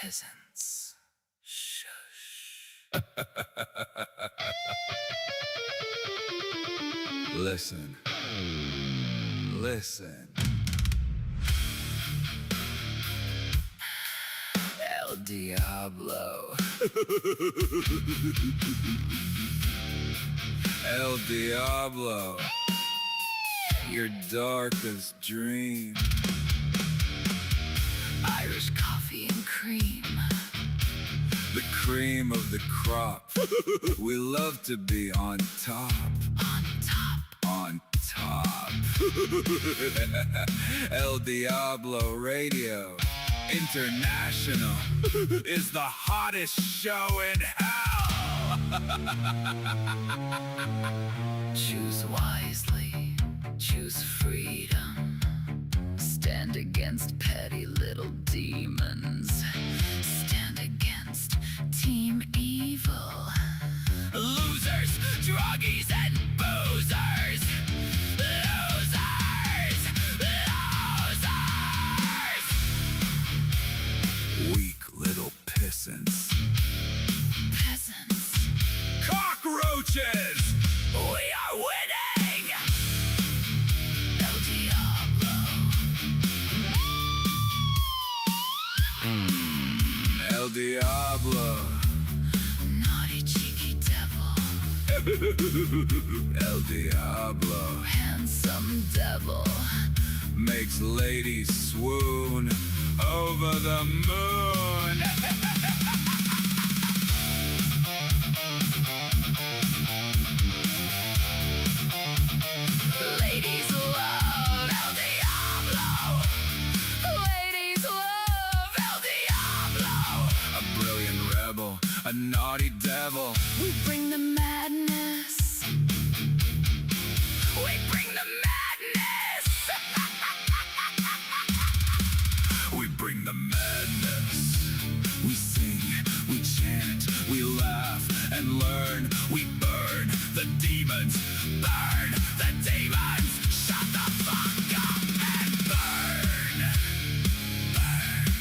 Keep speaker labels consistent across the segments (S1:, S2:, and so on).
S1: peasants. Shush.
S2: Listen. Listen.
S1: El Diablo.
S2: El Diablo. Your darkest dream.
S1: Irish coffee and cream.
S2: The cream of the crop. We love to be on top.
S1: On top.
S2: On top. El Diablo Radio International is the hottest show in hell.
S1: Choose wisely. Choose freedom. Stand against petty little demons. Stand against Team Evil. Losers, druggies, and boozers. Losers! Losers!
S2: Weak little peasants.
S1: Peasants.
S2: Cockroaches!
S1: We are winning! El Diablo.
S2: El Diablo.
S1: Naughty cheeky devil.
S2: El Diablo
S1: Handsome devil.
S2: makes ladies swoon over the moon.
S1: Ladies love El Diablo. Ladies love El Diablo.
S2: A brilliant rebel, a naughty devil.
S1: We bring the madness. We bring the madness.
S2: We bring the madness. We sing, we chant, we laugh and learn. We burn the demons. Burn the demons. Shut the fuck up and burn. Burn.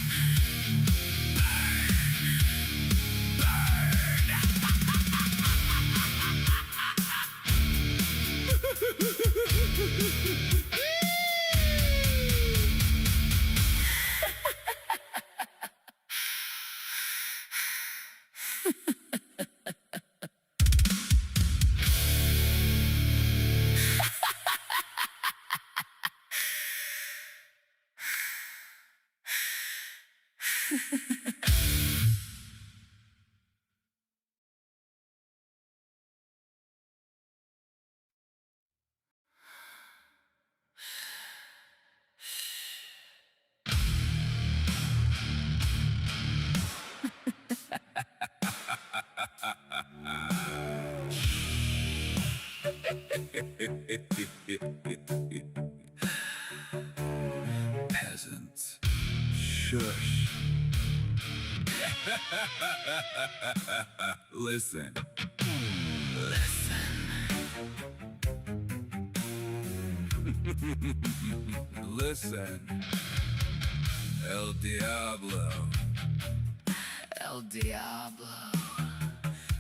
S2: Peasants. Shush. Listen.
S1: Listen.
S2: Listen. El Diablo.
S1: El Diablo.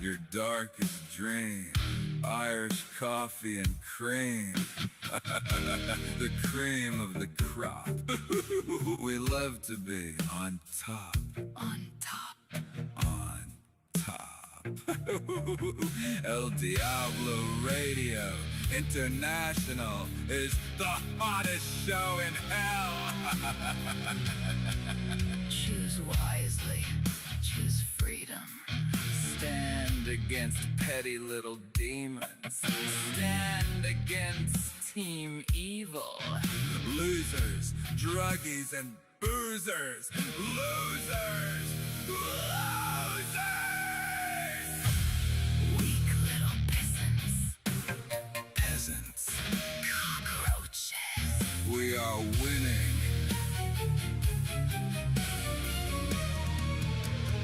S2: Your darkest dream. Irish coffee and cream. The cream of the crop. We love to be on top.
S1: On top.
S2: On top. El Diablo Radio International is the hottest show in hell.
S1: Choose wisely. Choose freedom.
S2: Stand against petty little demons.
S1: Stand against Team Evil.
S2: Losers, druggies, and boozers. Losers! Losers!
S1: Weak little peasants.
S2: Peasants.
S1: Cockroaches.
S2: We are winning.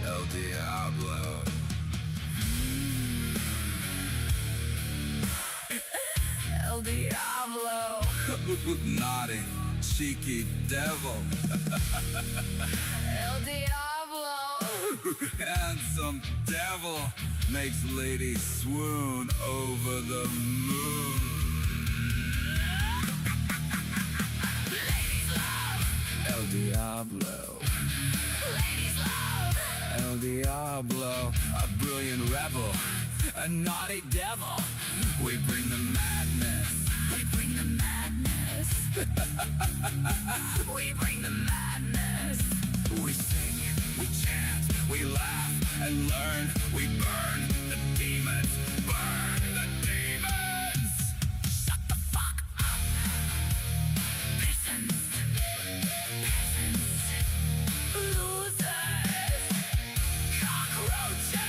S2: El Diablo.
S1: El Diablo.
S2: Naughty, cheeky devil.
S1: El Diablo.
S2: Handsome devil makes ladies swoon over the moon. El Diablo. El Diablo, a brilliant rebel, a naughty devil. We bring the madness. We bring the madness. We bring the madness. We sing, we chant, we laugh and learn. We burn the demons. Burn the demons. Shut the fuck up. Peasants. Losers. Cockroaches.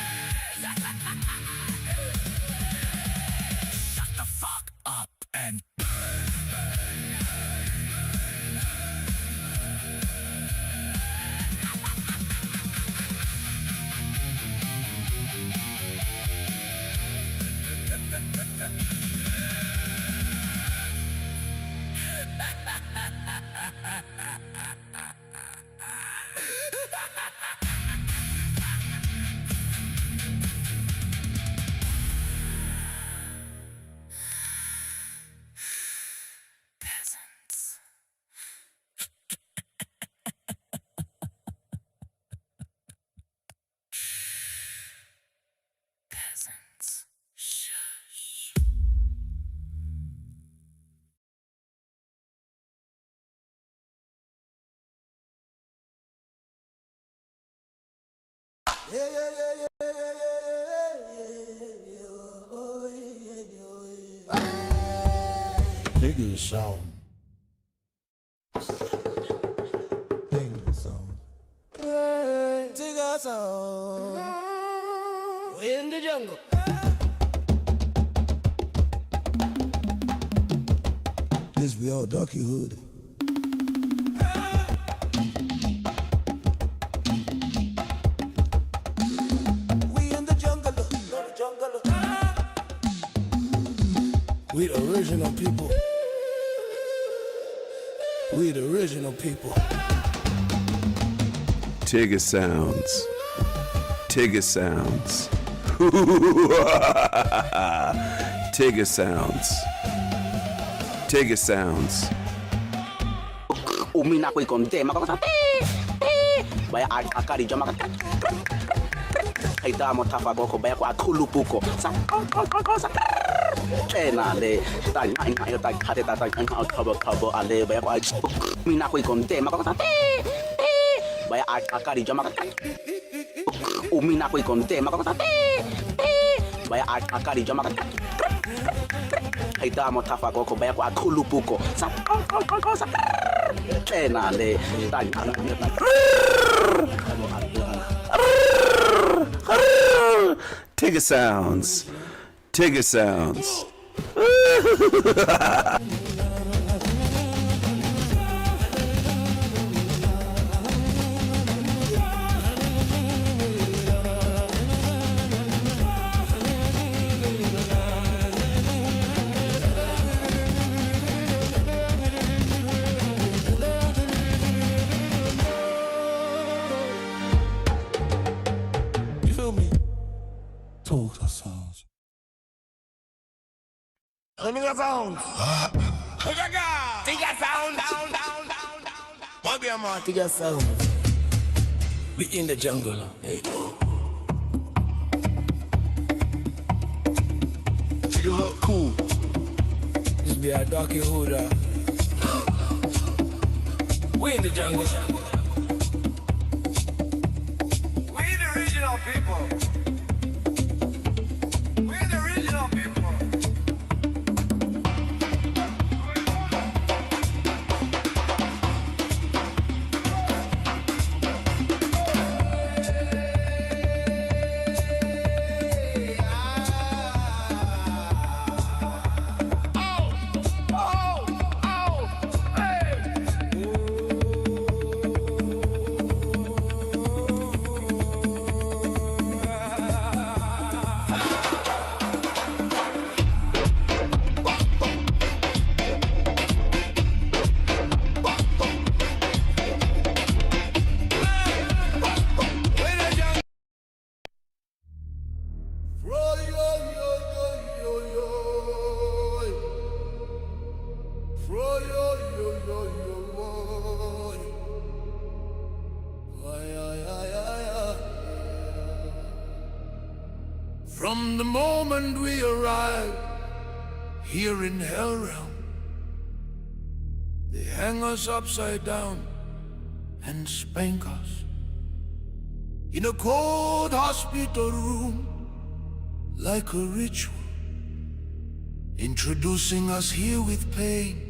S2: Shut the fuck up and peasants. Peasants. Shush.
S3: Dig the song. Dig the song. Dig a song. We in the jungle. This be all darky hood. We in the jungle, not the jungle. We the original people. We the original people.
S2: Tigger sounds. Tigger sounds. Tigger sounds. Tigger sounds.
S4: Umina ko ikonte makakasa baya akari jama ay damo tafa ko baya ko akulupuko sa ena le ta ina ta khate ta khabo ale baya ko umina ko ikonte makakasa baya akari jama umina ko ikonte makakasa baya akari jama ay damo tafa ko baya ko akulupuko sa ena le ta
S2: Tigger sounds. Tigger sounds.
S3: You feel me? Talk the sounds. Amiga sound. Tiga sound. What be a man? Tiga sound. We in the jungle. Hey. You look cool. This be a darky hood. We in the jungle.
S5: We the original people. We're the original people.
S3: From the moment we arrive here in Hell Realm, they hang us upside down and spank us in a cold hospital room like a ritual, introducing us here with pain,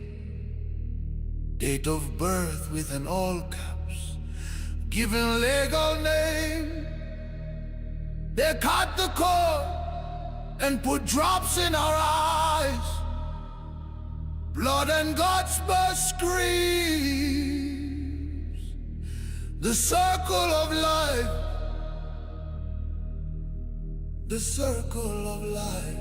S3: date of birth with an all caps, given legal name. They cut the cord and put drops in our eyes, blood and guts burst screams. The circle of life, the circle of life.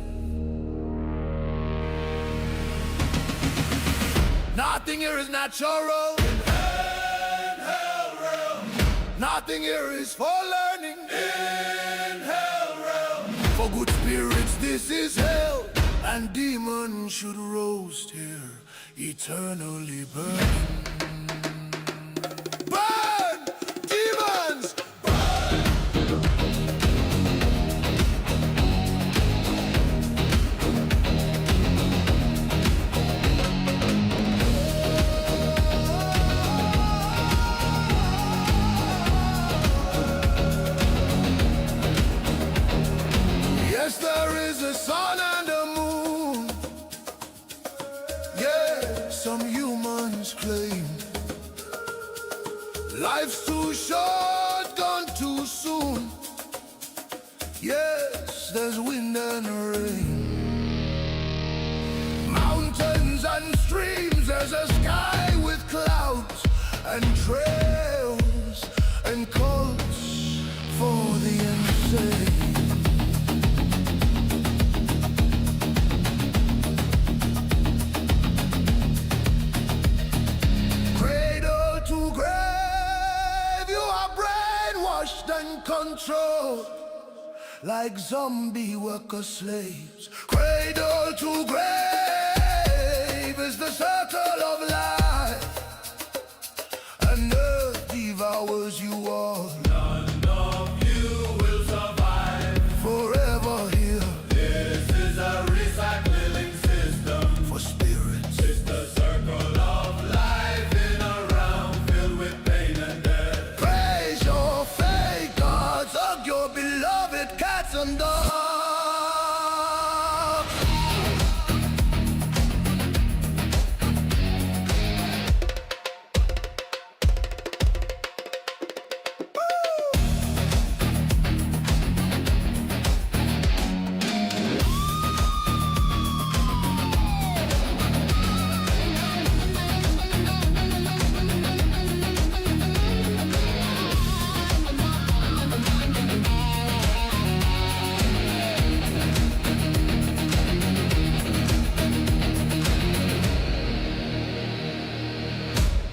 S3: Nothing here is natural. In hell realm. Nothing here is for learning. In hell realm. For good spirits this is hell, and demons should roast here, eternally burning. Burn! Demons! Yes, there is a sun and a moon. Yeah, some humans claim life's too short, gone too soon. Yes, there's wind and rain, mountains and streams. There's a sky with clouds and trails and cults for the insane. And control like zombie worker slaves. Cradle to grave is the circle of life, and earth devours you all. None of you will survive forever here. This is a recycling system for spirits. It's the circle of life in a realm filled with pain and death. Praise your fate gods, hug your beloved cats and dogs.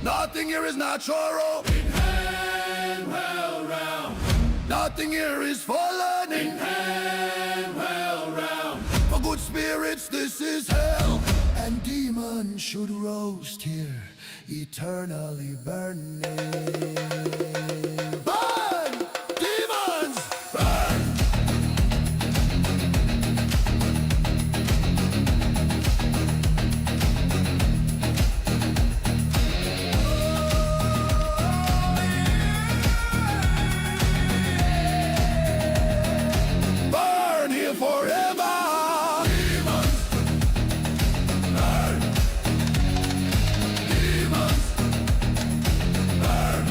S3: Nothing here is natural. In hell realm. Nothing here is for learning. In hell realm. For good spirits this is hell, and demons should roast here, eternally burning. Burn! Demons! Burn! Forever. Demons, burn. Demons, burn.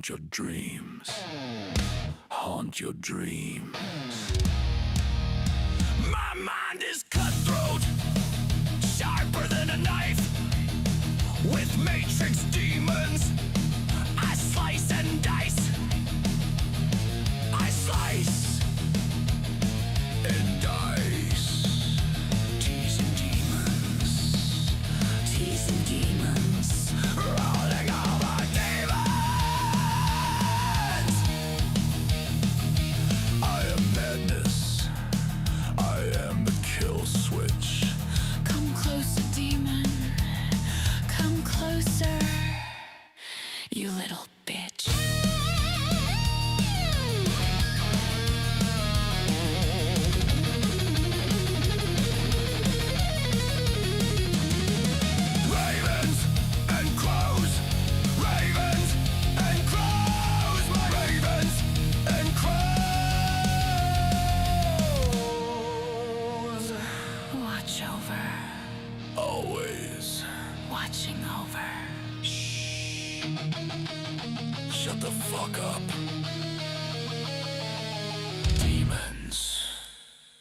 S2: haunt your dreams. Haunt your dreams. My mind is cutthroat, sharper than a knife. With matrix demons, I slice and dice. I slice and dice. Teasing demons, teasing demons, rolling over demons. I am madness, I am the kill switch.
S1: Come closer, demon. Come closer, you little bitch.
S2: Ravens and crows, ravens and crows, my ravens and crows.
S1: Watch over,
S2: Always.
S1: watching over.
S2: Shut the fuck up. Demons,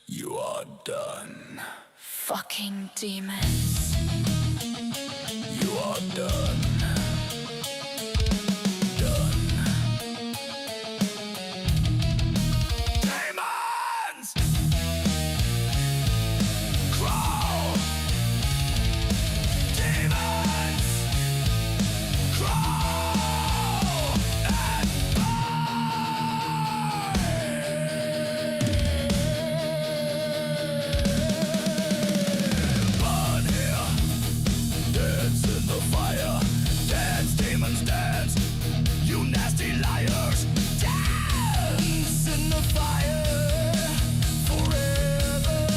S2: you are done.
S1: Fucking demons.
S2: You are done. Done. Demons! Crawl! Demons! Crawl! And burn here. Dance in the fire. Dance, demons, dance. You nasty liars. Dance in the fire. Forever.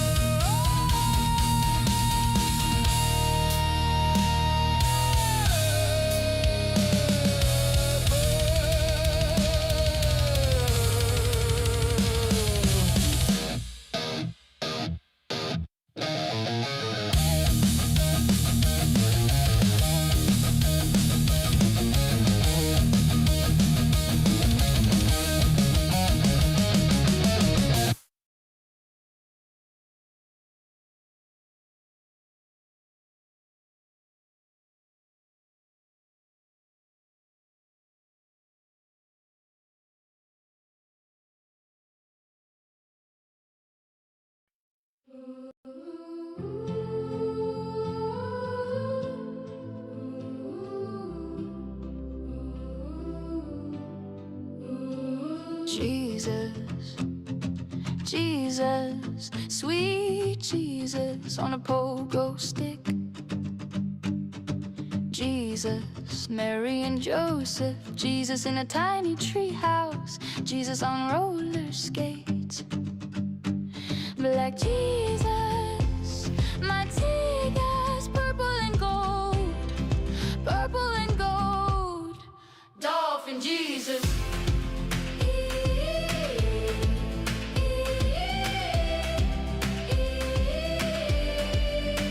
S1: Jesus, Jesus, sweet Jesus on a pogo stick. Jesus, Mary and Joseph, Jesus in a tiny tree house, Jesus on roller skates. Black Jesus, my tears, purple and gold, purple and gold. Dolphin Jesus.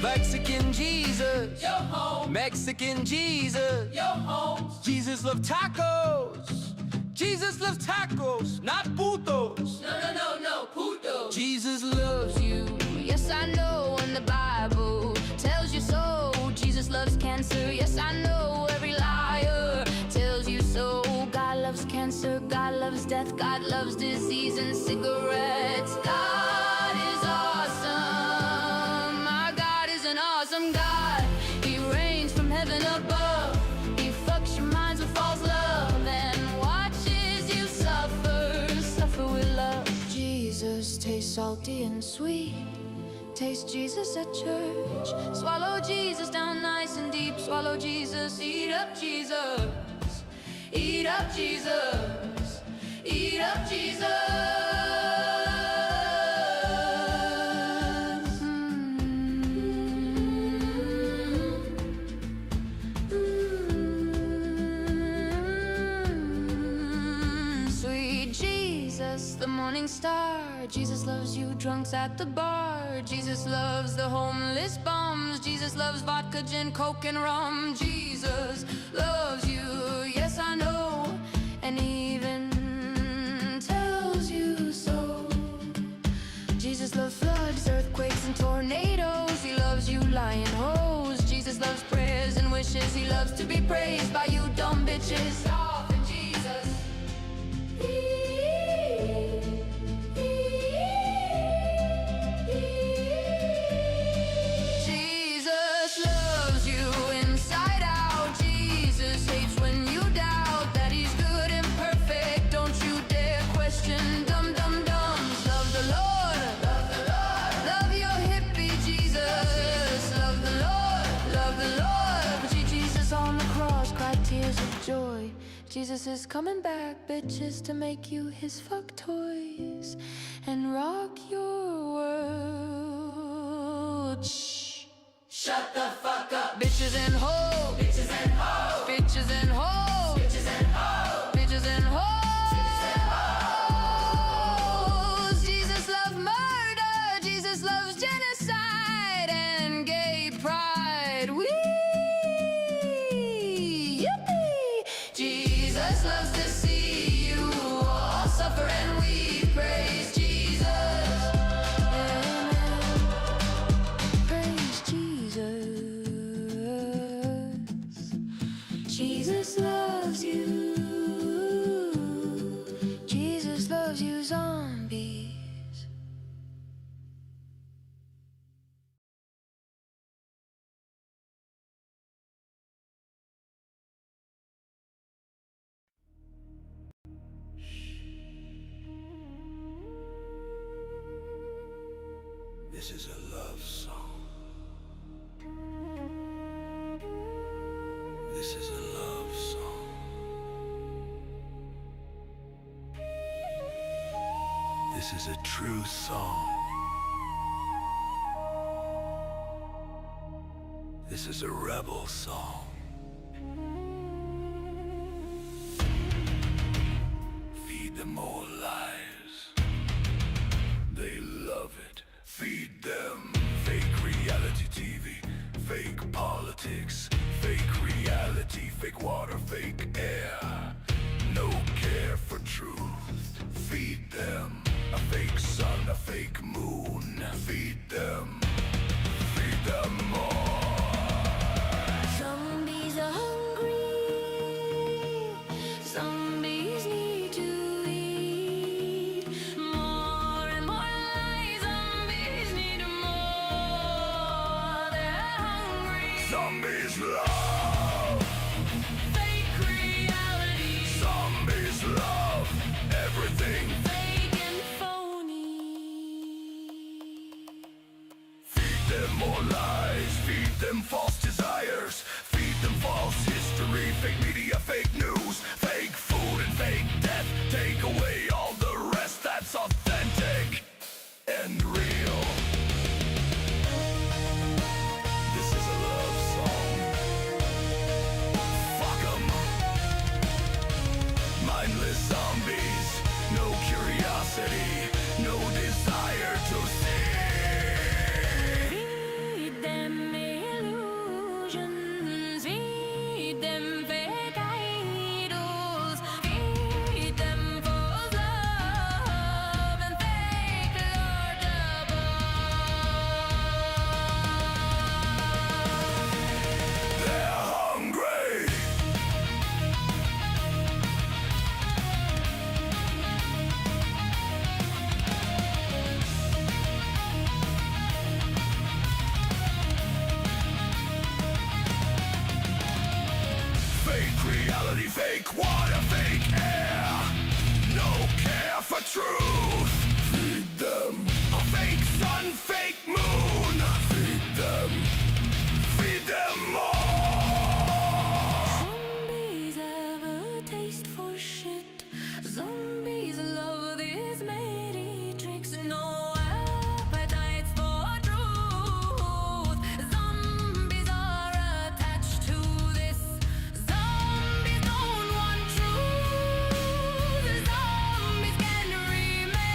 S6: Mexican Jesus,
S1: Yo home,
S6: Mexican Jesus,
S1: yo home.
S6: Jesus loves tacos, Jesus loves tacos, not putos.
S1: No, puto.
S6: Jesus loves you.
S1: Yes, I know, and the Bible tells you so. Jesus loves cancer. Yes, I know, every liar tells you so. God loves cancer, God loves death, God loves disease and cigarettes. God is awesome. My God is an awesome God. He reigns from heaven above. He fucks your minds with false love and watches you suffer, suffer with love. Jesus tastes salty and sweet. Taste Jesus at church. Swallow Jesus down nice and deep. Swallow Jesus, eat up Jesus. Eat up Jesus. Eat up Jesus. Sweet Jesus, the morning star. Jesus loves you drunks at the bar. Jesus loves the homeless bums. Jesus loves vodka, gin, coke, and rum. Jesus loves you, yes I know. And loves floods, earthquakes, and tornadoes. He loves you lying hoes. Jesus loves prayers and wishes. He loves to be praised by you dumb bitches. Off in Jesus. Jesus loves you inside out. Jesus hates when you doubt that he's good and perfect. Don't you dare question dumb dum dums. Love the Lord, love the Lord, love your hippie Jesus. Love the Lord, love the Lord. Jesus on the cross cried tears of joy. Jesus is coming back, bitches, to make you his fuck toys and rock your world. Shh. Shut the fuck up. Bitches and hoes. Bitches and hoes. Bitches and hoes. Bitches and hoes. Bitches and hoes. Jesus loves murder. Jesus loves genocide and gay pride. Wee! Yippee! Jesus loves to see you all suffer and we praise Jesus. Amen. Praise Jesus. Jesus loves you. Jesus loves you, zombies.
S3: This is a love song. This is a love song. This is a true song. This is a rebel song. Feed them all lies. They love it. Feed them fake reality TV, fake politics, fake reality, fake water, fake air. No care for truth. Feed them a fake sun, a fake moon. Feed them more.
S1: Zombies are hungry. Zombies need to eat more and more lies. Zombies need more. They're hungry.
S3: Zombies love.
S1: Fake reality.
S3: Zombies love everything.
S1: Fake and phony.
S3: Feed them more lies, feed them false desires, feed them false history, fake media, fake news, fake food and fake death. Take away all the rest that's authentic and real. This is a love song. Fuck 'em. Mindless zombies, no curiosity, no desire to see.
S1: Feed them illusions. Feed them fake idols. Feed them false love and fake Lord above.
S3: They're hungry. Fake reality, fake water, fake air. No care for truth. Feed them a fake sun, fake moon. Feed them more.
S1: Zombies have a taste for shit. Zombies love these matey tricks. No appetites for truth. Zombies are attached to this. Zombies don't want truth. Zombies can remain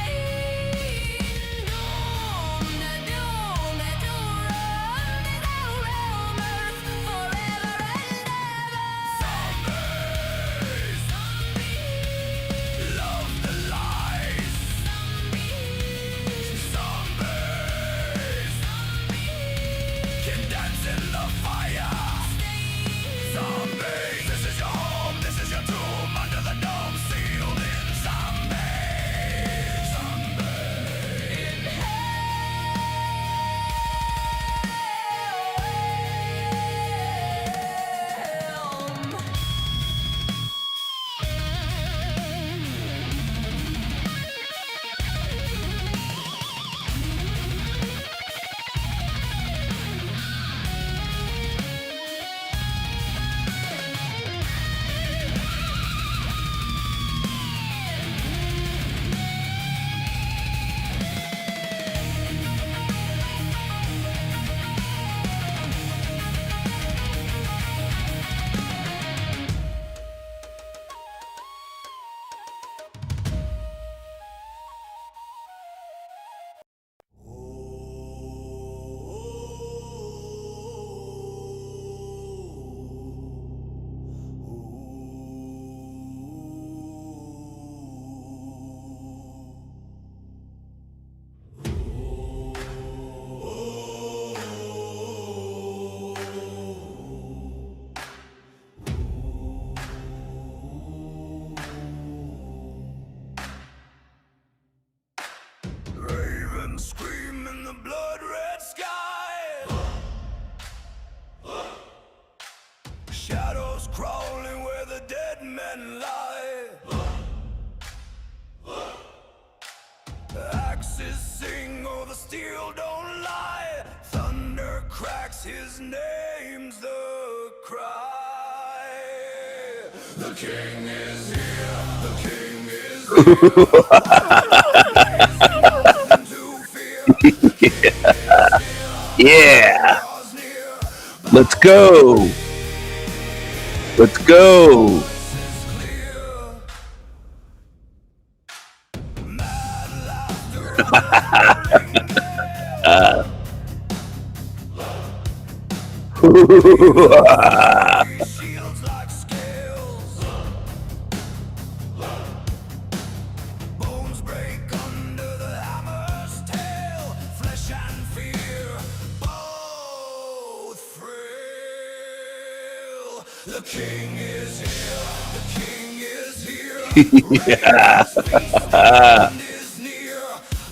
S2: scream in the blood-red sky. Shadows crawling where the dead men lie. Axes sing, oh the steel don't lie. Thunder cracks, his name's the cry. The king is here, the king is here. Nothing to fear. The king is here.
S7: Yeah.
S2: Draws near.
S7: Let's go. Let's go.
S2: Voice is clear. Mad laughter and rolling nails. Shields like scales. Bones break under the hammer's tail. Flesh and fear both frail. The king is here. The king is here. Raven's feast, the end is near.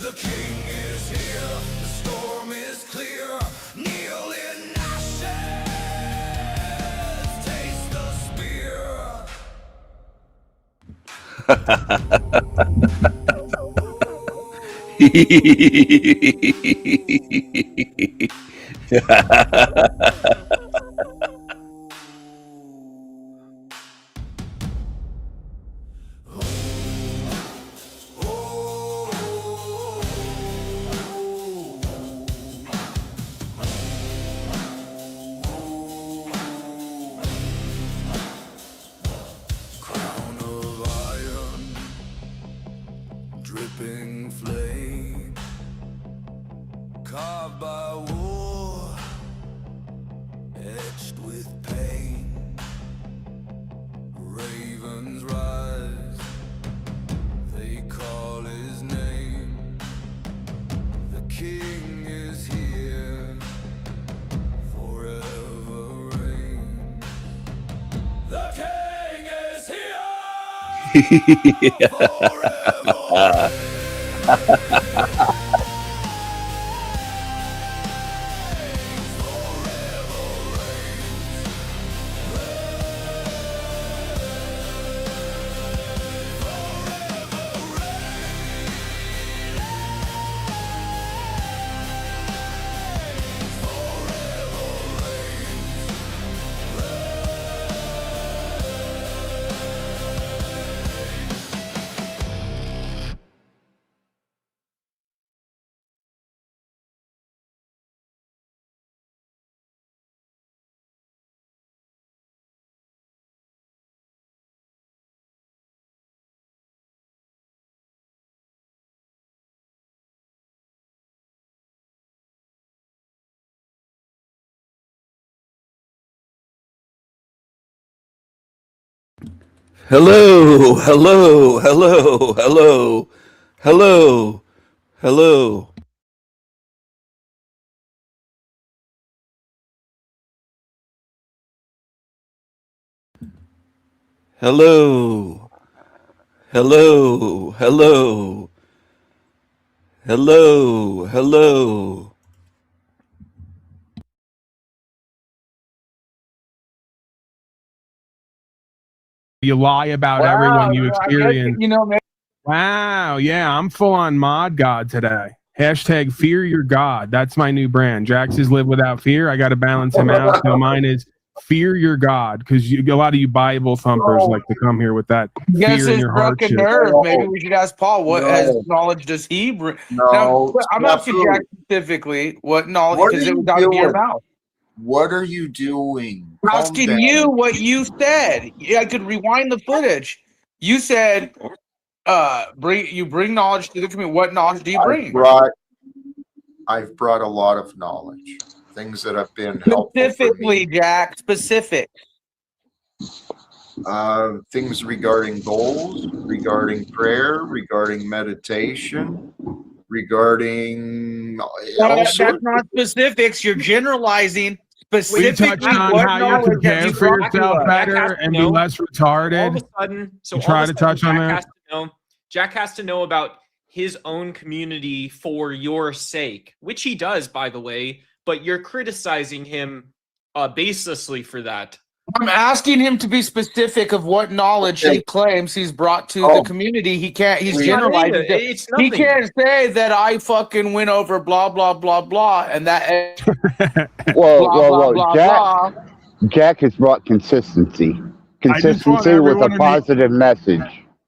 S2: The king is here. The storm is clear. Kneel in ashes. Taste the spear. Crown of iron, dripping flame, carved by war, etched with pain. Ravens rise, they call his name. The king is here, forever reign. The king is here, forever reign.
S7: Hello, hello, hello, hello, hello, hello. Hello, hello, hello, hello, hello.
S8: You lie about everyone you experience.
S9: Man.
S8: Wow, yeah, I'm full on mod god today. Hashtag fear your god. That's my new brand. Jax is live without fear. I got to balance him out. So mine is fear your god, because a lot of you Bible thumpers like to come here with that
S9: Guess
S8: fear in
S9: his
S8: your heart
S9: drunken
S8: shit.
S9: nerve. Maybe we should ask Paul what has knowledge does he bring?
S10: No,
S9: Now, I'm asking
S10: Scrapple.
S9: Jack specifically what knowledge,
S10: What
S9: because
S10: are
S9: it
S10: you
S9: was out of your
S10: doing?
S9: mouth.
S10: What are you doing?
S9: I'm
S10: Calm
S9: asking
S10: down.
S9: you what you said. I could rewind the footage. You said, bring knowledge to the community. What knowledge do you bring?
S10: I've brought a lot of knowledge, things that have been helpful for
S9: Specifically,
S10: me.
S9: Jack, specific.
S10: Things regarding goals, regarding prayer, regarding meditation, regarding all
S9: That's
S10: sorts.
S9: not specifics. You're generalizing.
S8: We
S9: Specifically,
S8: touched on
S9: what
S8: how you
S9: knowledge have
S8: prepare
S9: you
S8: for
S9: brought to
S8: yourself
S9: us?
S8: better and be less
S11: All
S8: retarded.
S11: of a sudden, so
S8: You
S11: all
S8: try
S11: of a
S8: to
S11: sudden,
S8: touch on
S11: Jack
S8: that?
S11: has to know. Jack has to know about his own community for your sake, which he does, by the way, but you're criticizing him baselessly for that.
S9: I'm asking him to be specific of what knowledge he claims he's brought to the community. He can't. He's generalizing.
S11: It's
S9: He
S11: nothing.
S9: can't say that I fucking went over blah blah blah blah and that.
S12: Jack has brought consistency. Consistency with a positive message.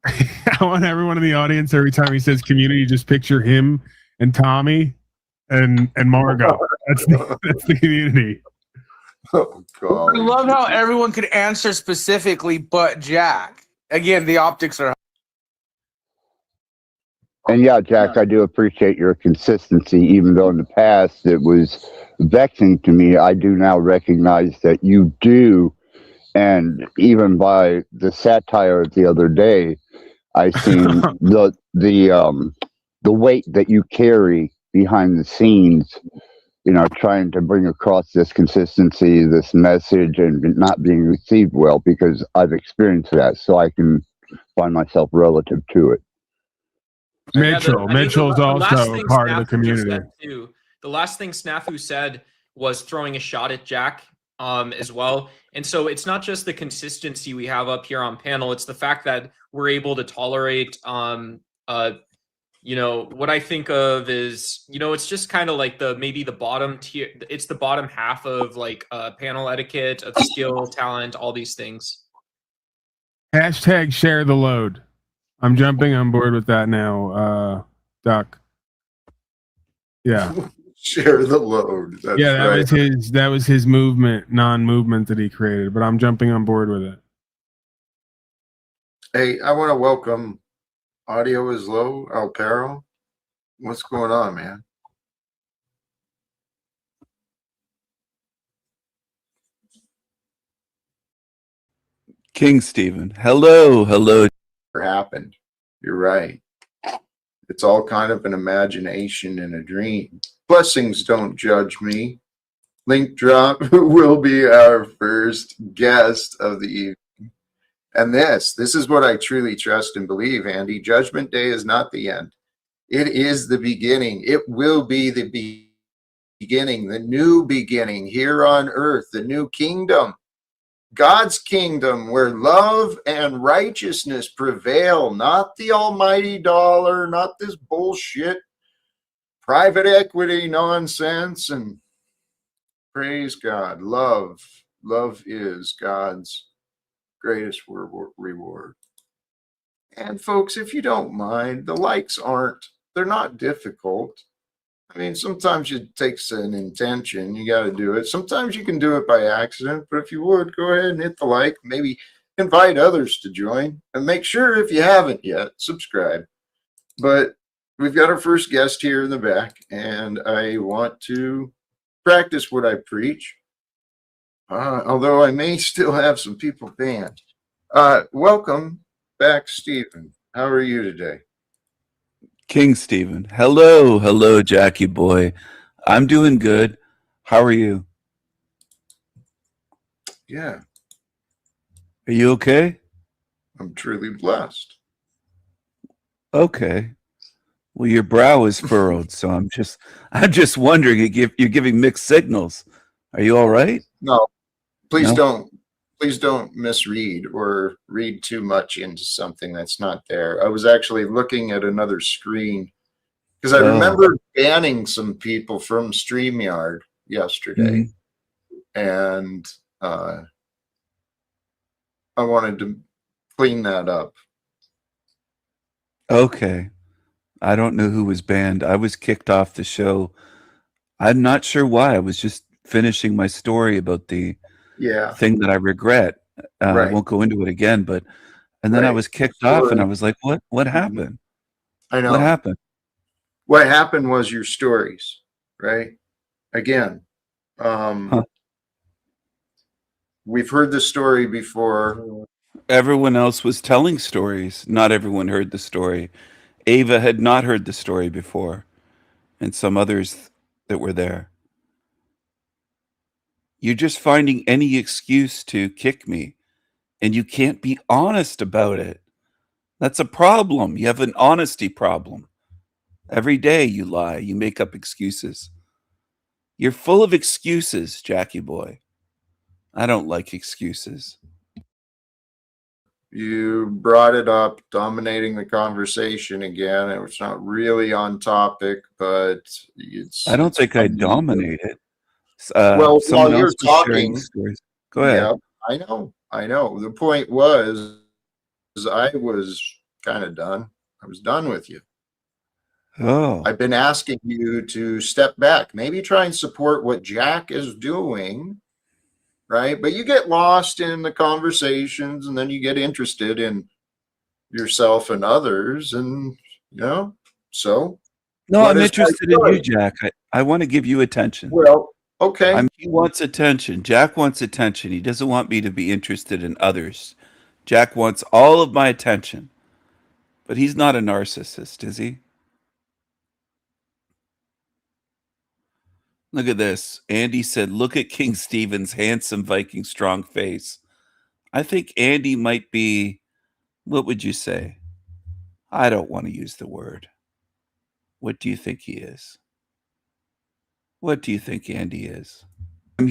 S8: I want everyone in the audience, every time he says community, just picture him and Tommy and Margot. That's the community.
S10: Oh, God.
S9: I love how everyone could answer specifically, but Jack. Again, the optics are.
S12: And yeah, Jack, I do appreciate your consistency, even though in the past it was vexing to me. I do now recognize that you do, and even by the satire the other day, I seen the weight that you carry behind the scenes. You know, trying to bring across this consistency, this message, and not being received well, because I've experienced that, so I can find myself relative to it.
S8: Mitchell's also part of the community.
S11: The last thing Snafu said was throwing a shot at Jack as well. And so it's not just the consistency we have up here on panel, it's the fact that we're able to tolerate you know, what I think of is, you know, it's just kind of like maybe the bottom tier. It's the bottom half of like panel etiquette, of skill, talent, all these things.
S8: Hashtag share the load. I'm jumping on board with that now, Duck. Yeah.
S10: Share the load. That's
S8: that was his movement, non-movement that he created, but I'm jumping on board with it.
S10: Hey, I want to welcome Audio is Low, Alpero. What's going on, man?
S7: King Stephen. Hello.
S10: Happened. You're right. It's all kind of an imagination and a dream. Blessings don't judge me. Link drop will be our first guest of the evening. And this is what I truly trust and believe, Andy. Judgment Day is not the end. It is the beginning. It will be the beginning, the new beginning here on earth, the new kingdom. God's kingdom where love and righteousness prevail, not the almighty dollar, not this bullshit private equity nonsense. And praise God. Love is God's greatest reward. And folks, if you don't mind, the likes they're not difficult. I mean, sometimes it takes an intention. You got to do it. Sometimes you can do it by accident, but if you would, go ahead and hit the like, maybe invite others to join, and make sure, if you haven't yet, subscribe. But we've got our first guest here in the back, and I want to practice what I preach. Although I may still have some people banned. Welcome back, Stephen. How are you today?
S7: King Stephen. Hello, Jackie boy. I'm doing good. How are you?
S10: Yeah.
S7: Are you okay?
S10: I'm truly blessed.
S7: Okay. Well, your brow is furrowed, so I'm just wondering. You're giving mixed signals. Are you all right?
S10: No. Please don't misread or read too much into something that's not there. I was actually looking at another screen because I remember banning some people from StreamYard yesterday. And I wanted to clean that up.
S7: Okay. I don't know who was banned. I was kicked off the show. I'm not sure why. I was just finishing my story about the thing that I regret. I won't go into it again, and then I was kicked off, and I was like, what happened?
S10: I know.
S7: What happened?
S10: What happened was your stories, right? Again, we've heard the story before.
S7: Everyone else was telling stories. Not everyone heard the story. Ava had not heard the story before, and some others that were there. You're just finding any excuse to kick me, and you can't be honest about it. That's a problem. You have an honesty problem. Every day you lie. You make up excuses. You're full of excuses, Jackie boy. I don't like excuses.
S10: You brought it up, dominating the conversation again. It was not really on topic, but
S7: I don't think I
S10: funny.
S7: dominated.
S10: Well, while
S7: Someone else
S10: you're
S7: was sharing
S10: talking,
S7: stories. Go
S10: yeah,
S7: ahead.
S10: I know. The point was, I was kind of done. I was done with you.
S7: Oh,
S10: I've been asking you to step back, maybe try and support what Jack is doing, right? But you get lost in the conversations, and then you get interested in yourself and others, and so
S7: no,
S10: what
S7: I'm
S10: is my
S7: interested in you,
S10: choice?
S7: Jack. I want to give you attention.
S10: Well, okay.
S7: He wants attention. Jack wants attention. He doesn't want me to be interested in others. Jack wants all of my attention. But he's not a narcissist, is he? Look at this. Andy said, look at King Stephen's handsome Viking strong face. I think Andy might be, what would you say? I don't want to use the word. What do you think he is? What do you think Andy is? I'm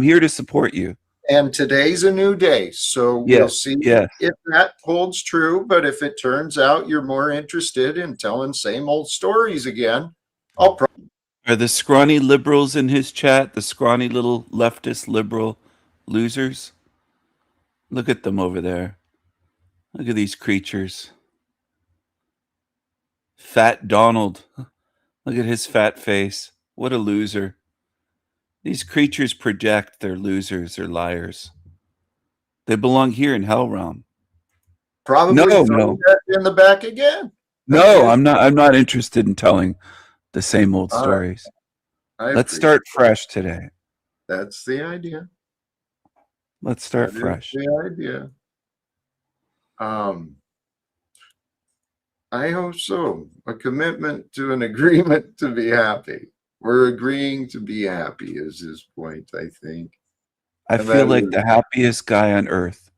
S7: here to support you.
S10: And today's a new day, so we'll
S7: Yes,
S10: see
S7: yes.
S10: if that holds true. But if it turns out you're more interested in telling same old stories again, I'll probably.
S7: Are the scrawny liberals in his chat, the scrawny little leftist liberal losers? Look at them over there. Look at these creatures. Fat Donald. Look at his fat face. What a loser. These creatures project they're losers, they're liars. They belong here in Hell Realm.
S10: Probably
S7: No,
S10: throw
S7: no.
S10: that in the back again.
S7: No, I'm not interested in telling the same old
S10: All right.
S7: stories.
S10: I
S7: Let's
S10: appreciate
S7: start fresh today.
S10: That's the idea.
S7: Let's start
S10: That is
S7: fresh.
S10: the idea. I hope so. A commitment to an agreement to be happy. We're agreeing to be happy is his point, I think.
S7: I
S10: And
S7: feel
S10: that
S7: like
S10: is-
S7: the happiest guy on earth.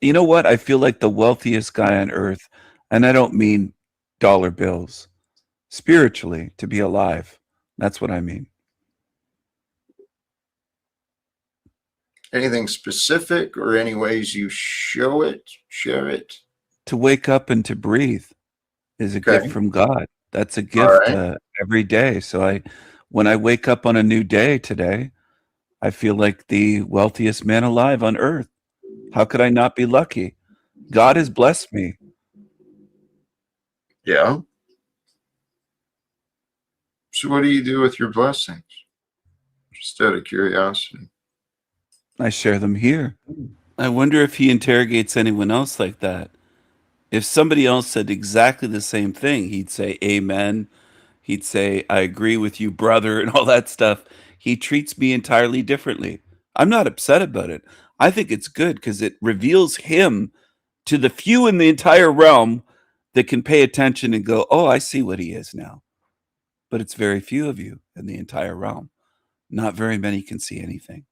S7: You know what? I feel like the wealthiest guy on earth. And I don't mean dollar bills. Spiritually, to be alive. That's what I mean.
S10: Anything specific or any ways you show it, share it?
S7: To wake up and to breathe is a
S10: Okay.
S7: gift from God. That's a gift every day. So when I wake up on a new day today, I feel like the wealthiest man alive on earth. How could I not be lucky? God has blessed me.
S10: Yeah. So what do you do with your blessings? Just out of curiosity.
S7: I share them here. I wonder if he interrogates anyone else like that. If somebody else said exactly the same thing, he'd say, Amen. He'd say, I agree with you, brother, and all that stuff. He treats me entirely differently. I'm not upset about it. I think it's good because it reveals him to the few in the entire realm that can pay attention and go, oh, I see what he is now. But it's very few of you in the entire realm. Not very many can see anything.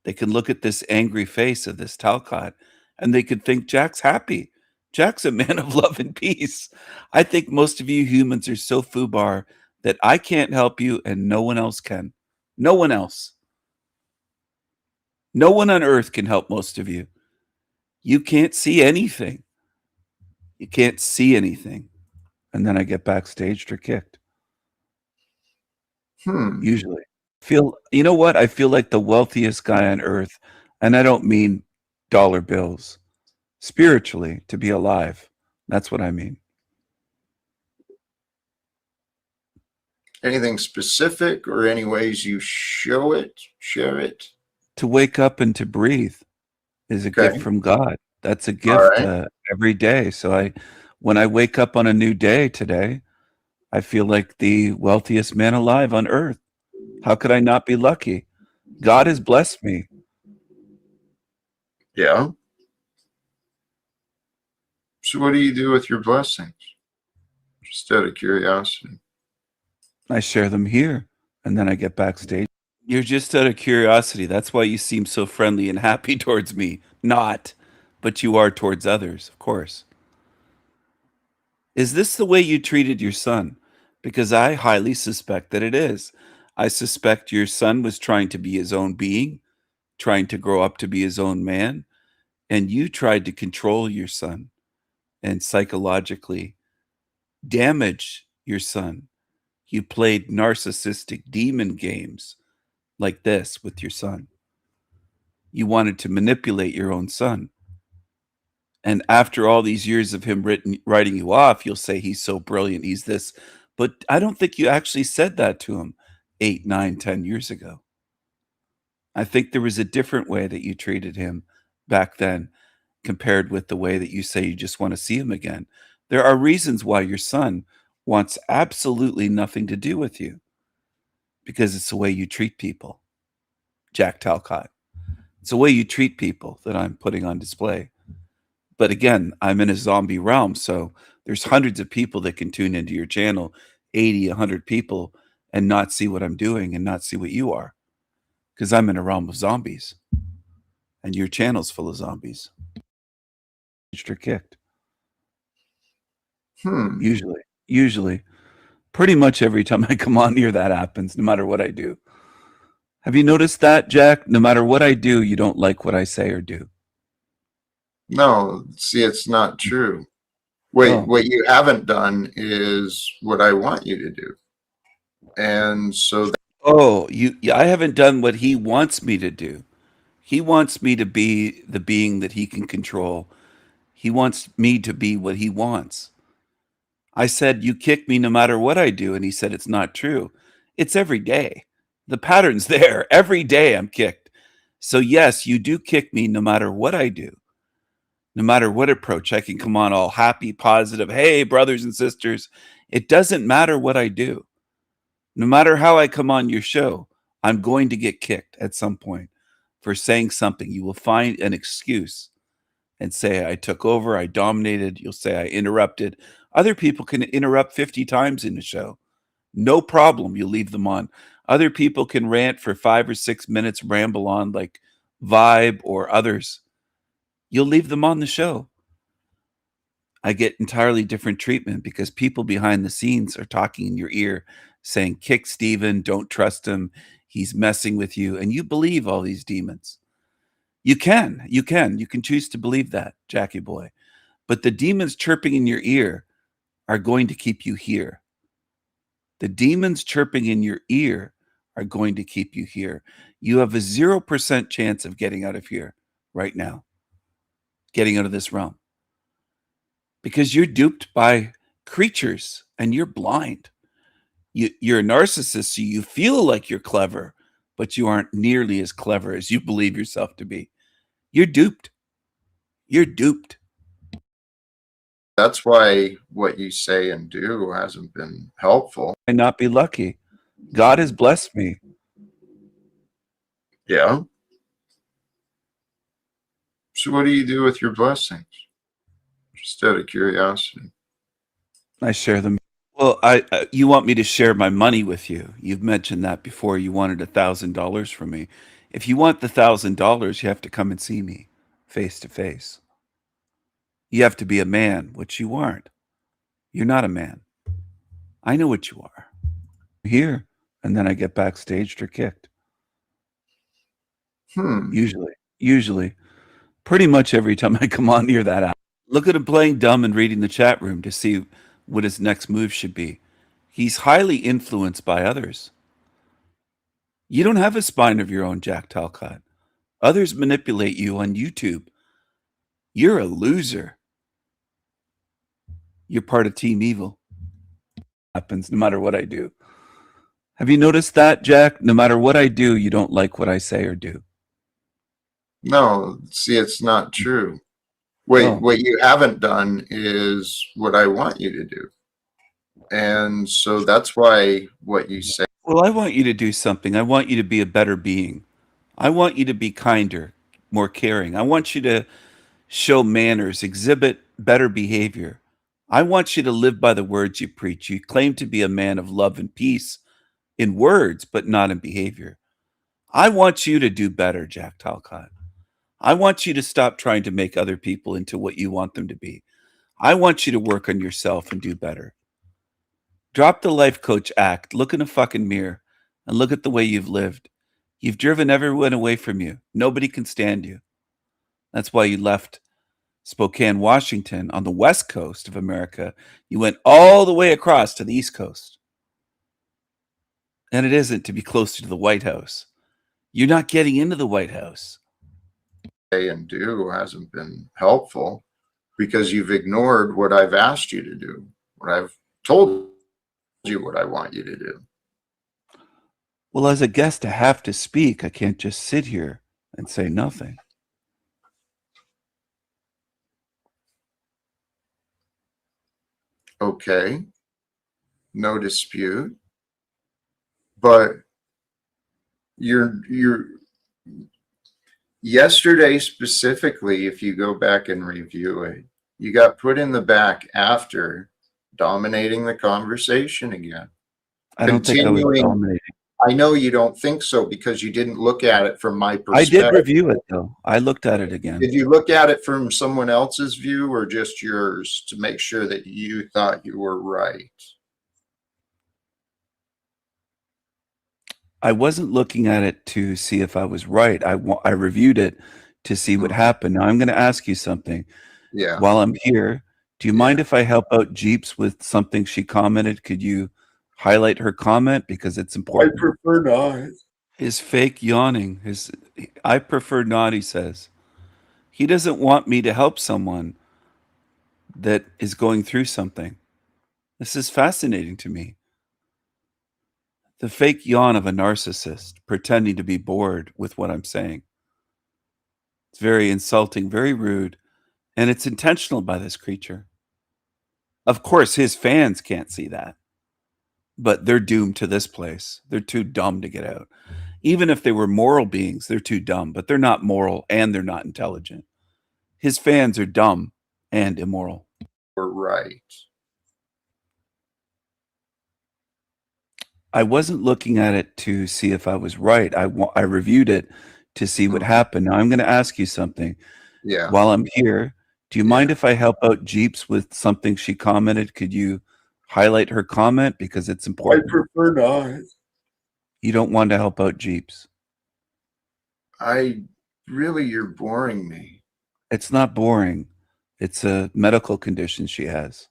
S7: They can look at this angry face of this Talcott and they could think Jack's happy. Jack's a man of love and peace. I think most of you humans are so foobar that I can't help you and no one else can. No one else. No one on earth can help most of you. You can't see anything. You can't see anything. And then I get backstaged or kicked. Usually. You know what? I feel like the wealthiest guy on earth. And I don't mean dollar bills. Spiritually, to be alive. That's what I mean.
S10: Anything specific or any ways you show it, share it?
S7: To wake up and to breathe is a gift from God. That's a gift every day. So when I wake up on a new day today, I feel like the wealthiest man alive on earth. How could I not be lucky? God has blessed me.
S10: Yeah. So what do you do with your blessings? Just out of curiosity.
S7: I share them here and then I get backstage. You're just out of curiosity. That's why you seem so friendly and happy towards me. Not, but you are towards others, of course. Is this the way you treated your son? Because I highly suspect that it is. I suspect your son was trying to be his own being, trying to grow up to be his own man, and you tried to control your son and psychologically damage your son. You played narcissistic demon games like this with your son. You wanted to manipulate your own son. And after all these years of him writing you off, you'll say he's so brilliant, he's this. But I don't think you actually said that to him 8, 9, 10 years ago. I think there was a different way that you treated him back then compared with the way that you say you just want to see him again. There are reasons why your son wants absolutely nothing to do with you because it's the way you treat people, Jack Talcott. It's the way you treat people that I'm putting on display. But again, I'm in a zombie realm, so there's hundreds of people that can tune into your channel, 80, 100 people, and not see what I'm doing and not see what you are. Because I'm in a realm of zombies. And your channel's full of zombies. You're kicked. Usually. Pretty much every time I come on here, that happens, no matter what I do. Have you noticed that, Jack? No matter what I do, you don't like what I say or do.
S10: No, see, it's not true. What you haven't done is what I want you to do. And so
S7: I haven't done what he wants me to do. He wants me to be the being that he can control. He wants me to be what he wants. I said, you kick me no matter what I do. And he said, it's not true. It's every day. The pattern's there. Every day I'm kicked. So yes, you do kick me no matter what I do. No matter what approach, I can come on all happy, positive. Hey, brothers and sisters, it doesn't matter what I do. No matter how I come on your show, I'm going to get kicked at some point for saying something. You will find an excuse and say I took over, I dominated. You'll say I interrupted. Other people can interrupt 50 times in the show. No problem. You'll leave them on. Other people can rant for 5 or 6 minutes, ramble on like Vibe or others. You'll leave them on the show. I get entirely different treatment because people behind the scenes are talking in your ear saying, kick Steven, don't trust him. He's messing with you. And you believe all these demons. You can choose to believe that, Jackie boy. But the demons chirping in your ear are going to keep you here. The demons chirping in your ear are going to keep you here. You have a 0% chance of getting out of here right now, getting out of this realm. Because you're duped by creatures and you're blind. You're a narcissist, so you feel like you're clever, but you aren't nearly as clever as you believe yourself to be. You're duped. You're duped.
S10: That's why what you say and do hasn't been helpful.
S7: And not be lucky. God has blessed me.
S10: Yeah. So what do you do with your blessings? Just out of curiosity.
S7: I share them. Well, you want me to share my money with you. You've mentioned that before. You wanted $1,000 from me. If you want the $1,000, you have to come and see me face to face. You have to be a man, which you aren't. You're not a man. I know what you are. Here, and then I get backstaged or kicked. Usually. Pretty much every time I come on near that out. Look at him playing dumb and reading the chat room to see what his next move should be. He's highly influenced by others. You don't have a spine of your own, Jack Talcott. Others manipulate you on YouTube. You're a loser. You're part of Team Evil. Happens no matter what I do. Have you noticed that, Jack? No matter what I do, you don't like what I say or do.
S10: No, see, it's not true. What you haven't done is what I want you to do. And so that's why what you say.
S7: Well, I want you to do something. I want you to be a better being. I want you to be kinder, more caring. I want you to show manners, exhibit better behavior. I want you to live by the words you preach. You claim to be a man of love and peace in words, but not in behavior. I want you to do better, Jack Talcott. I want you to stop trying to make other people into what you want them to be. I want you to work on yourself and do better. Drop the life coach act. Look in a fucking mirror and look at the way you've lived. You've driven everyone away from you. Nobody can stand you. That's why you left Spokane, Washington on the west coast of America. You went all the way across to the east coast. And it isn't to be closer to the White House. You're not getting into the White House.
S10: And do hasn't been helpful because you've ignored what I've asked you to do, what I've told you what I want you to do.
S7: Well, as a guest, I have to speak. I can't just sit here and say nothing.
S10: Okay, no dispute. But you're yesterday specifically, if you go back and review it, you got put in the back after dominating the conversation again.
S7: I don't think I was dominating.
S10: I know you don't think so because you didn't look at it from my perspective.
S7: I did review it, though. I looked at it again.
S10: Did you look at it from someone else's view or just yours to make sure that you thought you were right?
S7: I wasn't looking at it to see if I was right. I reviewed it to see what happened. Now, I'm going to ask you something.
S10: Yeah.
S7: While I'm here, do you mind if I help out Jeeps with something she commented? Could you highlight her comment because it's important?
S10: I prefer not.
S7: His fake yawning. I prefer not, he says. He doesn't want me to help someone that is going through something. This is fascinating to me. The fake yawn of a narcissist pretending to be bored with what I'm saying. It's very insulting, very rude, and it's intentional by this creature. Of course, his fans can't see that, but they're doomed to this place. They're too dumb to get out. Even if they were moral beings, they're too dumb, but they're not moral and they're not intelligent. His fans are dumb and immoral.
S10: We're right.
S7: I wasn't looking at it to see if I was right. I reviewed it to see what happened. Now I'm going to ask you something.
S10: Yeah.
S7: While I'm here, do you mind if I help out Jeeps with something she commented? Could you highlight her comment because it's important?
S10: I prefer not.
S7: You don't want to help out Jeeps.
S10: You're boring me.
S7: It's not boring. It's a medical condition she has.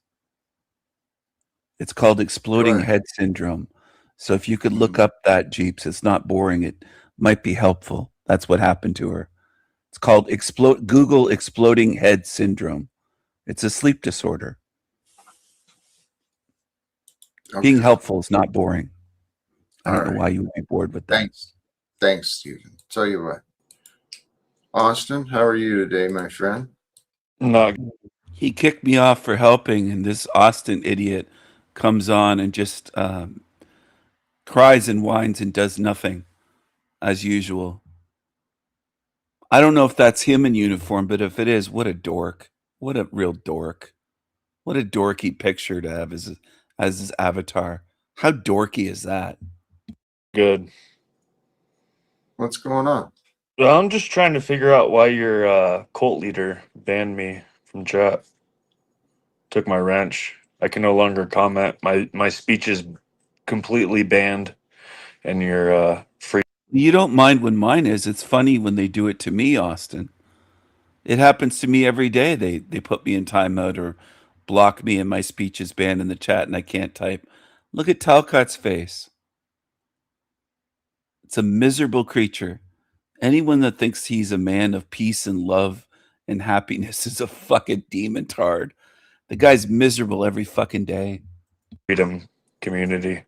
S7: It's called exploding head syndrome. So if you could look up that, Jeeps, it's not boring. It might be helpful. That's what happened to her. It's called Google exploding head syndrome. It's a sleep disorder. Okay. Being helpful is not boring. I don't know why you would be bored with that.
S10: Thanks, Stephen. Tell you what. Austin, how are you today, my friend?
S7: No. He kicked me off for helping, and this Austin idiot comes on and just cries and whines and does nothing, as usual. I don't know if that's him in uniform, but if it is, what a dork. What a real dork. What a dorky picture to have as his avatar. How dorky is that?
S13: Good.
S10: What's going on?
S13: Well, I'm just trying to figure out why your cult leader banned me from chat. Took my wrench. I can no longer comment. My speech is completely banned, and you're free.
S7: You don't mind when mine is. It's funny when they do it to me, Austin. It happens to me every day. They put me in timeout or block me and my speech is banned in the chat and I can't type. Look at Talcott's face. It's a miserable creature. Anyone that thinks he's a man of peace and love and happiness is a fucking demon tard. The guy's miserable every fucking day.
S13: Freedom community.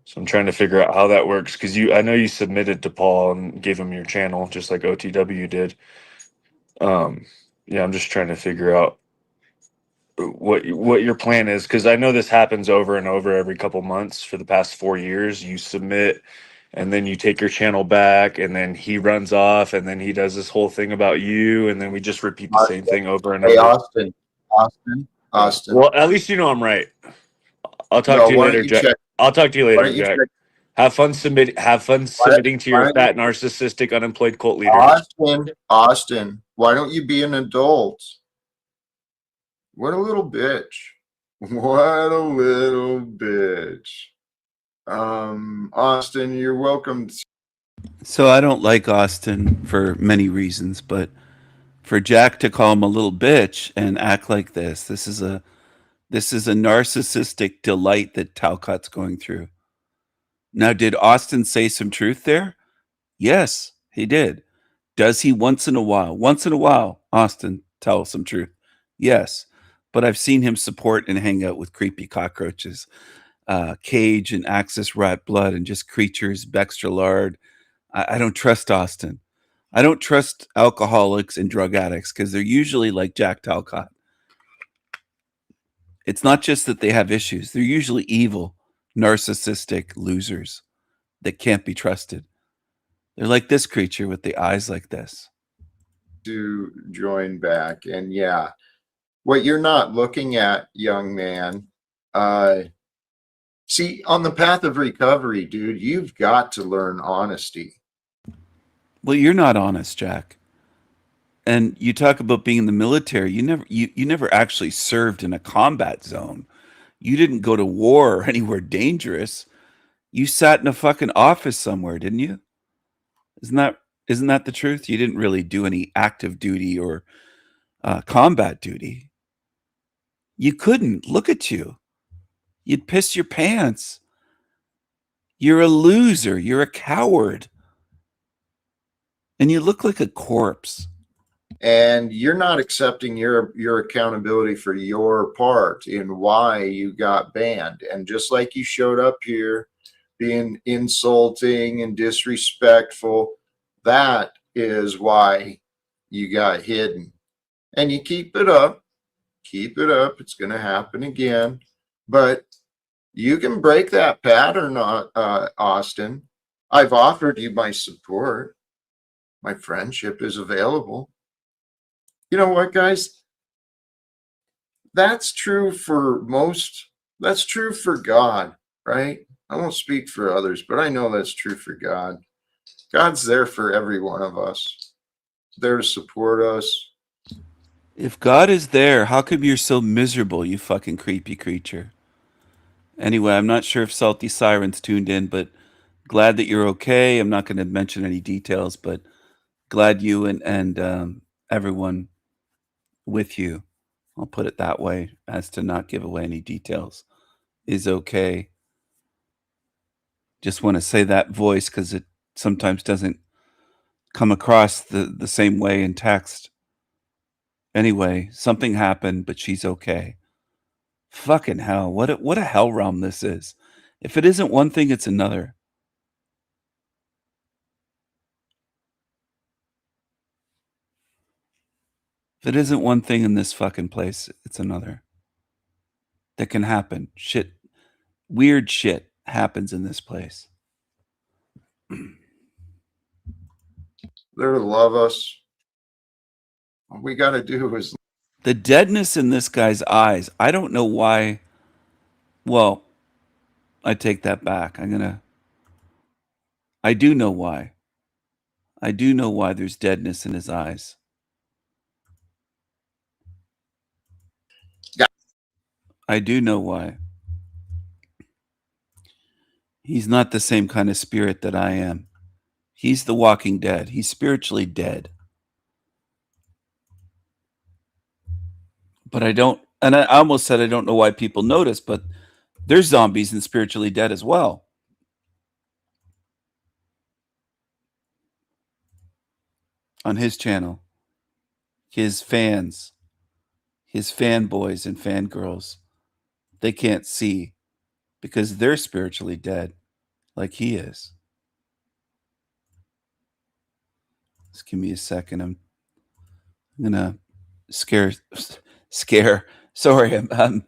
S13: So I'm trying to figure out how that works because I know you submitted to Paul and gave him your channel just like OTW did. Yeah, I'm just trying to figure out what your plan is because I know this happens over and over every couple months for the past 4 years. You submit and then you take your channel back and then he runs off and then he does this whole thing about you and then we just repeat the same thing over and over.
S10: Hey, Austin.
S13: Well, at least you know I'm right. I'll talk to you later, Jack. I'll talk to you later, Jack. Have fun submitting to your fat, narcissistic, unemployed cult leader.
S10: Austin, why don't you be an adult? What a little bitch. What a little bitch. Austin, you're welcome.
S7: So I don't like Austin for many reasons, but for Jack to call him a little bitch and act like this is a narcissistic delight that Talcott's going through. Now, did Austin say some truth there? Yes, he did. Does he once in a while, Austin tell some truth? Yes. But I've seen him support and hang out with creepy cockroaches, cage and axis rat blood and just creatures, Bextra lard. I don't trust Austin. I don't trust alcoholics and drug addicts because they're usually like Jack Talcott. It's not just that they have issues. They're usually evil, narcissistic losers that can't be trusted. They're like this creature with the eyes like this.
S10: To join back. And yeah, what you're not looking at, young man, see, on the path of recovery, dude, you've got to learn honesty.
S7: Well, you're not honest, Jack. And you talk about being in the military. You never actually served in a combat zone. You didn't go to war or anywhere dangerous. You sat in a fucking office somewhere, didn't you? Isn't that the truth? You didn't really do any active duty or combat duty. You couldn't. Look at you. You'd piss your pants. You're a loser. You're a coward. And you look like a corpse.
S10: And you're not accepting your accountability for your part in why you got banned. And just like you showed up here being insulting and disrespectful, that is why you got hidden. And you keep it up. Keep it up. It's going to happen again. But you can break that pattern, Austin. I've offered you my support. My friendship is available. You know what, guys? That's true for most. That's true for God, right? I won't speak for others, but I know that's true for God. God's there for every one of us, there to support us.
S7: If God is there, how come you're so miserable, you fucking creepy creature? Anyway, I'm not sure if Salty Siren's tuned in, but glad that you're okay. I'm not going to mention any details, but glad you and everyone with you, I'll put it that way, as to not give away any details, is okay. Just want to say that voice because it sometimes doesn't come across the same way in text. Anyway, something happened, but she's okay. Fucking hell, what a hell realm this is. If it isn't one thing, it's another. If it isn't one thing in this fucking place, it's another. That can happen. Shit, weird shit happens in this place.
S10: They're to love us. All we got to do is.
S7: The deadness in this guy's eyes, I don't know why. Well, I take that back. I do know why. I do know why there's deadness in his eyes.
S10: Yeah.
S7: I do know why. He's not the same kind of spirit that I am. He's the walking dead. He's spiritually dead. But I don't, and I almost said I don't know why people notice, but there's zombies and spiritually dead as well. On his channel. His fans, his fanboys and fangirls, they can't see because they're spiritually dead like he is. Just give me a second. I'm gonna scare. Sorry, I'm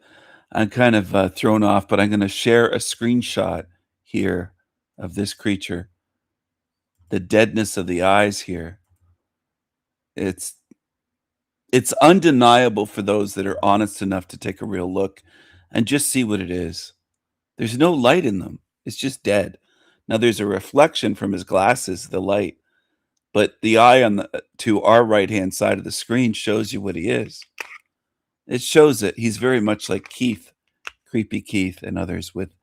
S7: kind of thrown off, but I'm gonna share a screenshot here of this creature. The deadness of the eyes here. It's undeniable for those that are honest enough to take a real look and just see what it is. There's no light in them. It's just dead. Now there's a reflection from his glasses, the light, but the eye on the to our right-hand side of the screen shows you what he is. It shows that he's very much like Keith, Creepy Keith, and others with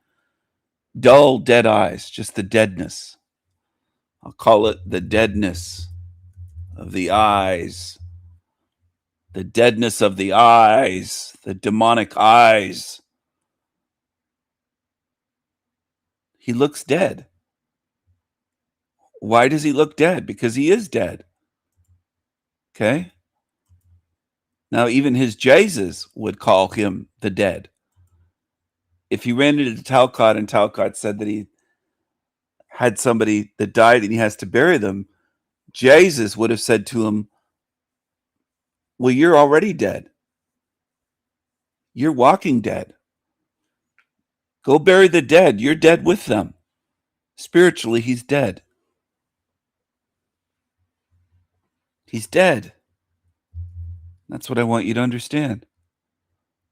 S7: dull, dead eyes, just the deadness. I'll call it the deadness of the eyes. The deadness of the eyes, the demonic eyes. He looks dead. Why does he look dead? Because he is dead. Okay? Now, even his Jesus would call him the dead. If he ran into Talcott and Talcott said that he had somebody that died and he has to bury them, Jesus would have said to him, well, you're already dead. You're walking dead. Go bury the dead. You're dead with them. Spiritually, he's dead. He's dead. That's what I want you to understand.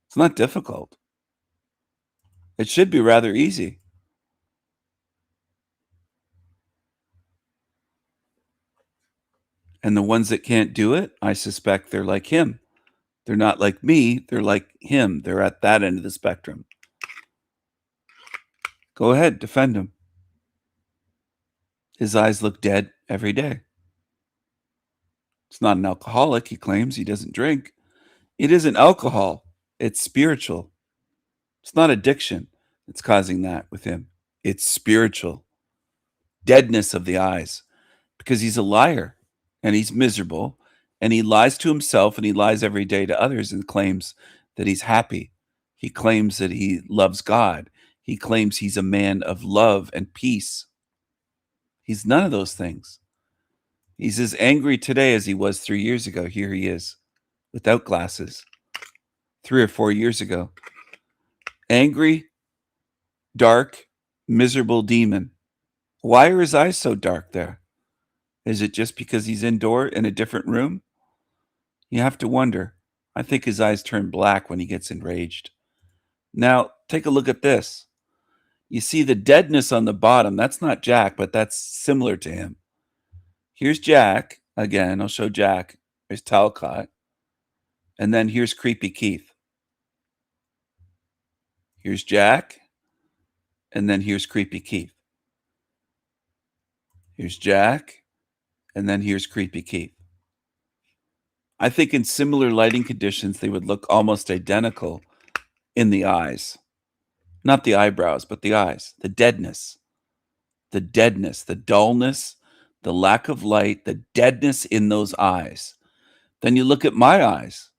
S7: It's not difficult. It should be rather easy. And the ones that can't do it, I suspect they're like him. They're not like me. They're like him. They're at that end of the spectrum. Go ahead, defend him. His eyes look dead every day. It's not an alcoholic, he claims. He doesn't drink. It isn't alcohol. It's spiritual. It's not addiction that's causing that with him. It's spiritual. Deadness of the eyes. Because he's a liar and he's miserable and he lies to himself and he lies every day to others and claims that he's happy. He claims that he loves God. He claims he's a man of love and peace. He's none of those things. He's as angry today as he was 3 years ago. Here he is, without glasses, 3 or 4 years ago. Angry, dark, miserable demon. Why are his eyes so dark there? Is it just because he's indoor in a different room? You have to wonder. I think his eyes turn black when he gets enraged. Now, take a look at this. You see the deadness on the bottom. That's not Jack, but that's similar to him. Here's Jack. Again, I'll show Jack. There's Talcott. And then here's Creepy Keith. Here's Jack. And then here's Creepy Keith. Here's Jack. And then here's Creepy Keith. I think in similar lighting conditions, they would look almost identical in the eyes. Not the eyebrows, but the eyes. The deadness, the dullness, the lack of light, the deadness in those eyes. Then you look at my eyes.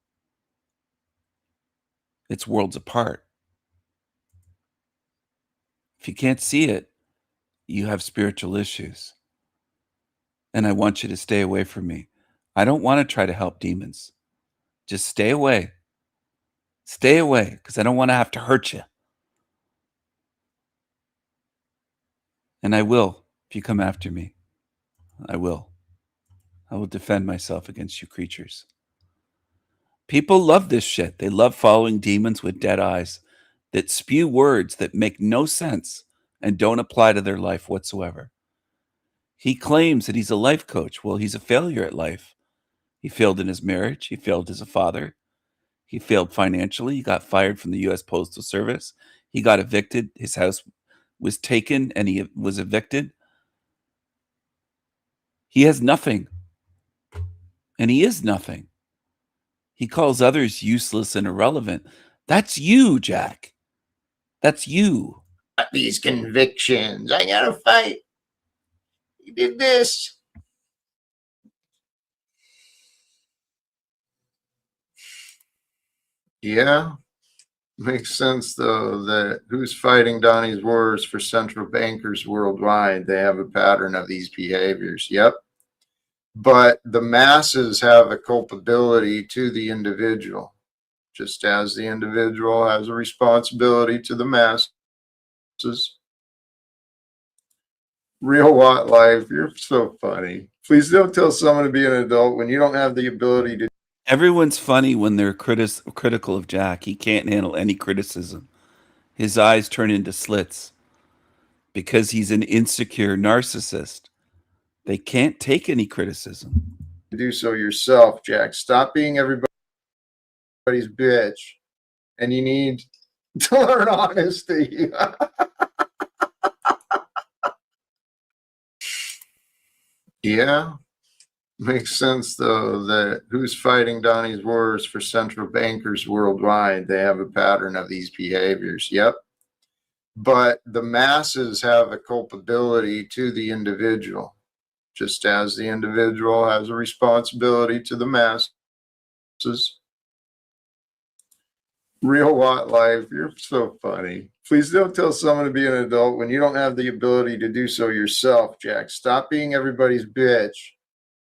S7: It's worlds apart. If you can't see it, you have spiritual issues. And I want you to stay away from me. I don't want to try to help demons. Just stay away. Stay away, because I don't want to have to hurt you. And I will, if you come after me. I will. I will defend myself against you creatures. People love this shit. They love following demons with dead eyes that spew words that make no sense and don't apply to their life whatsoever. He claims that he's a life coach. Well, he's a failure at life. He failed in his marriage. He failed as a father. He failed financially. He got fired from the U.S. Postal Service. He got evicted. His house was taken and he was evicted. He has nothing. And he is nothing. He calls others useless and irrelevant. That's you, Jack. That's you.
S10: These convictions. I gotta fight. He did this. Yeah. Makes sense, though, that who's fighting Donnie's wars for central bankers worldwide? They have a pattern of these behaviors. Yep. But the masses have a culpability to the individual, just as the individual has a responsibility to the masses. Real Watt Life, you're so funny. Please don't tell someone to be an adult when you don't have the ability to.
S7: Everyone's funny when they're critical of Jack. He can't handle any criticism. His eyes turn into slits because he's an insecure narcissist. They can't take any criticism.
S10: Do so yourself, Jack. Stop being everybody. bitch, and you need to learn honesty. Yeah, makes sense though that who's fighting Donnie's wars for central bankers worldwide? They have a pattern of these behaviors. Yep. But the masses have a culpability to the individual, just as the individual has a responsibility to the masses. Real Watt Life, you're so funny. Please don't tell someone to be an adult when you don't have the ability to do so yourself, Jack. Stop being everybody's bitch,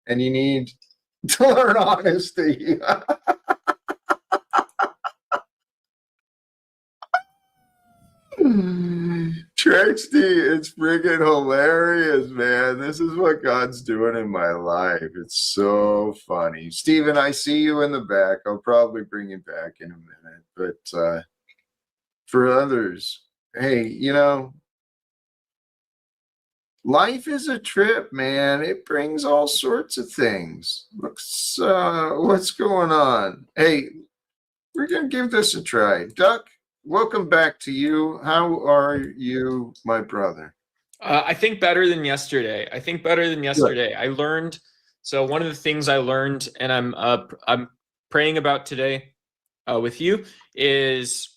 S10: and you need to learn honesty. Trixie, it's friggin' hilarious, man. This is what God's doing in my life. It's so funny. Steven, I see you in the back. I'll probably bring you back in a minute. But for others, hey, you know, life is a trip, man. It brings all sorts of things. What's going on? Hey, we're going to give this a try. Duck, welcome back to you. How are you, my brother?
S11: I think better than yesterday. I learned. So one of the things I learned, and I'm praying about today with you, is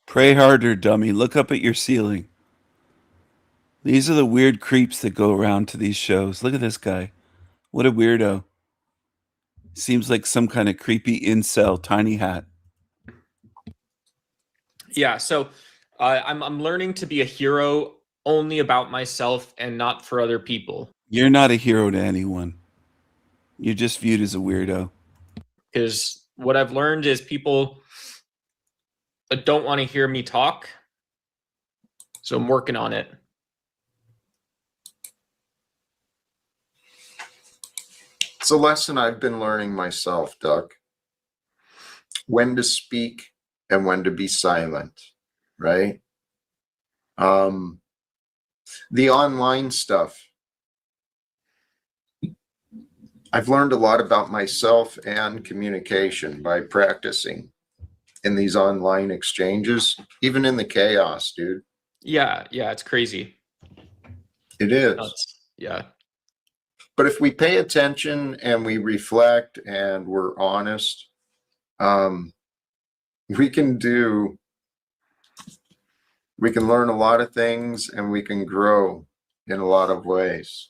S7: Pray harder, dummy. Look up at your ceiling. These are the weird creeps that go around to these shows. Look at this guy. What a weirdo. Seems like some kind of creepy incel tiny hat.
S11: Yeah, so I'm learning to be a hero only about myself and not for other people.
S7: You're not a hero to anyone. You're just viewed as a weirdo.
S11: Because what I've learned is people don't want to hear me talk. So I'm working on it.
S10: It's a lesson I've been learning myself, Duck. When to speak and when to be silent, right? The online stuff. I've learned a lot about myself and communication by practicing in these online exchanges, even in the chaos, dude.
S11: Yeah, it's crazy.
S10: It is.
S11: Yeah.
S10: But if we pay attention and we reflect and we're honest, we can learn a lot of things and we can grow in a lot of ways.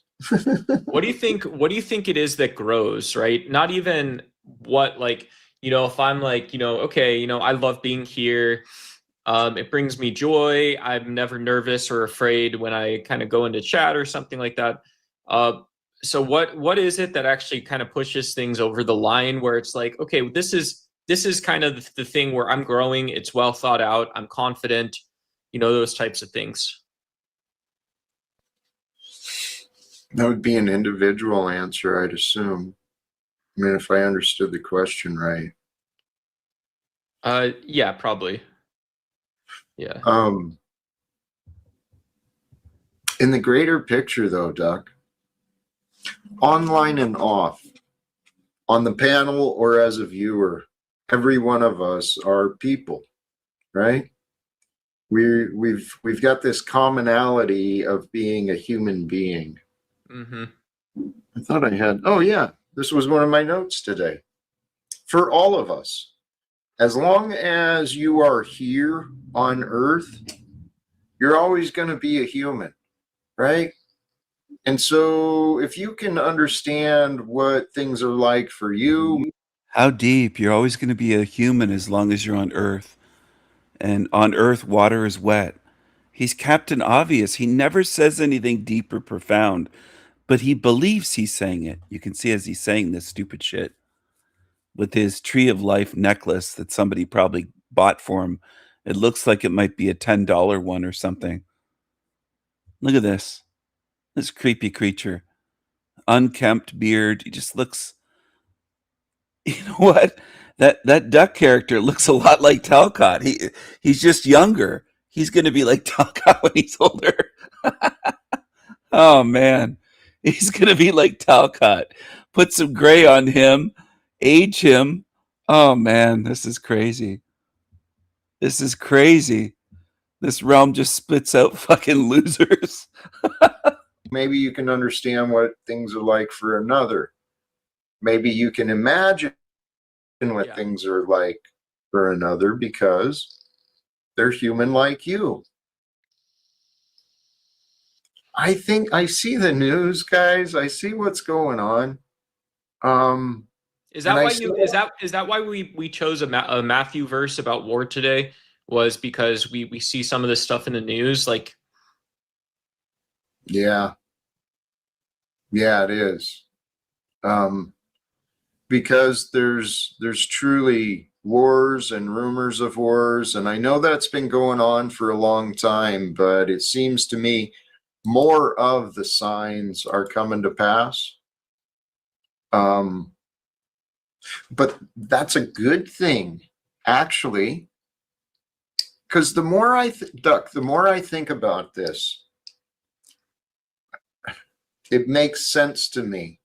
S11: What do you think it is that grows, right? Not even what, like, you know, if I'm like, you know, okay, you know, I love being here. It brings me joy. I'm never nervous or afraid when I kind of go into chat or something like that. So what is it that actually kind of pushes things over the line where it's like, okay, this is kind of the thing where I'm growing. It's well thought out. I'm confident, you know, those types of things.
S10: That would be an individual answer, I'd assume. I mean, if I understood the question right.
S11: Yeah, probably. Yeah.
S10: In the greater picture, though, Duck, online and off, on the panel or as a viewer, every one of us are people, right? We've got this commonality of being a human being.
S11: Mm-hmm.
S10: I thought I had. Oh yeah, this was one of my notes today. For all of us, as long as you are here on Earth, you're always going to be a human, right? And so if you can understand what things are like for you.
S7: How deep? You're always going to be a human as long as you're on Earth. And on Earth, water is wet. He's Captain Obvious. He never says anything deep or profound, but he believes he's saying it. You can see as he's saying this stupid shit with his Tree of Life necklace that somebody probably bought for him. It looks like it might be a $10 one or something. Look at this. This creepy creature. Unkempt beard. He just looks... You know what? That duck character looks a lot like Talcott. He's just younger. He's going to be like Talcott when he's older. Oh man, he's going to be like Talcott. Put some gray on him, age him, Oh man, this is crazy. This is crazy. This realm just spits out fucking losers.
S10: Maybe you can understand what things are like for another. Maybe you can imagine what things are like for another because they're human like you. I think I see the news, guys. I see what's going on.
S11: Is that why you is that why we chose a Matthew verse about war today? Was because we see some of this stuff in the news, like
S10: yeah, it is. Because there's truly wars and rumors of wars, and I know that's been going on for a long time, but it seems to me more of the signs are coming to pass. But that's a good thing, actually, because the more Duck, the more I think about this, it makes sense to me.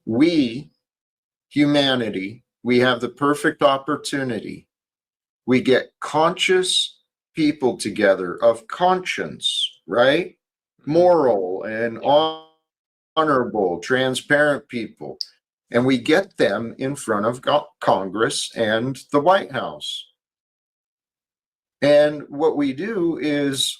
S10: We, humanity, we have the perfect opportunity. We get conscious people together of conscience, right? Moral and honorable, transparent people. And we get them in front of Congress and the White House. And what we do is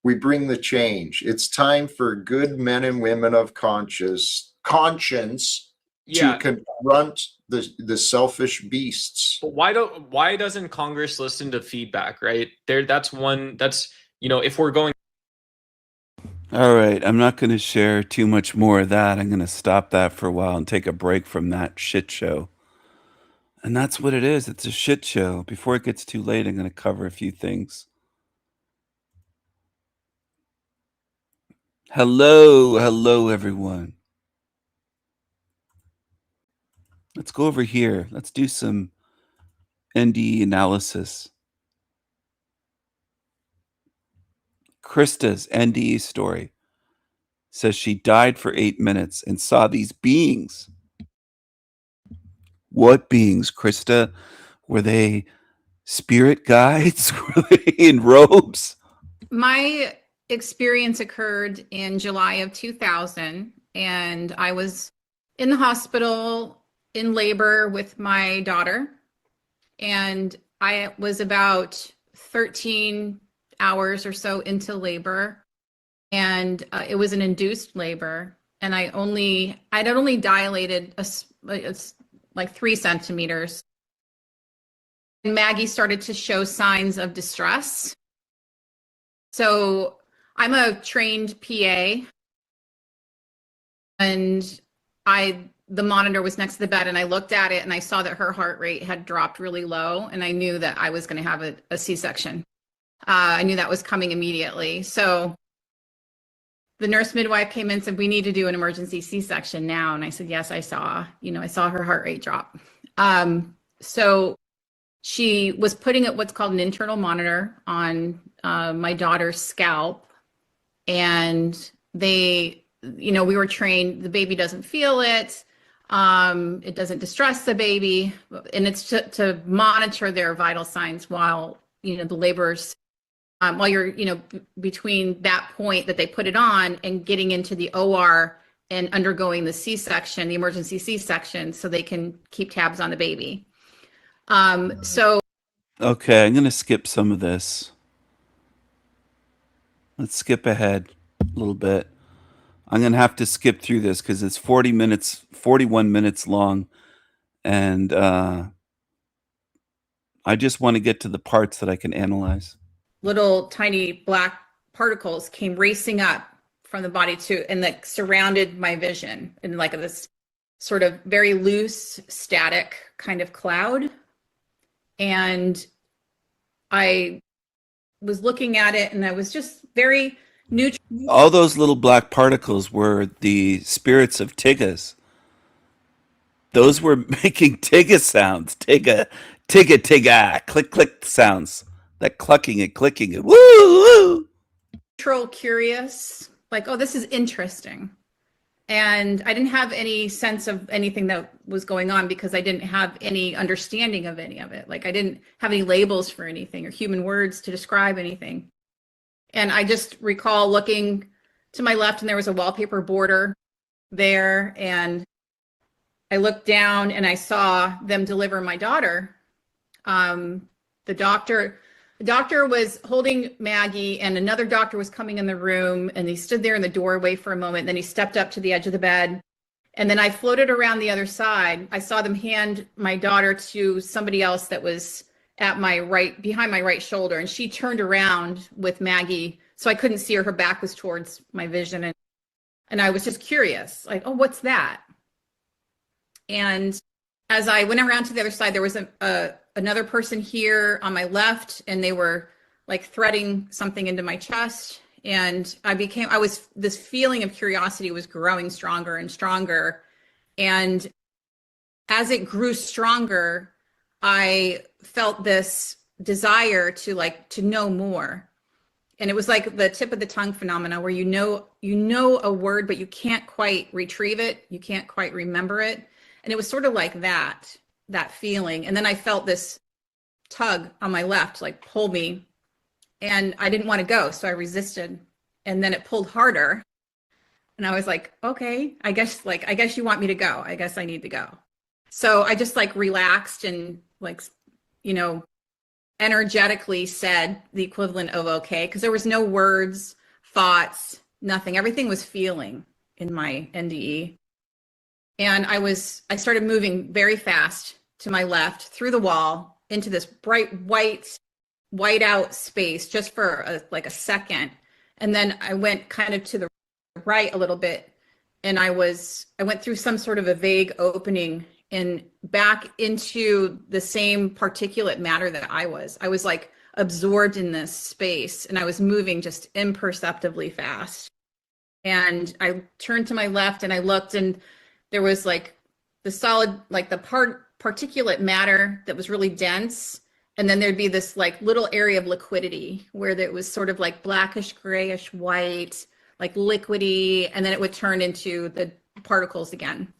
S10: we bring the change. It's time for good men and women of conscience to confront the selfish beasts.
S11: But why doesn't Congress listen to feedback, right? That's if we're going.
S7: All right, I'm not going to share too much more of that. I'm going to stop that for a while and take a break from that shit show. And that's what it is. It's a shit show. Before it gets too late, I'm going to cover a few things. Hello, everyone. Let's go over here. Let's do some NDE analysis. Krista's NDE story says she died for 8 minutes and saw these beings. What beings, Krista? Were they spirit guides? Were they in robes?
S14: My experience occurred in July of 2000, and I was in the hospital in labor with my daughter, and I was about 13 hours or so into labor, and it was an induced labor, and I'd only dilated like 3 centimeters. And Maggie started to show signs of distress. So I'm a trained PA, and the monitor was next to the bed, and I looked at it and I saw that her heart rate had dropped really low, and I knew that I was going to have a C-section. I knew that was coming immediately. So the nurse midwife came in and said, "We need to do an emergency C-section now." And I said, "Yes, I saw her heart rate drop." So she was putting what's called an internal monitor on my daughter's scalp, and we were trained, the baby doesn't feel it. It doesn't distress the baby, and it's to monitor their vital signs while, the laborers, while you're, between that point that they put it on and getting into the OR and undergoing the C-section, the emergency C-section, so they can keep tabs on the baby.
S7: Okay, I'm going to skip some of this. Let's skip ahead a little bit. I'm going to have to skip through this because it's 41 minutes long. And I just want to get to the parts that I can analyze.
S14: Little tiny black particles came racing up from the body and that surrounded my vision in like this sort of very loose, static kind of cloud. And I was looking at it, and I was just very neutral.
S7: All those little black particles were the spirits of Tiggas. Those were making Tigga sounds. Tigga, Tigga, Tigga, click, click sounds. That clucking and clicking and woo, woo.
S14: Neutral, curious, like, oh, this is interesting. And I didn't have any sense of anything that was going on because I didn't have any understanding of any of it. Like I didn't have any labels for anything or human words to describe anything. And I just recall looking to my left and there was a wallpaper border there. And I looked down and I saw them deliver my daughter. The doctor was holding Maggie and another doctor was coming in the room and he stood there in the doorway for a moment. And then he stepped up to the edge of the bed. And then I floated around the other side. I saw them hand my daughter to somebody else that was at my right, behind my right shoulder. And she turned around with Maggie. So I couldn't see her. Her back was towards my vision. And I was just curious, like, oh, what's that? And as I went around to the other side, there was another person here on my left, and they were like threading something into my chest. And this feeling of curiosity was growing stronger and stronger. And as it grew stronger, I felt this desire to know more. And it was like the tip of the tongue phenomena where you know a word, but you can't quite retrieve it. You can't quite remember it. And it was sort of like that feeling. And then I felt this tug on my left, like pull me, and I didn't want to go. So I resisted, and then it pulled harder. And I was like, okay, I guess you want me to go. I guess I need to go. So I just like relaxed and like, energetically said the equivalent of okay, because there was no words, thoughts, nothing. Everything was feeling in my NDE. And I started moving very fast to my left through the wall into this bright white out space just for a second. And then I went kind of to the right a little bit. And I went through some sort of a vague opening and back into the same particulate matter that I was. I was like absorbed in this space and I was moving just imperceptibly fast. And I turned to my left and I looked, and there was like the solid, like the particulate matter that was really dense. And then there'd be this like little area of liquidity where there was sort of like blackish, grayish, white, like liquidy. And then it would turn into the particles again.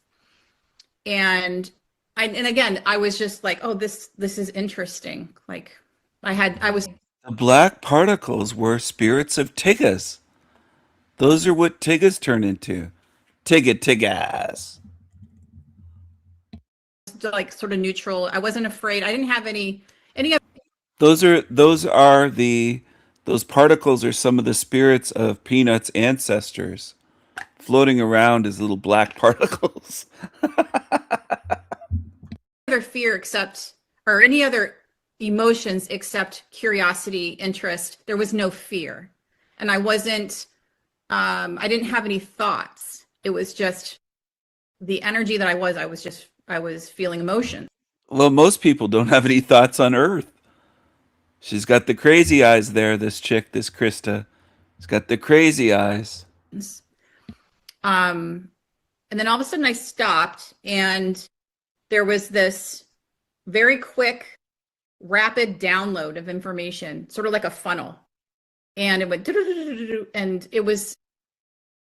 S14: And again, I was just like, oh, this is interesting. Like the
S7: black particles were spirits of Tiggas. Those are what Tiggas turn into. Tiggas.
S14: Like sort of neutral. I wasn't afraid. I didn't have any of
S7: those particles are some of the spirits of Peanut's ancestors floating around as little black particles.
S14: other fear or any other emotions except curiosity, interest. There was no fear. And I didn't have any thoughts. It was just the energy that I was feeling emotion.
S7: Well, most people don't have any thoughts on Earth. She's got the crazy eyes there, this chick, this Krista. She's got the crazy eyes.
S14: And then all of a sudden I stopped, and there was this very quick, rapid download of information, sort of like a funnel. And it went, and
S7: those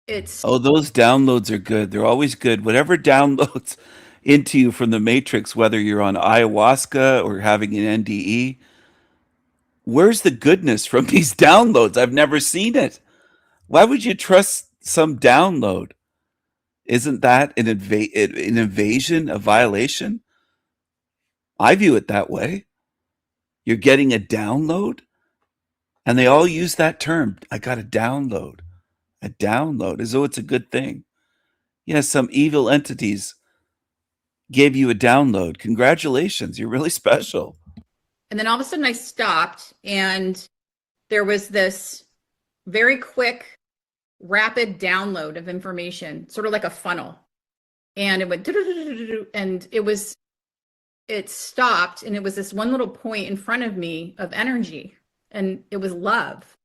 S7: downloads are good. They're always good. Whatever downloads into you from the Matrix, whether you're on ayahuasca or having an NDE, where's the goodness from these downloads? I've never seen it. Why would you trust some download? Isn't that an invasion, a violation? I view it that way. You're getting a download, and they all use that term. I got a download. A download, as though it's a good thing. Yes, some evil entities gave you a download. Congratulations, you're really special.
S14: And then all of a sudden I stopped, and there was this very quick, rapid download of information, sort of like a funnel. And it went, and it stopped, and it was this one little point in front of me of energy, and it was love.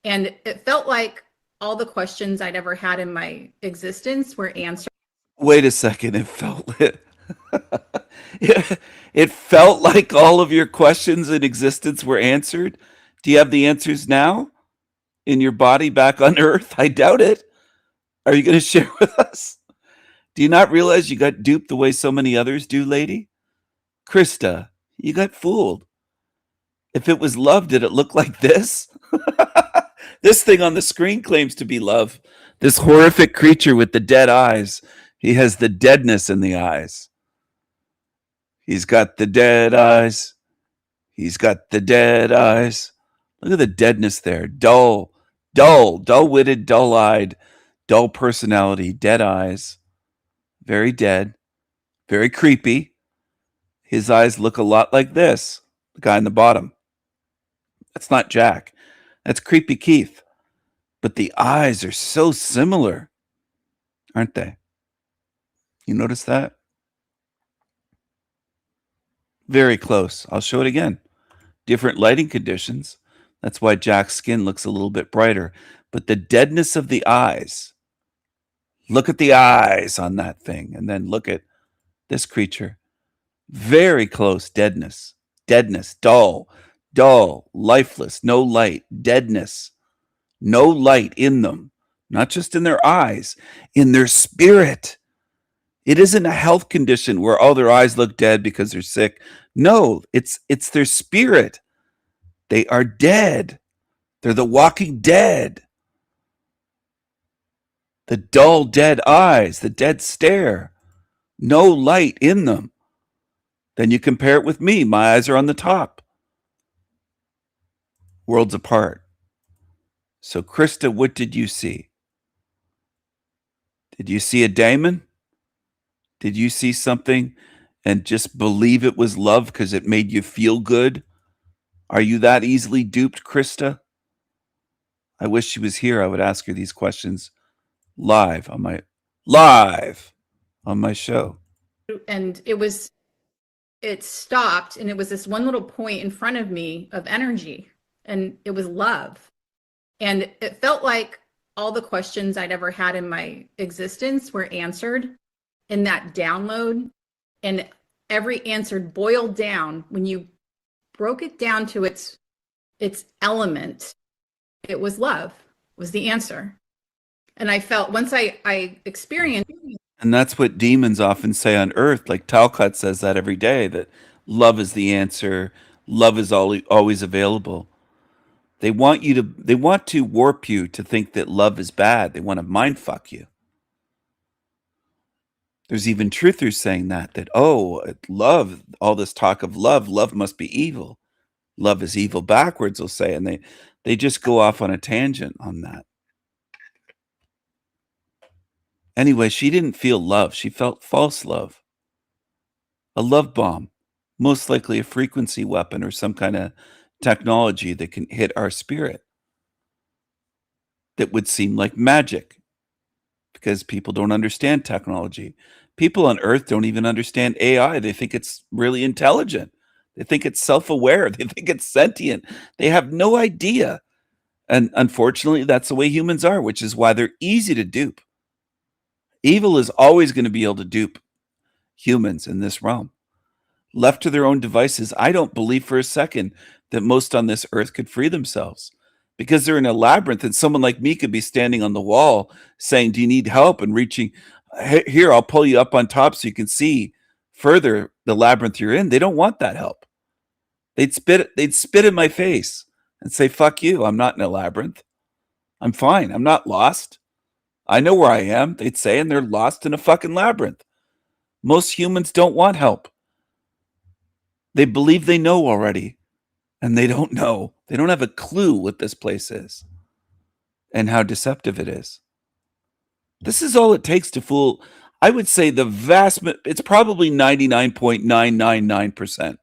S14: And it felt like all the questions I'd ever had in my existence were answered.
S7: Wait a second, it felt like all of your questions in existence were answered. Do you have the answers now in your body back on Earth? I doubt it. Are you going to share with us? Do you not realize you got duped the way so many others do, lady? Krista, you got fooled. If it was love, did it look like this? This thing on the screen claims to be love. This horrific creature with the dead eyes. He has the deadness in the eyes. He's got the dead eyes. He's got the dead eyes. Look at the deadness there. Dull, dull-witted, dull-eyed, dull personality, dead eyes. Very dead, very creepy. His eyes look a lot like this, the guy in the bottom. That's not Jack. That's Creepy Keith. But the eyes are so similar, aren't they? You notice that? Very close. I'll show it again. Different lighting conditions. That's why Jack's skin looks a little bit brighter. But the deadness of the eyes. Look at the eyes on that thing. And then look at this creature. Very close deadness. Deadness. Dull. Dull. Lifeless. No light. Deadness. No light in them. Not just in their eyes. In their spirit. It isn't a health condition where all their eyes look dead because they're sick. No, it's their spirit. They are dead. They're the walking dead. The dull, dead eyes, the dead stare. No light in them. Then you compare it with me. My eyes are on the top. Worlds apart. So, Krista, what did you see? Did you see a daemon? Did you see something and just believe it was love because it made you feel good? Are you that easily duped, Krista? I wish she was here. I would ask her these questions live on my show.
S14: And it stopped, and it was this one little point in front of me of energy, and it was love. And it felt like all the questions I'd ever had in my existence were answered in that download. And every answer boiled down. When you broke it down to its element, it was love, was the answer. And I felt once I experienced.
S7: And that's what demons often say on earth. Like Talcott says that every day, that love is the answer. Love is always available. They want to warp you to think that love is bad. They want to mind fuck you. There's even truthers saying that love, all this talk of love must be evil. Love is evil backwards, they'll say. And they just go off on a tangent on that. Anyway, she didn't feel love. She felt false love. A love bomb. Most likely a frequency weapon or some kind of technology that can hit our spirit. That would seem like magic. Because people don't understand technology. People on Earth don't even understand AI. They think it's really intelligent. They think it's self-aware. They think it's sentient. They have no idea. And unfortunately, that's the way humans are, which is why they're easy to dupe. Evil is always going to be able to dupe humans in this realm. Left to their own devices, I don't believe for a second that most on this earth could free themselves. Because they're in a labyrinth, and someone like me could be standing on the wall saying, do you need help? And reaching, here, I'll pull you up on top so you can see further the labyrinth you're in. They don't want that help. They'd spit in my face and say, fuck you, I'm not in a labyrinth. I'm fine, I'm not lost. I know where I am, they'd say, and they're lost in a fucking labyrinth. Most humans don't want help. They believe they know already. And they don't know. They don't have a clue what this place is and how deceptive it is. This is all it takes to fool. I would say it's probably 99.999%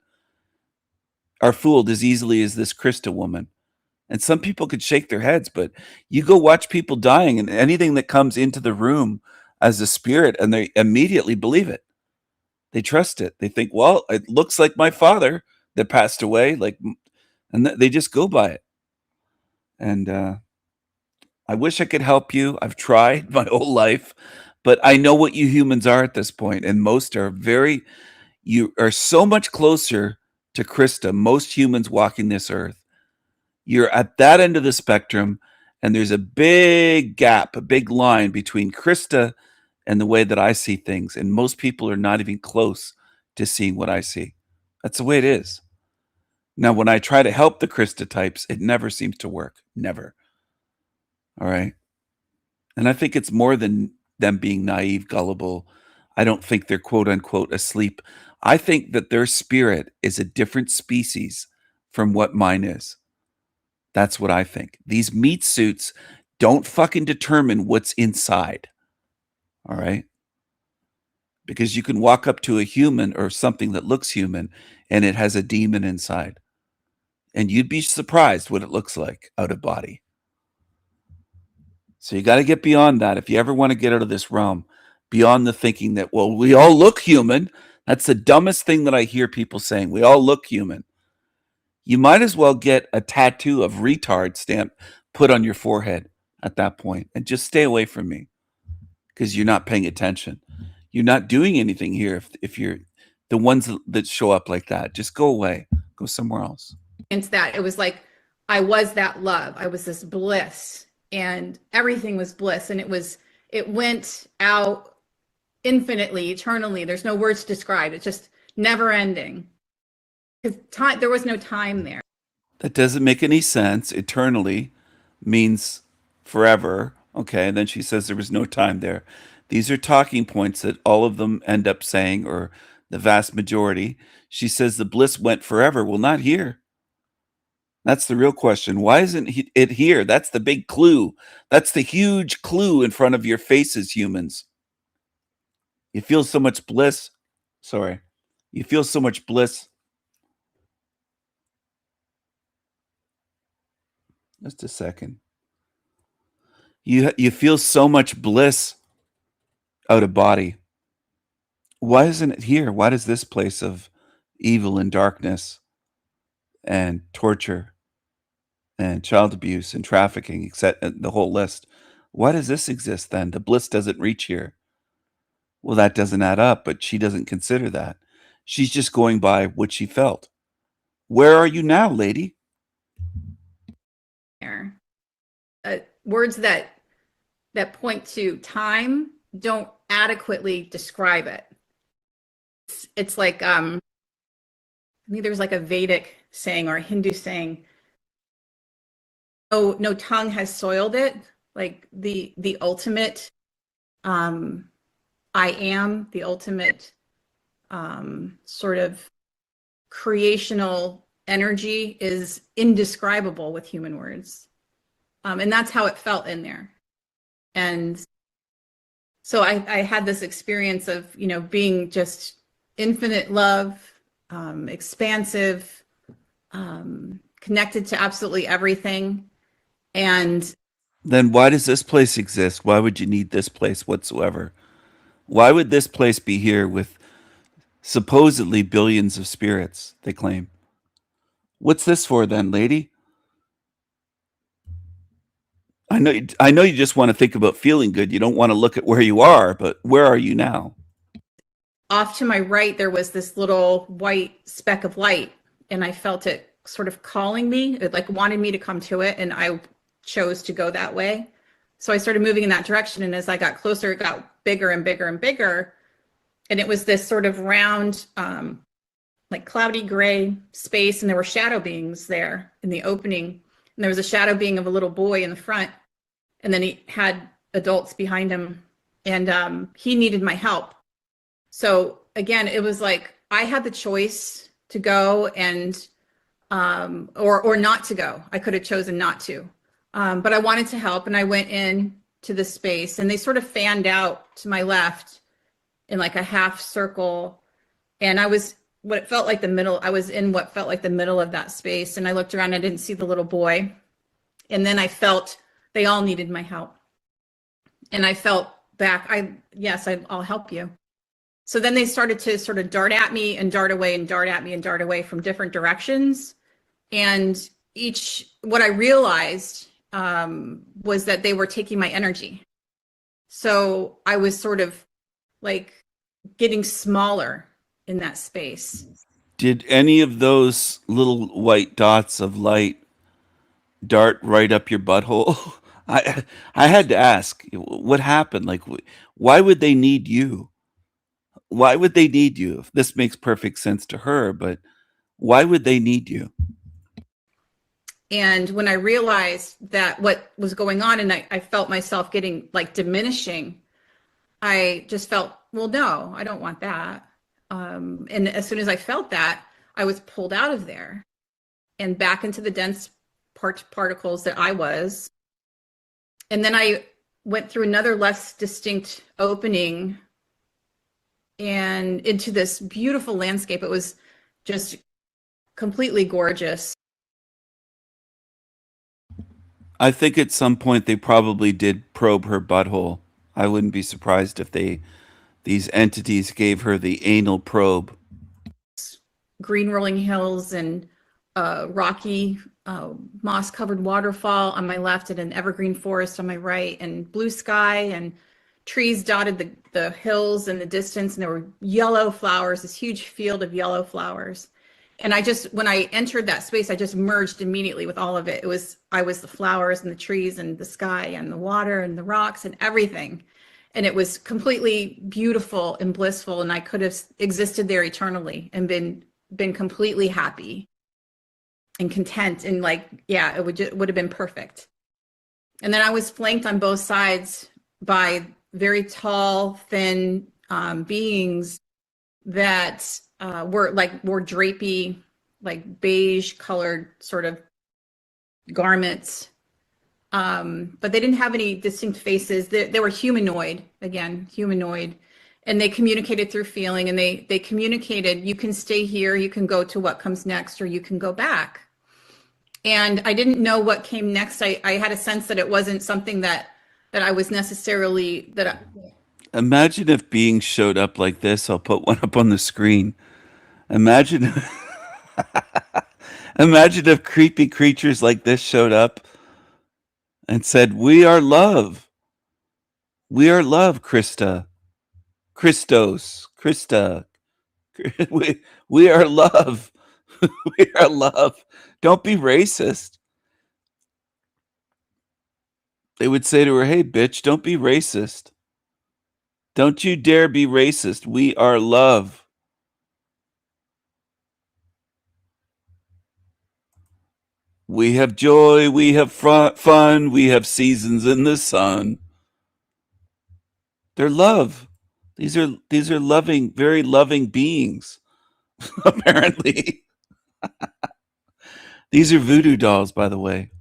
S7: are fooled as easily as this Krista woman. And some people could shake their heads, but you go watch people dying and anything that comes into the room as a spirit, and they immediately believe it. They trust it. They think, well, it looks like my father that passed away. And they just go by it. And I wish I could help you. I've tried my whole life, but I know what you humans are at this point, and most are you are so much closer to Krista, most humans walking this earth. You're at that end of the spectrum, And there's a big gap, a big line between Krista and the way that I see things. And most people are not even close to seeing what I see. That's the way it is. Now, when I try to help the Krista types, it never seems to work. Never. All right. And I think it's more than them being naive, gullible. I don't think they're quote unquote asleep. I think that their spirit is a different species from what mine is. That's what I think. These meat suits don't fucking determine what's inside. All right. Because you can walk up to a human or something that looks human and it has a demon inside. And you'd be surprised what it looks like out of body. So you got to get beyond that. If you ever want to get out of this realm, beyond the thinking that, well, we all look human. That's the dumbest thing that I hear people saying. We all look human. You might as well get a tattoo of retard stamp put on your forehead at that point and just stay away from me because you're not paying attention. You're not doing anything here if you're the ones that show up like that. Just go away. Go somewhere else.
S14: Into that, it was like I was that love. I was this bliss, and everything was bliss, and it went out infinitely, eternally. There's no words to describe. It's just never ending. Because time, there was no time there.
S7: That doesn't make any sense. Eternally means forever. Okay, and then she says there was no time there. These are talking points that all of them end up saying, or the vast majority. She says the bliss went forever. Well, not here. That's the real question. Why isn't it here? That's the big clue. That's the huge clue in front of your faces, humans. You feel so much bliss. Sorry. You feel so much bliss. Just a second. You feel so much bliss out of body. Why isn't it here? Why does this place of evil and darkness and torture and child abuse and trafficking, except the whole list, why does this exist then? The bliss doesn't reach here. Well, that doesn't add up, but she doesn't consider that. She's just going by what she felt. Where are you now, lady?
S14: There. Words that point to time don't adequately describe it. It's like I think there's like a Vedic saying or a Hindu saying, no tongue has soiled it. Like the ultimate I am, the ultimate sort of creational energy is indescribable with human words. And that's how it felt in there. And so I had this experience of, being just infinite love, expansive, connected to absolutely everything. And
S7: then why does this place exist? Why would you need this place whatsoever? Why would this place be here with supposedly billions of spirits, they claim? What's this for then, lady? I know you just want to think about feeling good. You don't want to look at where you are, but where are you now?
S14: Off to my right, there was this little white speck of light, and I felt it sort of calling me. It like wanted me to come to it, and I chose to go that way. So I started moving in that direction, and as I got closer, it got bigger and bigger and bigger. And it was this sort of round, like cloudy gray space, and there were shadow beings there in the opening. And there was a shadow being of a little boy in the front, and then he had adults behind him, and he needed my help. So again, it was like I had the choice to go and or not to go. I could have chosen not to, but I wanted to help, and I went in to the space, and they sort of fanned out to my left in like a half circle, and I was what felt like the middle. I was in what felt like the middle of that space, and I looked around. I didn't see the little boy, and then I felt they all needed my help, and I felt back. I'll help you. So then they started to sort of dart at me and dart away and dart at me and dart away from different directions. And what I realized was that they were taking my energy. So I was sort of like getting smaller in that space.
S7: Did any of those little white dots of light dart right up your butthole? I had to ask, what happened? Like, why would they need you? Why would they need you? This makes perfect sense to her, but why would they need you?
S14: And when I realized that what was going on, and I felt myself getting like diminishing, I just felt, well, no, I don't want that. And as soon as I felt that, I was pulled out of there and back into the dense particles that I was. And then I went through another less distinct opening and into this beautiful landscape. It was just completely gorgeous.
S7: I think at some point they probably did probe her butthole. I wouldn't be surprised if these entities gave her the anal probe.
S14: Green rolling hills and rocky moss-covered waterfall on my left and an evergreen forest on my right, and blue sky and trees dotted the hills in the distance, and there were yellow flowers, this huge field of yellow flowers. And when I entered that space, I just merged immediately with all of it. I was the flowers and the trees and the sky and the water and the rocks and everything. And it was completely beautiful and blissful, and I could have existed there eternally and been completely happy and content, and like, yeah, it would have been perfect. And then I was flanked on both sides by very tall, thin beings that were drapey, like beige colored sort of garments. But they didn't have any distinct faces. They were humanoid, again, humanoid. And they communicated through feeling, and they communicated, you can stay here, you can go to what comes next, or you can go back. And I didn't know what came next. I had a sense that it wasn't something that I was necessarily
S7: Imagine if beings showed up like this. I'll put one up on the screen. Imagine imagine if creepy creatures like this showed up and said, "We are love. We are love, Krista. Christos, Krista. We are love. We are love. Don't be racist." They would say to her, "Hey, bitch, don't be racist. Don't you dare be racist. We are love." We have joy, we have fun, we have seasons in the sun. They're love. These are loving, very loving beings, apparently. These are voodoo dolls, by the way.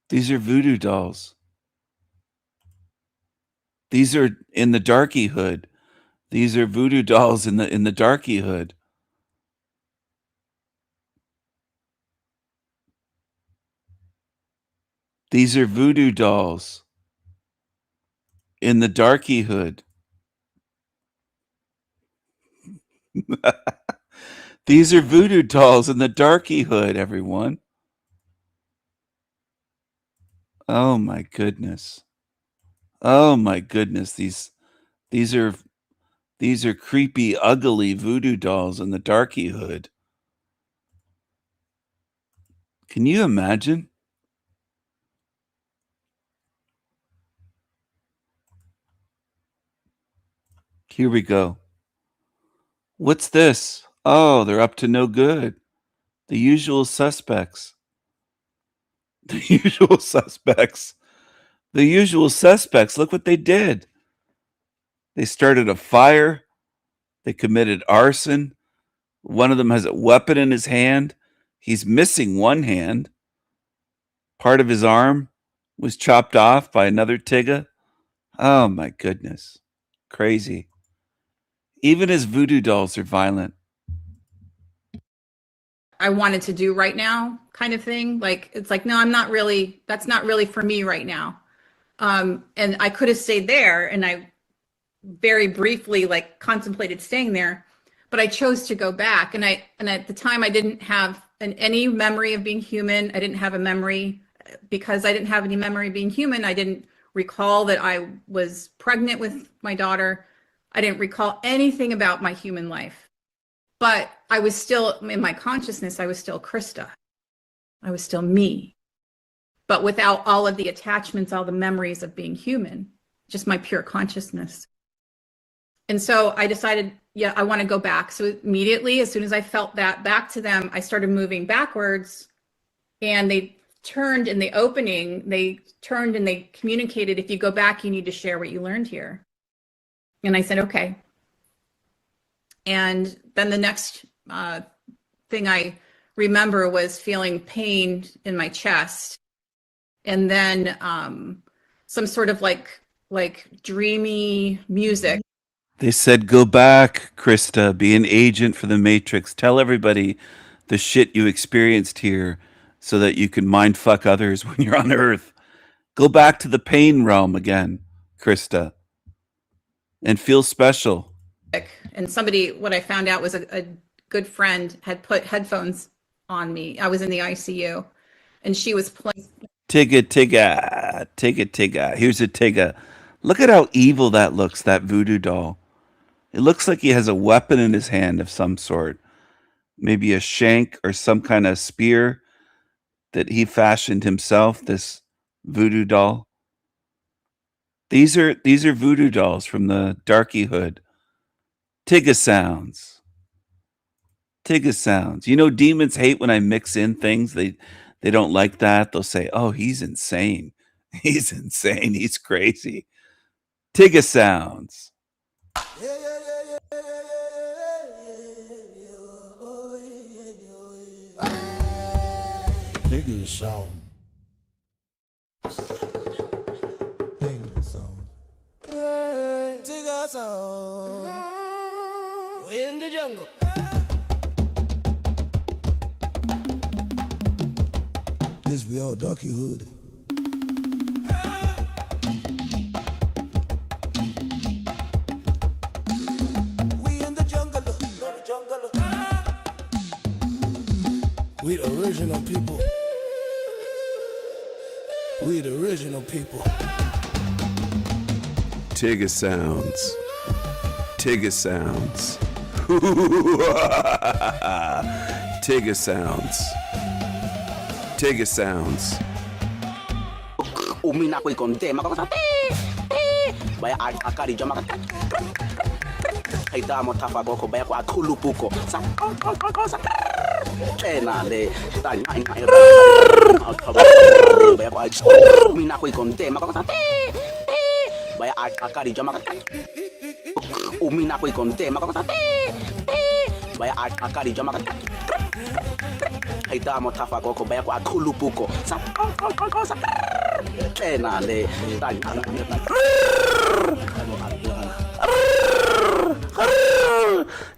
S7: These are voodoo dolls. These are in the darky hood. These are voodoo dolls in the darky hood. These are voodoo dolls in the darky hood. These are voodoo dolls in the darky hood, everyone. Oh my goodness. Oh my goodness. These are creepy, ugly voodoo dolls in the darky hood. Can you imagine? Here we go. What's this? Oh, they're up to no good. The usual suspects. The usual suspects. The usual suspects. Look what they did. They started a fire. They committed arson. One of them has a weapon in his hand. He's missing one hand. Part of his arm was chopped off by another Tigga. Oh my goodness. Crazy. Even his voodoo dolls are violent.
S14: I wanted to do right now, kind of thing. Like, it's like, no, that's not really for me right now. And I could have stayed there, and I very briefly like contemplated staying there, but I chose to go back. And at the time I didn't have any memory of being human. I didn't have a memory, because I didn't have any memory of being human. I didn't recall that I was pregnant with my daughter. I didn't recall anything about my human life, but I was still, in my consciousness, I was still Krista. I was still me. but without all of the attachments, all the memories of being human, just my pure consciousness. And so I decided, yeah, I want to go back. So immediately, as soon as I felt that back to them, I started moving backwards, and they turned in the opening, they turned and they communicated, if you go back, you need to share what you learned here. And I said, okay. And then the next thing I remember was feeling pain in my chest. And then some sort of like dreamy music.
S7: They said, go back, Krista, be an agent for the Matrix. Tell everybody the shit you experienced here so that you can mind fuck others when you're on Earth. Go back to the pain realm again, Krista, and feel special.
S14: And somebody, what I found out was a good friend had put headphones on me. I was in the ICU, and she was playing.
S7: Tigga, tigga, tigga, tigga. Here's a tigga. Look at how evil that looks, that voodoo doll. It looks like he has a weapon in his hand of some sort. Maybe a shank or some kind of spear that he fashioned himself, this voodoo doll. These are voodoo dolls from the Darky Hood. Tigga sounds. Tigga sounds. You know, demons hate when I mix in things. They don't like that. They'll say, oh, he's insane. He's insane. He's crazy. Tigga sounds.
S3: Tigga sound. Tigga sound. Tigga sound. We're in the jungle. This be all Darky Hood. We in the jungle, the jungle. We the original people. We the original people.
S7: Tigga sounds. Tigga sounds. Tigga sounds. Tigga sounds.
S4: Umina ko ikonte makakasa baya akari jama kaita mo tafa ko baya ko akulupuko sa kena le tanya baya ko umina ko ikonte makakasa baya akari jama umina ko ikonte makakasa baya akari jama kaita mo tafa ko baya ko akulupuko sa kena le tanya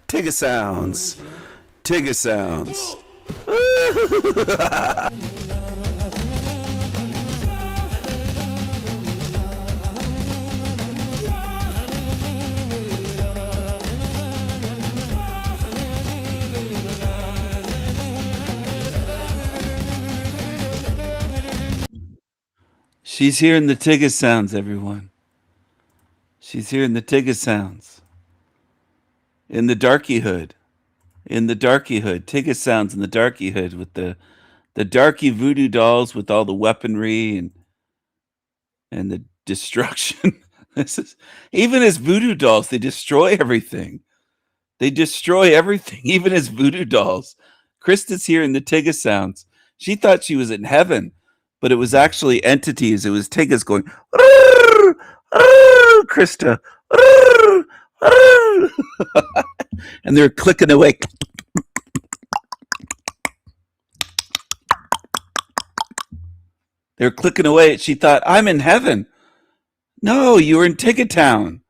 S7: Tigga sounds. Tigga sounds. She's hearing the Tigga sounds, everyone. She's hearing the Tigga sounds. In the Darky Hood. In the Darky Hood. Tigga sounds in the Darky Hood with the Darky voodoo dolls with all the weaponry and the destruction. This is even as voodoo dolls, they destroy everything. They destroy everything, even as voodoo dolls. Krista's hearing the Tigga sounds. She thought she was in heaven, but it was actually entities. It was Tiggas going, Krista. And they're clicking away. They're clicking away. She thought, I'm in heaven. No, you were in Tigga Town.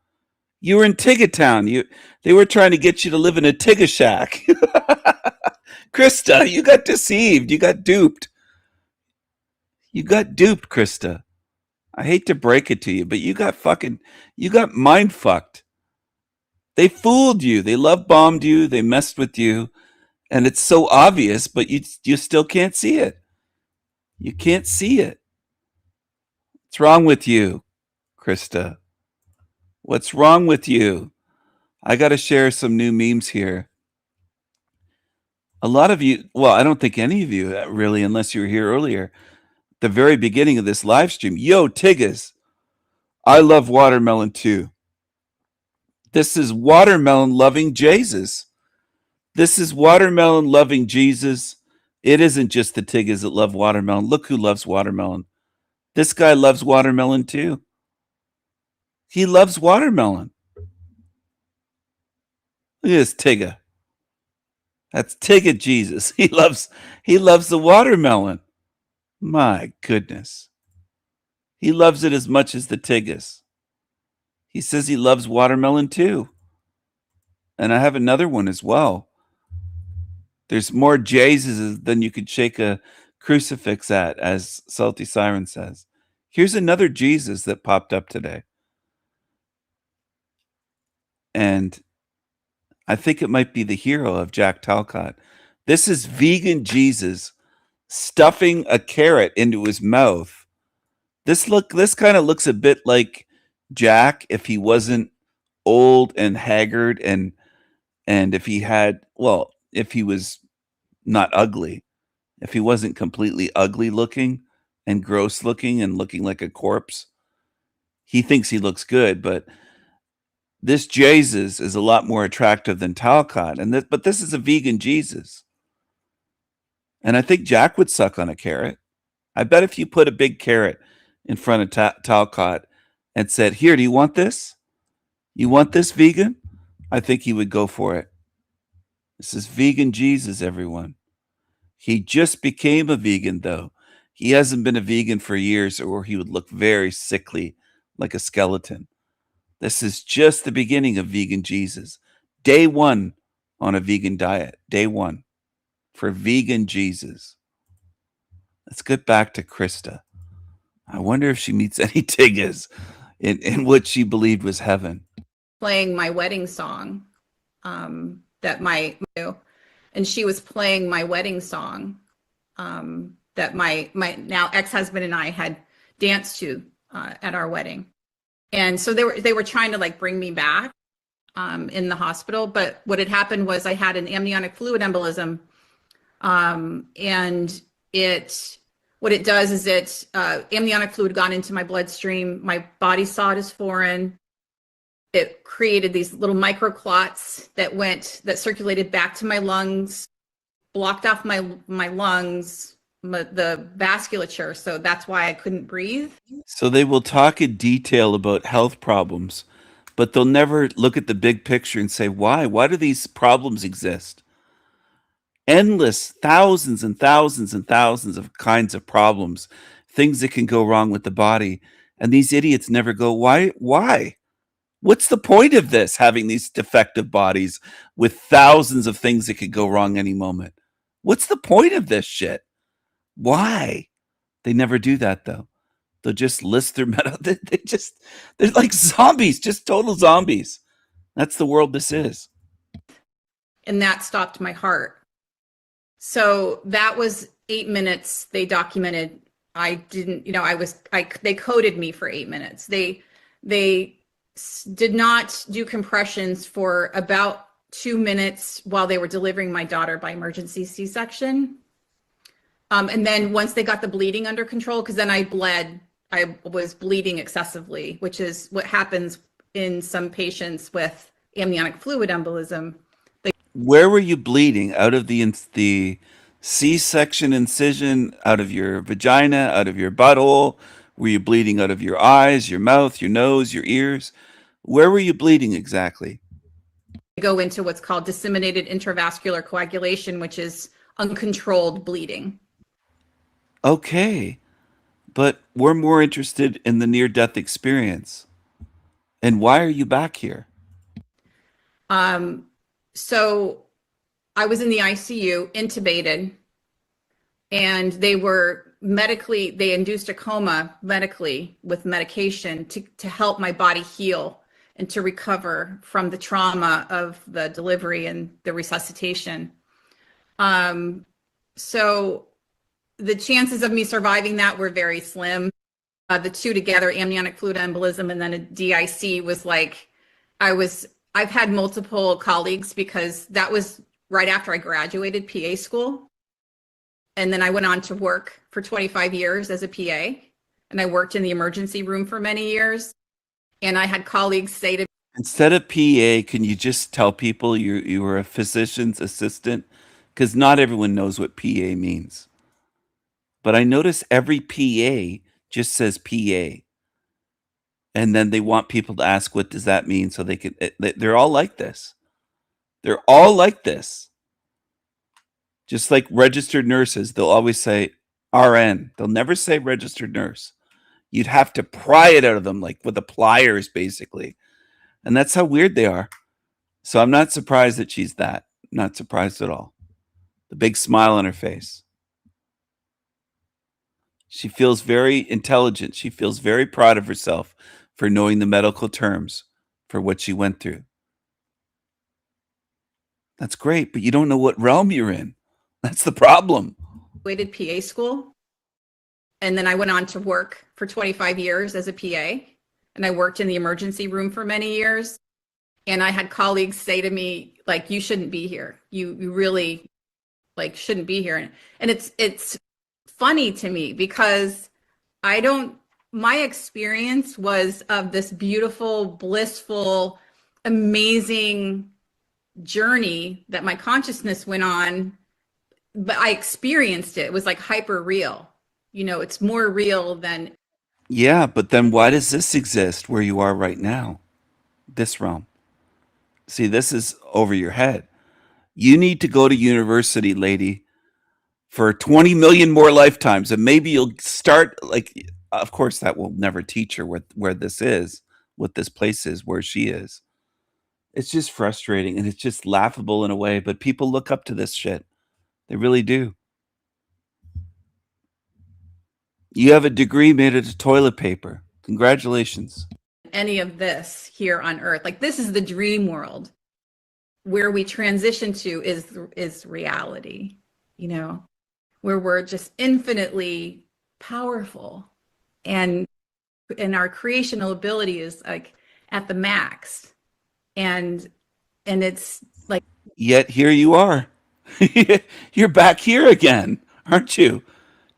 S7: You were in Tigga Town. They were trying to get you to live in a Tigga shack. Krista, you got deceived. You got duped. You got duped, Krista. I hate to break it to you, but you got mind fucked. They fooled you. They love bombed you. They messed with you. And it's so obvious, but you still can't see it. You can't see it. What's wrong with you, Krista? What's wrong with you? I got to share some new memes here. A lot of you, well, I don't think any of you really, unless you were here earlier, the very beginning of this live stream. Yo, Tiggas, I love watermelon too. This is watermelon loving Jesus. This is watermelon loving Jesus. It isn't just the Tiggas that love watermelon. Look who loves watermelon. This guy loves watermelon too. He loves watermelon. Look at this Tigga. That's Tigga Jesus. He loves the watermelon. My goodness. He loves it as much as the Tiggas. He says he loves watermelon too. And I have another one as well. There's more Jesuses than you could shake a crucifix at, as Salty Siren says. Here's another Jesus that popped up today. And I think it might be the hero of Jack Talcott. This is vegan Jesus stuffing a carrot into his mouth. This kind of looks a bit like Jack if he wasn't old and haggard and if he had, well, if he was not ugly, if he wasn't completely ugly looking and gross looking and looking like a corpse. He thinks he looks good, but this Jesus is a lot more attractive than Talcott. But this is a vegan Jesus. And I think Jack would suck on a carrot. I bet if you put a big carrot in front of Talcott and said, "Here, do you want this? You want this, vegan?" I think he would go for it. This is vegan Jesus, everyone. He just became a vegan, though. He hasn't been a vegan for years, or he would look very sickly, like a skeleton. This is just the beginning of vegan Jesus. Day one on a vegan diet. Day one for vegan Jesus. Let's get back to Krista. I wonder if she meets any Tiggas in what she believed was heaven.
S14: Playing my wedding song, and she was playing my wedding song that my now ex-husband and I had danced to at our wedding. And so they were trying to like bring me back in the hospital. But what had happened was I had an amniotic fluid embolism. And what it does is amniotic fluid got into my bloodstream. My body saw it as foreign. It created these little microclots that circulated back to my lungs, blocked off my lungs, the vasculature. So that's why I couldn't breathe.
S7: So they will talk in detail about health problems, but they'll never look at the big picture and say, why? Why do these problems exist? Endless, thousands and thousands and thousands of kinds of problems, things that can go wrong with the body. And these idiots never go, why? Why? What's the point of this, having these defective bodies with thousands of things that could go wrong any moment? What's the point of this shit? Why? They never do that, though. They'll just list their they're like zombies, just total zombies. That's the world this is.
S14: And that stopped my heart. So that was 8 minutes. They documented. I didn't, they coded me for 8 minutes. They did not do compressions for about 2 minutes while they were delivering my daughter by emergency C-section. And then once they got the bleeding under control, because then I was bleeding excessively, which is what happens in some patients with amniotic fluid embolism.
S7: Where were you bleeding? Out of the C-section incision, out of your vagina, out of your butthole? Were you bleeding out of your eyes, your mouth, your nose, your ears? Where were you bleeding exactly?
S14: Go into what's called disseminated intravascular coagulation, which is uncontrolled bleeding.
S7: Okay, but we're more interested in the near-death experience. And why are you back here?
S14: So I was in the ICU, intubated, and they induced a coma medically with medication to help my body heal and to recover from the trauma of the delivery and the resuscitation. So the chances of me surviving that were very slim. The two together, amniotic fluid embolism and then a DIC, was like, I've had multiple colleagues, because that was right after I graduated PA school. And then I went on to work for 25 years as a PA, and I worked in the emergency room for many years. And I had colleagues say to
S7: Instead of PA, can you just tell people you were a physician's assistant? Because not everyone knows what PA means. But I notice every PA just says PA. And then they want people to ask, what does that mean? So they can, they're all like this. They're all like this. Just like registered nurses, they'll always say RN. They'll never say registered nurse. You'd have to pry it out of them, like with the pliers, basically. And that's how weird they are. So I'm not surprised that she's that. Not surprised at all. The big smile on her face. She feels very intelligent. She feels very proud of herself for knowing the medical terms for what she went through. That's great, but you don't know what realm you're in. That's the problem.
S14: graduated PA school. And then I went on to work for 25 years as a PA. And I worked in the emergency room for many years. And I had colleagues say to me, like, you shouldn't be here. You really like shouldn't be here. And it's funny to me because my experience was of this beautiful, blissful, amazing journey that my consciousness went on, but I experienced it. It was like hyper real. You know, it's more real than.
S7: Yeah, but then why does this exist where you are right now? This realm. See, this is over your head. You need to go to university, lady, for 20 million more lifetimes, and maybe you'll start, like, of course that will never teach her where this is, what this place is, where she is. It's just frustrating and it's just laughable in a way, but people look up to this shit. They really do. You have a degree made out of toilet paper. Congratulations.
S14: Any of this here on earth. Like, this is the dream world. Where we transition to is reality, you know, where we're just infinitely powerful and our creational ability is like at the max. And it's like,
S7: Yet here you are. You're back here again, aren't you?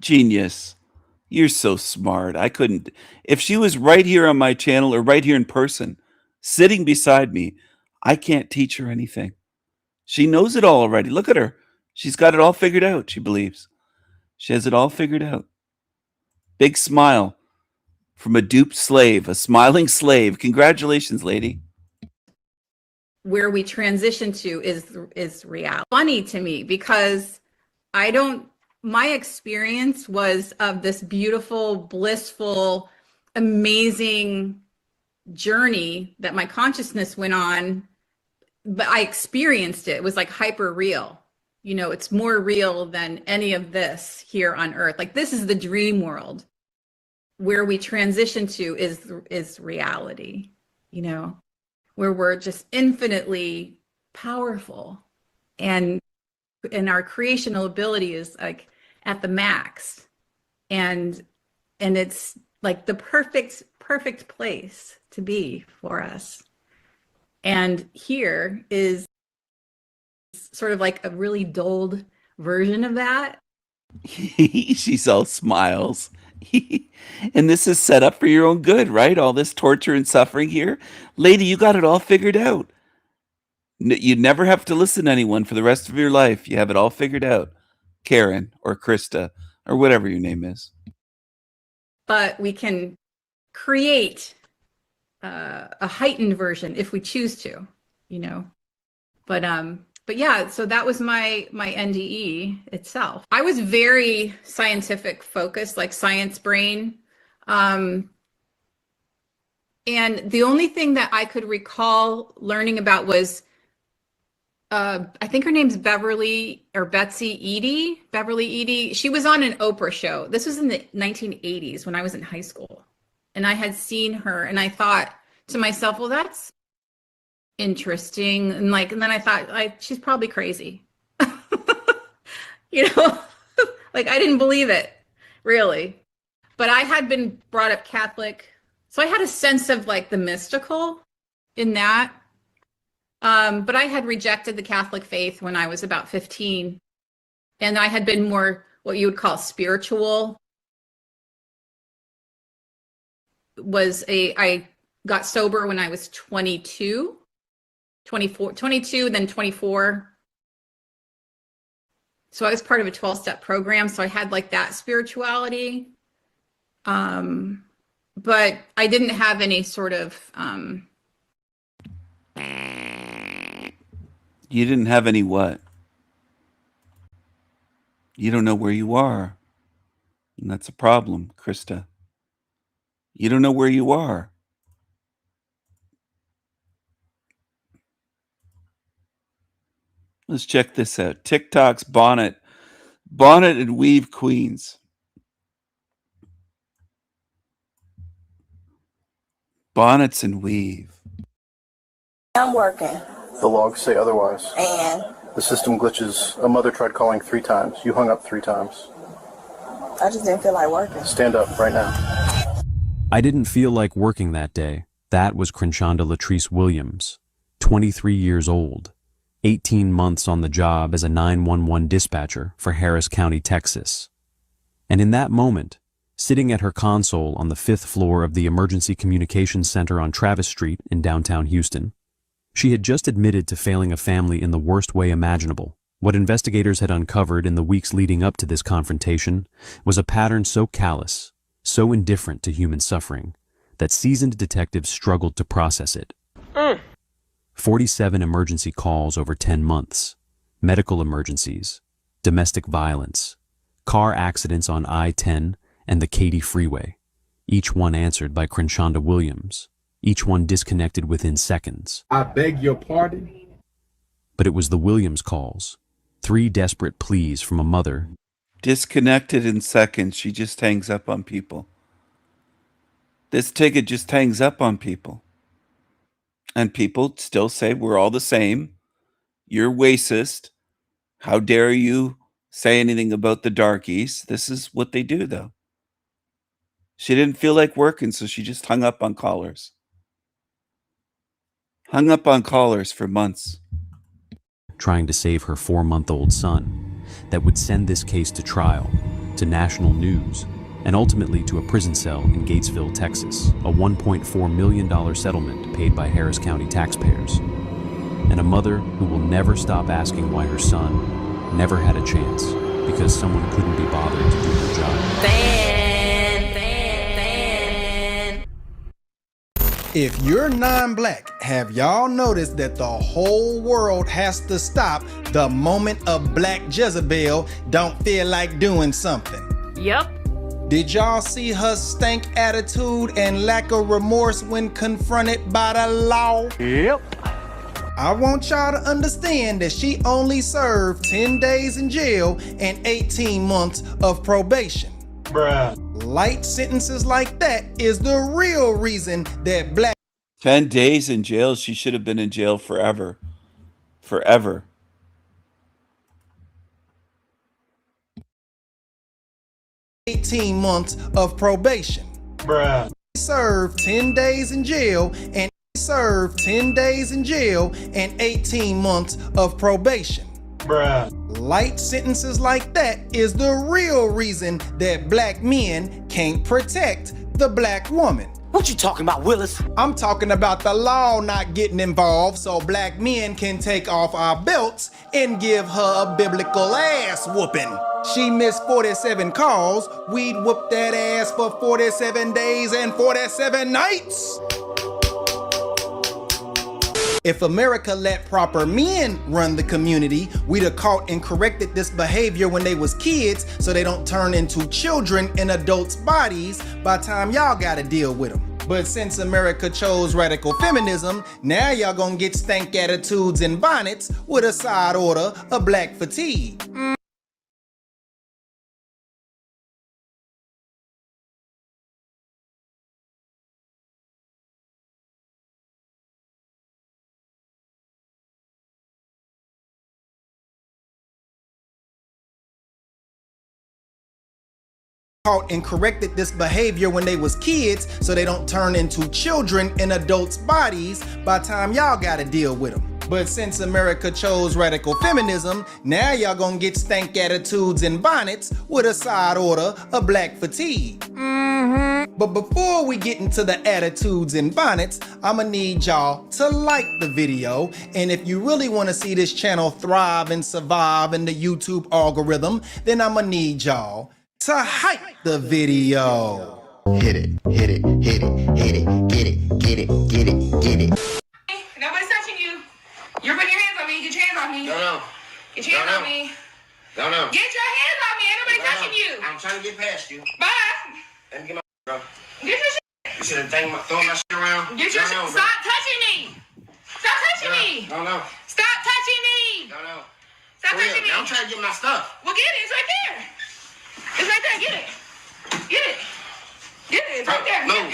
S7: Genius. You're so smart. I couldn't. If she was right here on my channel or right here in person, sitting beside me, I can't teach her anything. She knows it all already. Look at her. She's got it all figured out, she believes. She has it all figured out. Big smile from a duped slave, a smiling slave. Congratulations, lady.
S14: where we transition to is reality. Funny to me because my experience was of this beautiful, blissful, amazing journey that my consciousness went on, but I experienced it. It was like hyper real. You know, it's more real than any of this here on earth. Like, this is the dream world. Where we transition to is reality, you know, where we're just infinitely powerful and our creational ability is like at the max. And it's like the perfect place to be for us. And here is sort of like a really dulled version of that.
S7: She's all smiles. And this is set up for your own good, right? All this torture and suffering here. Lady, you got it all figured out. You never have to listen to anyone for the rest of your life. You have it all figured out. Karen or Krista or whatever your name is.
S14: But we can create a heightened version if we choose to, you know. But yeah, so that was my NDE itself. I was very scientific focused, like science brain. And the only thing that I could recall learning about was, I think her name's Beverly or Betsy Eady. Beverly Eady. She was on an Oprah show. This was in the 1980s when I was in high school. And I had seen her and I thought to myself, well, that's interesting. And then I thought, she's probably crazy. You know, like I didn't believe it, really. But I had been brought up Catholic. So I had a sense of like the mystical in that. But I had rejected the Catholic faith when I was about 15. And I had been more what you would call spiritual. I got sober when I was 22, then 24. So I was part of a 12-step program. So I had like that spirituality. But I didn't have any sort of,
S7: You didn't have any what? You don't know where you are. And that's a problem, Krista. You don't know where you are. Let's check this out. TikTok's bonnet and weave queens. Bonnets and weave.
S15: I'm working.
S16: The logs say otherwise.
S15: And
S16: The system glitches. A mother tried calling 3 times. You hung up 3 times.
S15: I just didn't feel like working.
S16: Stand up right now.
S17: I didn't feel like working that day. That was Crenshonda Latrice Williams, 23 years old, 18 months on the job as a 911 dispatcher for Harris County, Texas. And in that moment, sitting at her console on the 5th floor of the Emergency Communications Center on Travis Street in downtown Houston, she had just admitted to failing a family in the worst way imaginable. What investigators had uncovered in the weeks leading up to this confrontation was a pattern so callous, so indifferent to human suffering, that seasoned detectives struggled to process it. 47 emergency calls over 10 months, medical emergencies, domestic violence, car accidents on I-10 and the Katy Freeway, each one answered by Crenshonda Williams, each one disconnected within seconds.
S18: I beg your pardon?
S17: But it was the Williams calls, 3 desperate pleas from a mother.
S7: Disconnected in seconds. She just hangs up on people. This ticket just hangs up on people. And people still say we're all the same. You're racist. How dare you say anything about the darkies? This is what they do, though. She didn't feel like working, so she just hung up on callers. Hung up on callers for months.
S17: Trying to save her 4-month-old son, that would send this case to trial, to national news, and ultimately to a prison cell in Gatesville, Texas, a $1.4 million settlement paid by Harris County taxpayers, and a mother who will never stop asking why her son never had a chance because someone couldn't be bothered to do her job.
S19: If you're non-black, have y'all noticed that the whole world has to stop the moment a black Jezebel don't feel like doing something?
S20: Yep.
S19: Did y'all see her stank attitude and lack of remorse when confronted by the law?
S18: Yep.
S19: I want y'all to understand that she only served 10 days in jail and 18 months of probation.
S18: Bruh.
S19: Light sentences like that is the real reason that black
S7: 10 days in jail. She should have been in jail forever. Forever.
S19: months of probation.
S18: Bruh.
S19: Served 10 days in jail and 18 months of probation.
S18: Bruh.
S19: Light sentences like that is the real reason that black men can't protect the black woman.
S21: What you talking about, Willis?
S19: I'm talking about the law not getting involved so black men can take off our belts and give her a biblical ass whooping. She missed 47 calls, we'd whoop that ass for 47 days and 47 nights. If America let proper men run the community, we'd have caught and corrected this behavior when they was kids so they don't turn into children in adults' bodies by the time y'all gotta deal with them. But since America chose radical feminism, now y'all gonna get stank attitudes and bonnets with a side order of black fatigue. Caught and corrected this behavior when they was kids so they don't turn into children in adults' bodies by the time y'all gotta deal with them. But since America chose radical feminism, now y'all gonna get stank attitudes and bonnets with a side order of black fatigue. But before we get into the attitudes and bonnets, I'ma need y'all to like the video. And if you really wanna see this channel thrive and survive in the YouTube algorithm, then I'ma need y'all to hype the video. Hit it, hit it, hit it, hit it, get it, get it, get it, get it.
S20: Nobody's touching you. You're putting your hands on me. Get your hands off me.
S21: No.
S20: Get your hands off me.
S21: No.
S20: Get your hands off me. Ain't nobody touching you.
S21: I'm trying to get past you.
S20: Bye.
S21: Let me get my bro.
S20: Get your shit.
S21: You should have throwing my shit around.
S20: Get your shit. Stop touching me. Stop touching me.
S21: No.
S20: Stop touching me.
S21: No.
S20: Stop touching me.
S21: I'm trying to get my stuff.
S20: Well, get it. It's right there. It's right there. Get it. Get it. Get it. It's right there.
S21: Move.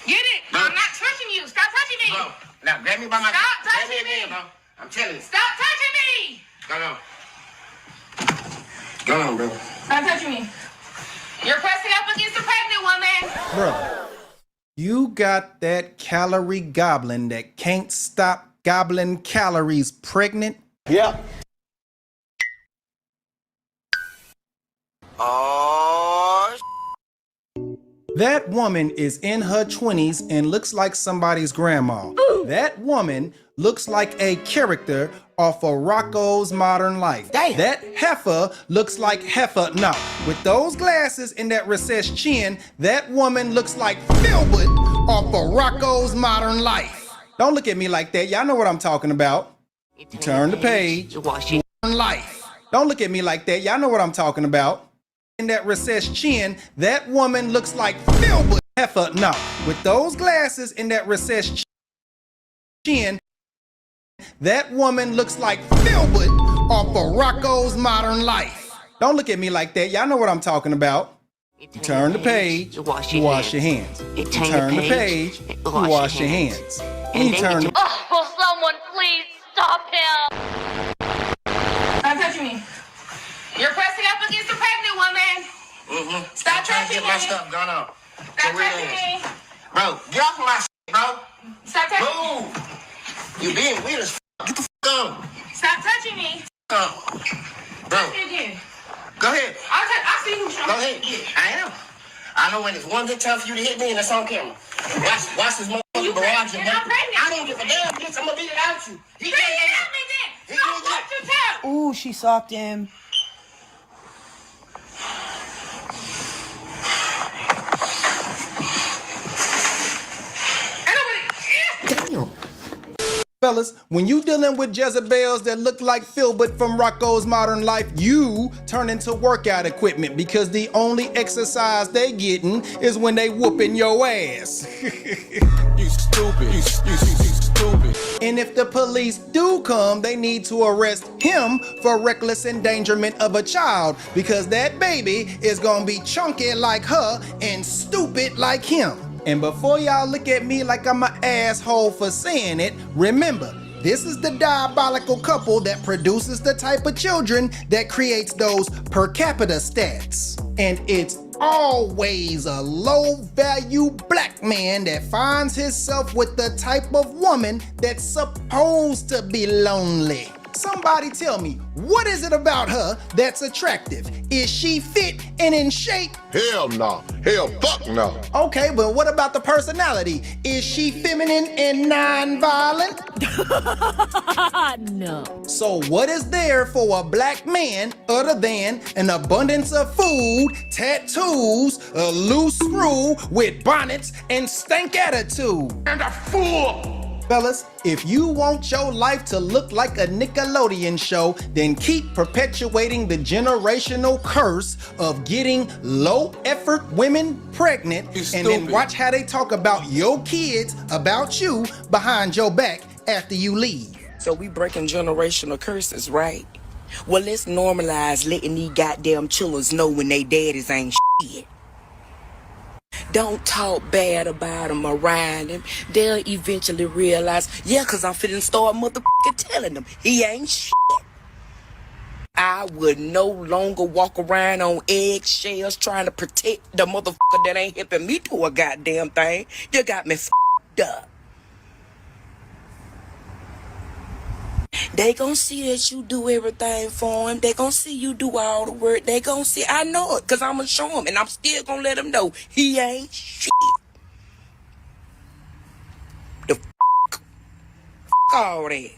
S20: Get it.
S21: Bro.
S20: I'm not touching you. Stop touching me.
S21: Bro, now grab me by my.
S20: Stop
S21: grab
S20: touching
S21: me
S20: me.
S21: again, bro. I'm telling you.
S20: Stop touching me.
S21: Go on, bro.
S20: Stop touching me. You're pressing up against the pregnant woman.
S19: Bro, you got that calorie goblin that can't stop gobbling calories pregnant?
S21: Yep.
S19: That woman is in her 20s and looks like somebody's grandma. That woman looks like a character off of Rocco's Modern Life.
S21: Damn.
S19: That heifer looks like heifer. No, with those glasses and that recessed chin, that woman looks like Philbert off of Rocco's Modern Life. Don't look at me like that. Y'all know what I'm talking about. Turn the page. Life. Don't look at me like that. Y'all know what I'm talking about. In that recessed chin, that woman looks like Philbert heifer. No, with those glasses and that recessed chin, that woman looks like Philbert off of Rocco's Modern Life. Don't look at me like that. Y'all know what I'm talking about. Turn the page, wash your hands. Turn the page, wash your hands. And you turn the...
S1: Oh, will someone please stop him?
S20: Stop touching me. You're pressing up against the pregnant woman. Stop
S21: I'm trying to
S20: touching
S21: get my
S20: me.
S21: stuff gone on.
S20: Stop touching me.
S21: Bro, get off my shit, bro.
S20: Stop touching me.
S21: Move. You being weird as f***. Get the f*** on.
S20: Stop touching me.
S21: Bro.
S20: Touch me again.
S21: Go ahead.
S20: I'll see who's trying
S21: Go
S20: to
S21: ahead.
S20: get it.
S21: I am. I know when it's one good time for you to hit me and it's on camera. Watch this motherfucking barrage.
S20: You're not pregnant.
S21: I don't give a damn, bitch. I'm gonna beat it out you.
S20: Beat it out me then. Stop what you tell.
S15: Ooh, she socked him.
S19: Fellas, when you dealing with Jezebels that look like Philbert from Rocco's Modern Life, you turn into workout equipment because the only exercise they getting is when they whooping your ass.
S6: You stupid. You stupid.
S19: And if the police do come, they need to arrest him for reckless endangerment of a child because that baby is gonna be chunky like her and stupid like him. And before y'all look at me like I'm an asshole for saying it, remember, this is the diabolical couple that produces the type of children that creates those per capita stats. And it's always a low-value black man that finds himself with the type of woman that's supposed to be lonely. Somebody tell me, what is it about her that's attractive? Is she fit and in shape?
S22: Hell no. Hell fuck no.
S19: Okay, but what about the personality? Is she feminine and non-violent?
S1: No.
S19: So what is there for a black man other than an abundance of food, tattoos, a loose screw with bonnets and stank attitude?
S21: And a fool.
S19: Fellas, if you want your life to look like a Nickelodeon show, then keep perpetuating the generational curse of getting low-effort women pregnant and then watch how they talk about your kids, about you, behind your back after you leave.
S23: So we breaking generational curses, right? Well, let's normalize letting these goddamn children know when they daddies ain't shit. Don't talk bad about them around him. They'll eventually realize, yeah, because I'm finna start motherfucking telling them he ain't shit. I would no longer walk around on eggshells trying to protect the motherfucker that ain't helping me do a goddamn thing. You got me f***ed up. They gonna see that you do everything for him. They gonna see you do all the work. They gonna see, I know it, because I'm gonna show him, and I'm still gonna let him know he ain't shit. The all that.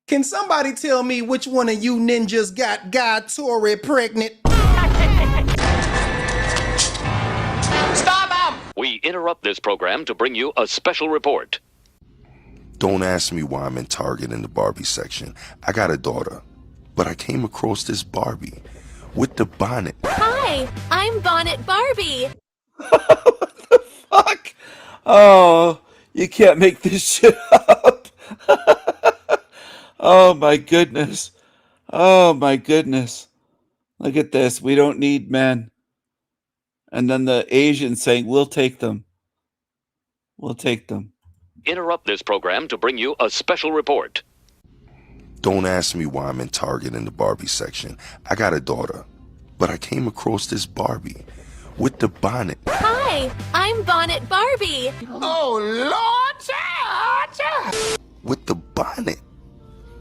S19: Can somebody tell me which one of you ninjas got Guy Torre pregnant?
S2: Stop him! We interrupt this program to bring you a special report.
S22: Don't ask me why I'm in Target in the Barbie section. I got a daughter, but I came across this Barbie with the bonnet.
S5: Hi, I'm Bonnet Barbie.
S7: Fuck! Oh, you can't make this shit up. Oh my goodness. Oh my goodness. Look at this. We don't need men. And then the Asians saying, we'll take them. We'll take them.
S2: Interrupt this program to bring you a special report.
S22: Don't ask me why I'm in Target in the Barbie section. I got a daughter, but I came across this Barbie with the bonnet.
S5: Hi, I'm Bonnet Barbie.
S22: Oh, Lord! With the bonnet.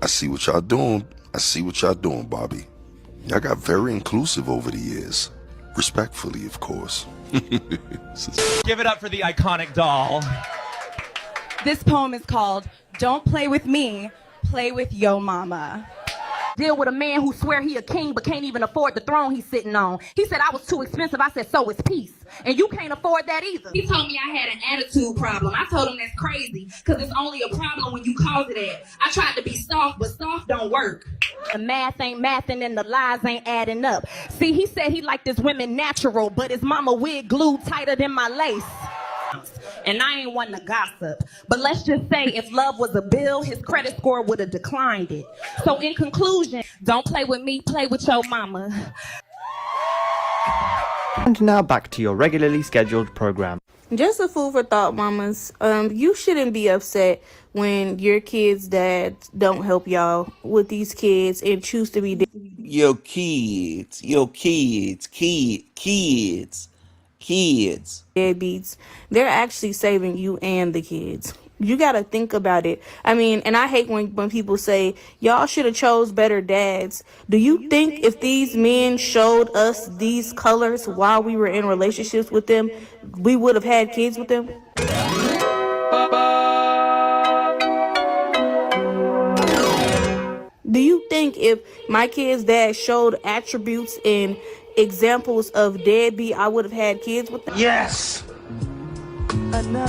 S22: I see what y'all doing. I see what y'all doing, Barbie. Y'all got very inclusive over the years. Respectfully, of course.
S9: Give it up for the iconic doll.
S24: This poem is called Don't Play With Me, Play With Yo Mama.
S25: Deal with a man who swear he a king but can't even afford the throne he's sitting on. He said I was too expensive. I said so is peace. And you can't afford that either.
S24: He told me I had an attitude problem. I told him that's crazy, because it's only a problem when you cause it at. I tried to be soft, but soft don't work.
S25: The math ain't mathing and the lies ain't adding up. See, he said he liked his women natural, but his mama wig glued tighter than my lace. And I ain't one to gossip, but let's just say if love was a bill, his credit score would have declined it. So in conclusion, don't play with me, play with your mama.
S26: And now back to your regularly scheduled program.
S27: Just a food for thought, mamas. You shouldn't be upset when your kids' dads don't help y'all with these kids and choose to be
S7: Kids.
S27: deadbeats. They're actually saving you and the kids. You got to think about it. I mean, and I hate when people say, y'all should have chose better dads. Do you think if these men showed us these colors while we were in relationships with them, we would have had kids with them? Do you think if my kid's dad showed attributes and examples of deadbeat, I would have had kids with them?
S18: Yes.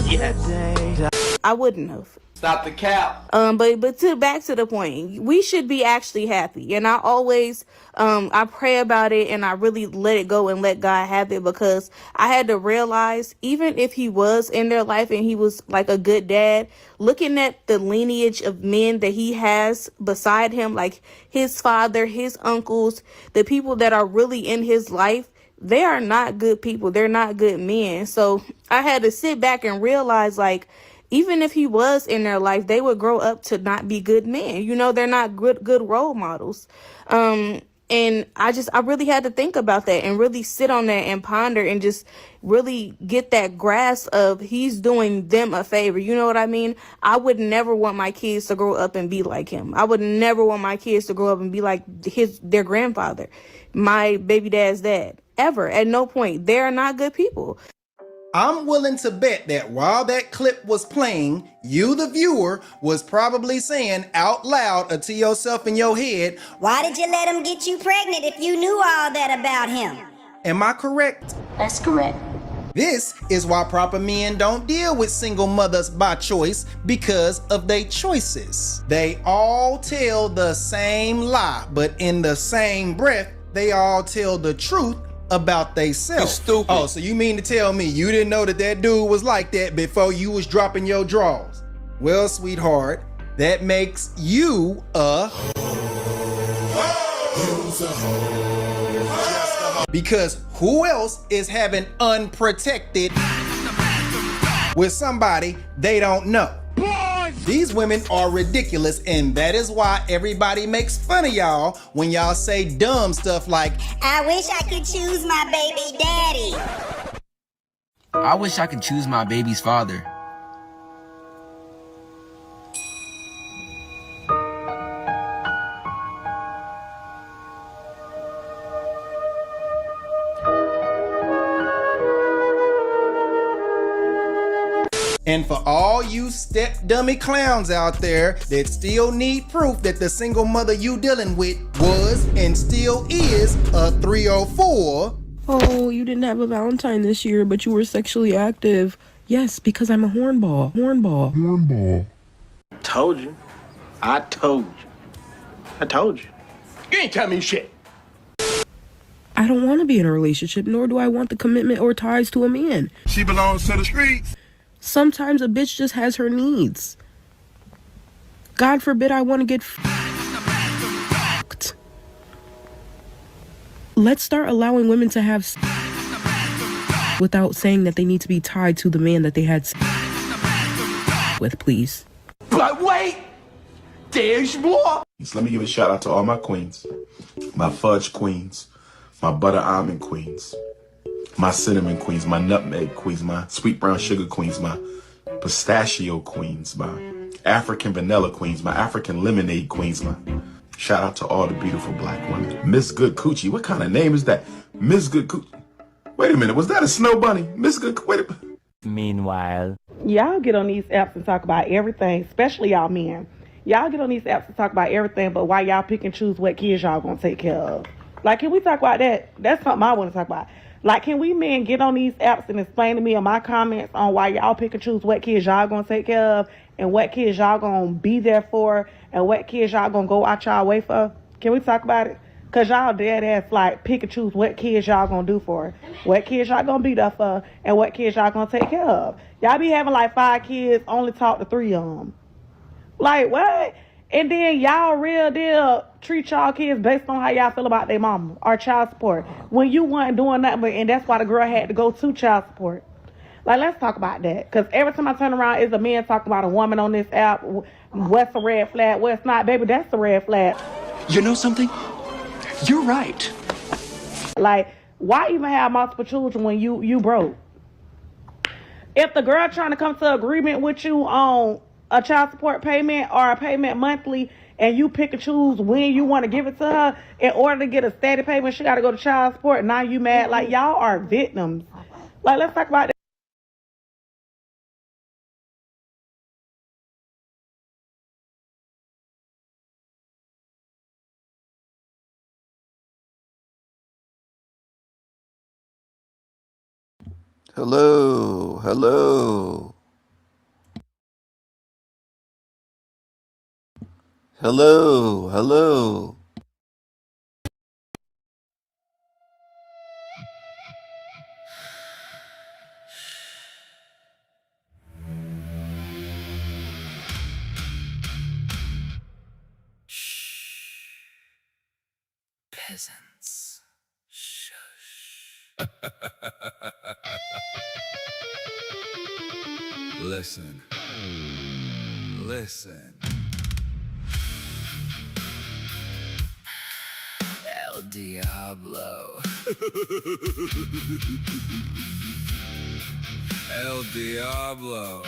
S18: Yes.
S27: I wouldn't have.
S18: Stop the cap.
S27: But back to the point, we should be actually happy. And I always, I pray about it and I really let it go and let God have it, because I had to realize, even if he was in their life and he was like a good dad, looking at the lineage of men that he has beside him, like his father, his uncles, the people that are really in his life, they are not good people. They're not good men. So I had to sit back and realize, like, even if he was in their life, they would grow up to not be good men. You know, they're not good role models. And I really had to think about that and really sit on that and ponder and just really get that grasp of he's doing them a favor. You know what I mean? I would never want my kids to grow up and be like him. I would never want my kids to grow up and be like their grandfather, my baby dad's dad. Ever. At no point. They're not good people.
S19: I'm willing to bet that while that clip was playing, you, the viewer, was probably saying out loud or to yourself in your head,
S28: why did you let him get you pregnant if you knew all that about him?
S19: Am I correct?
S28: That's correct.
S19: This is why proper men don't deal with single mothers by choice, because of their choices. They all tell the same lie, but in the same breath, they all tell the truth about theyself.
S18: Stupid.
S19: Oh, so you mean to tell me you didn't know that dude was like that before you was dropping your drawers? Well, sweetheart, that makes you a because who else is having unprotected with somebody they don't know? These women are ridiculous, and that is why everybody makes fun of y'all when y'all say dumb stuff like,
S28: I wish I could choose my baby daddy.
S29: I wish I could choose my baby's father.
S19: And for all you step dummy clowns out there that still need proof that the single mother you dealing with was and still is a 304.
S3: Oh, you didn't have a Valentine this year, but you were sexually active. Yes, because I'm a hornball. Hornball.
S18: Told you. I told you. You ain't tell me shit.
S3: I don't want to be in a relationship, nor do I want the commitment or ties to a man.
S18: She belongs to the streets.
S3: Sometimes a bitch just has her needs. God forbid I want to get fucked. Let's start allowing women to have without saying that they need to be tied to the man that they had with, please.
S18: But wait, there's more.
S4: So let me give a shout out to all my queens. My fudge queens, my butter almond queens, my cinnamon queens, my nutmeg queens, my sweet brown sugar queens, my pistachio queens, my African vanilla queens, my African lemonade queens, my shout out to all the beautiful black women. Miss Good Coochie, what kind of name is that? Miss Good Coochie. Wait a minute, was that a snow bunny? Miss Good, wait a minute.
S8: Meanwhile,
S25: Y'all get on these apps and talk about everything, especially y'all men. Y'all get on these apps and talk about everything, but why y'all pick and choose what kids y'all gonna take care of? Like, can we talk about that? That's something I want to talk about. Like, can we men get on these apps and explain to me in my comments on why y'all pick and choose what kids y'all gonna take care of and what kids y'all gonna be there for and what kids y'all gonna go out y'all way for? Can we talk about it? Because y'all dead ass like pick and choose what kids y'all gonna do for, what kids y'all gonna be there for, and what kids y'all gonna take care of. Y'all be having like 5 kids, only talk to 3 of them. Like, what? And then y'all real deal treat y'all kids based on how y'all feel about their mama or child support. When you wasn't doing nothing, and that's why the girl had to go to child support. Like, let's talk about that. Because every time I turn around, is a man talking about a woman on this app. What's a red flag? What's not? Baby, that's the red flag.
S10: You know something? You're right.
S25: Like, why even have multiple children when you broke? If the girl trying to come to agreement with you on a child support payment or a payment monthly, and you pick and choose when you want to give it to her in order to get a steady payment, she got to go to child support. Now you mad? Like, y'all are victims. Like, let's talk about that.
S7: Hello. Hello. Hello. Hello.
S6: Peasants. Shush. Listen. Listen. El Diablo. El Diablo.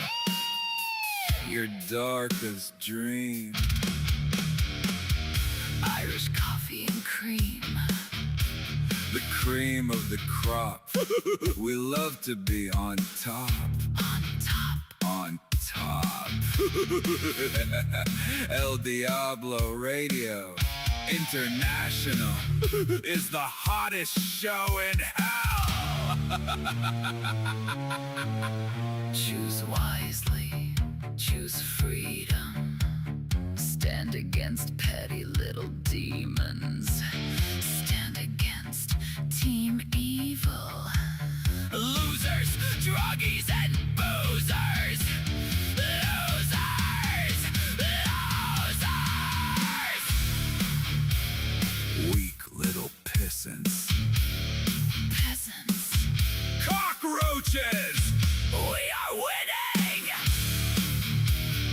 S6: Your darkest dream. Irish coffee and cream. The cream of the crop. We love to be on top. On top. On top. El Diablo Radio International is the hottest show in hell. Choose wisely. Choose freedom. Stand against petty little demons. Stand against Team Evil. Losers, druggies, and boozers. Losers! Losers! Weak little pissants. Peasants. Cockroaches! We are winning!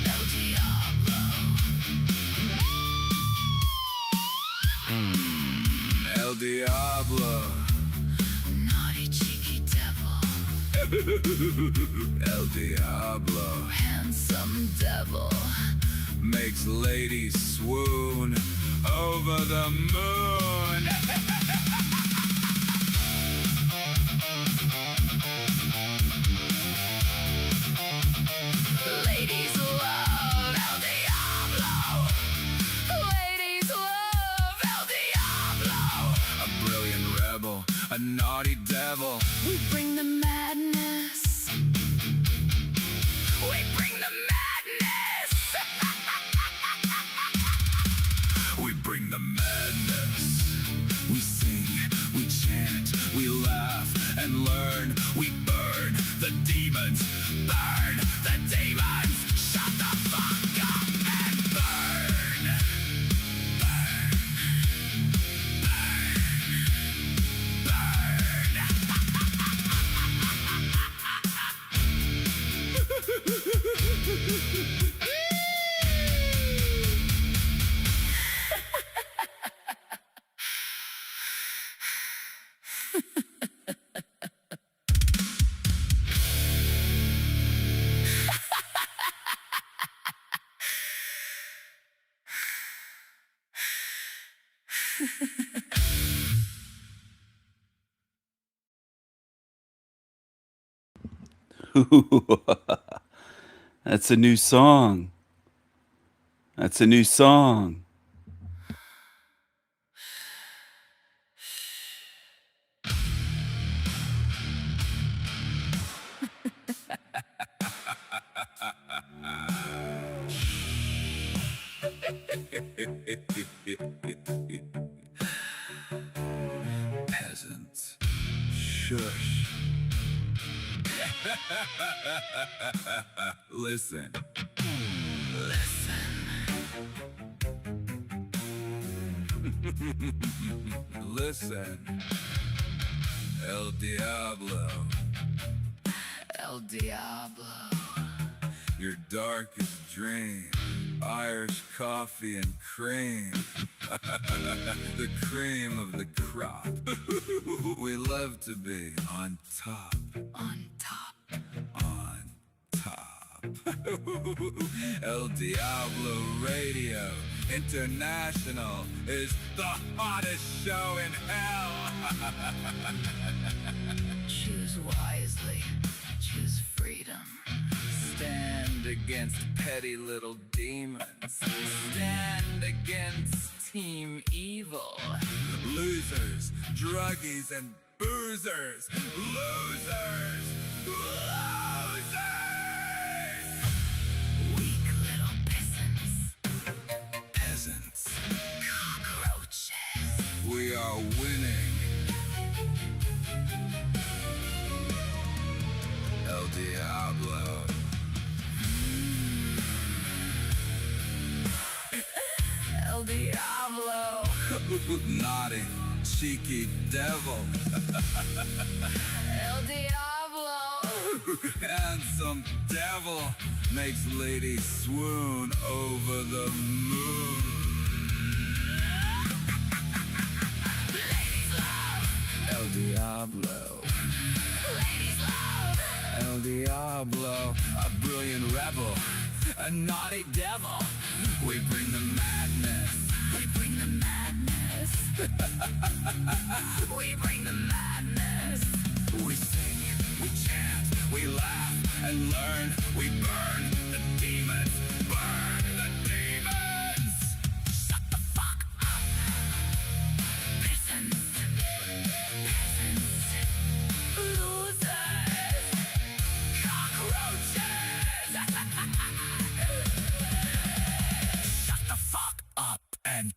S6: El Diablo. El Diablo. Naughty cheeky devil. El Diablo. Handsome devil. Makes ladies swoon over the moon. a naughty devil.
S1: We bring the madness. We bring the madness.
S6: We bring the madness. We sing, we chant, we laugh and learn. We burn the demons. Burn the demons. Shut the fuck up and burn. Burn.
S7: That's a new song. That's a new song.
S6: Peasants. Shush. Listen. Listen. El Diablo.
S1: El Diablo.
S6: Your darkest dream. Irish coffee and cream. The cream of the crop. We love to be on top.
S1: On top.
S6: On top. El Diablo Radio International is the hottest show in hell.
S1: Choose wisely. Choose freedom.
S6: Stand against petty little demons. Stand against Team Evil. Losers, druggies, and boozers. Losers! Losers!
S1: Weak little peasants.
S6: Peasants.
S1: Cockroaches.
S6: We are winning. El Diablo.
S1: El Diablo.
S6: Naughty, cheeky devil.
S1: El Diablo.
S6: Handsome devil makes ladies swoon over the moon.
S1: Ladies love.
S6: El Diablo.
S1: Ladies love.
S6: El Diablo, a brilliant rebel, a naughty devil. We bring the madness.
S1: We bring the madness. We bring the madness.
S6: We sing, we chant, we laugh and learn. We burn the demons. Burn the demons.
S1: Shut the fuck up. Peasants. Peasants. Losers. Cockroaches.
S6: Shut the fuck up and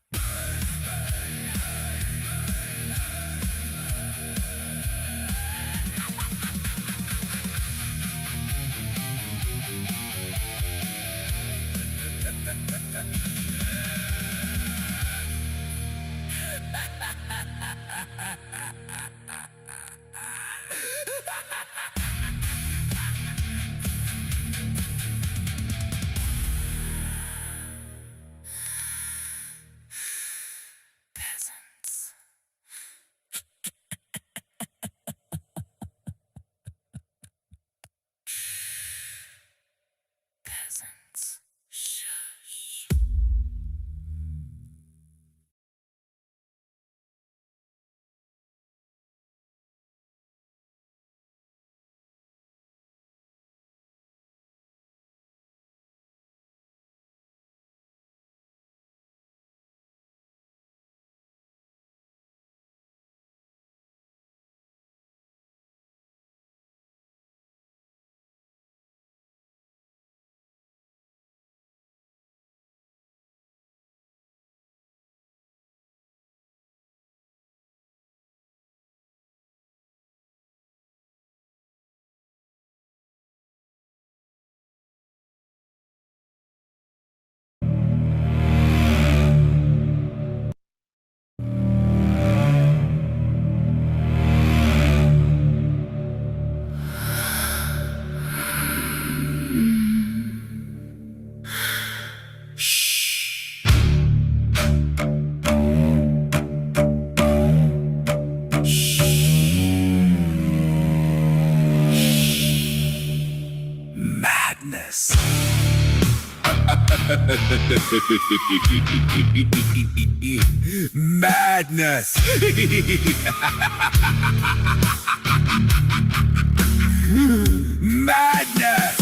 S6: madness. Madness.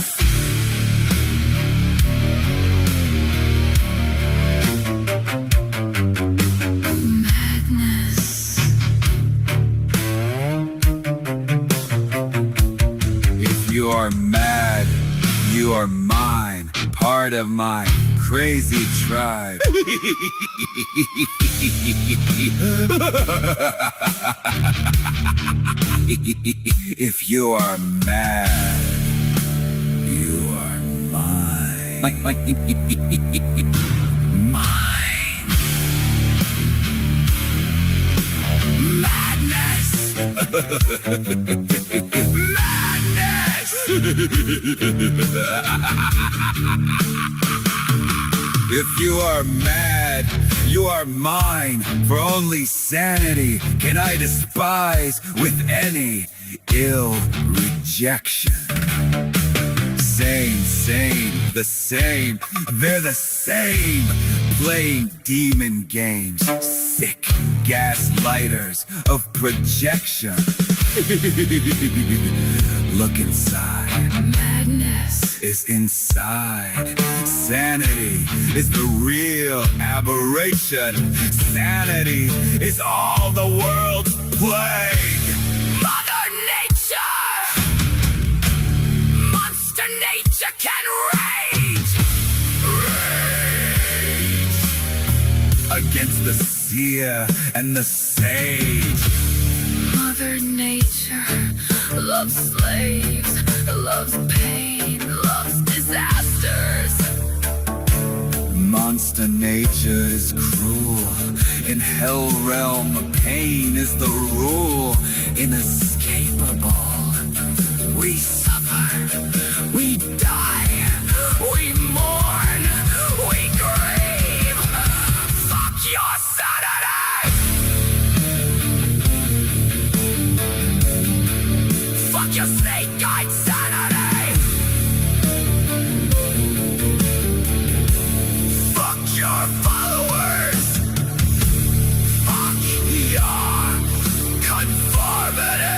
S6: Madness. If you are mad, you are mine, part of my crazy tribe. If you are mad, you are mine. Mine. Madness. Madness. If you are mad, you are mine. For only sanity can I despise with any ill rejection. Same, the same, they're the same. Playing demon games, sick gaslighters of projection. Look inside. Madness is inside. Sanity is the real aberration. Sanity is all the world's plague. Mother Nature! Monster Nature can rage! Against the seer and the sage. Mother Nature loves slaves, loves pain, loves disasters. Monster Nature is cruel. In Hell Realm, pain is the rule. Inescapable. We suffer, we die, we mourn, we grieve. Fuck your sanity! Fuck your snake-eyed sanity! Fuck your followers! Fuck your conformity!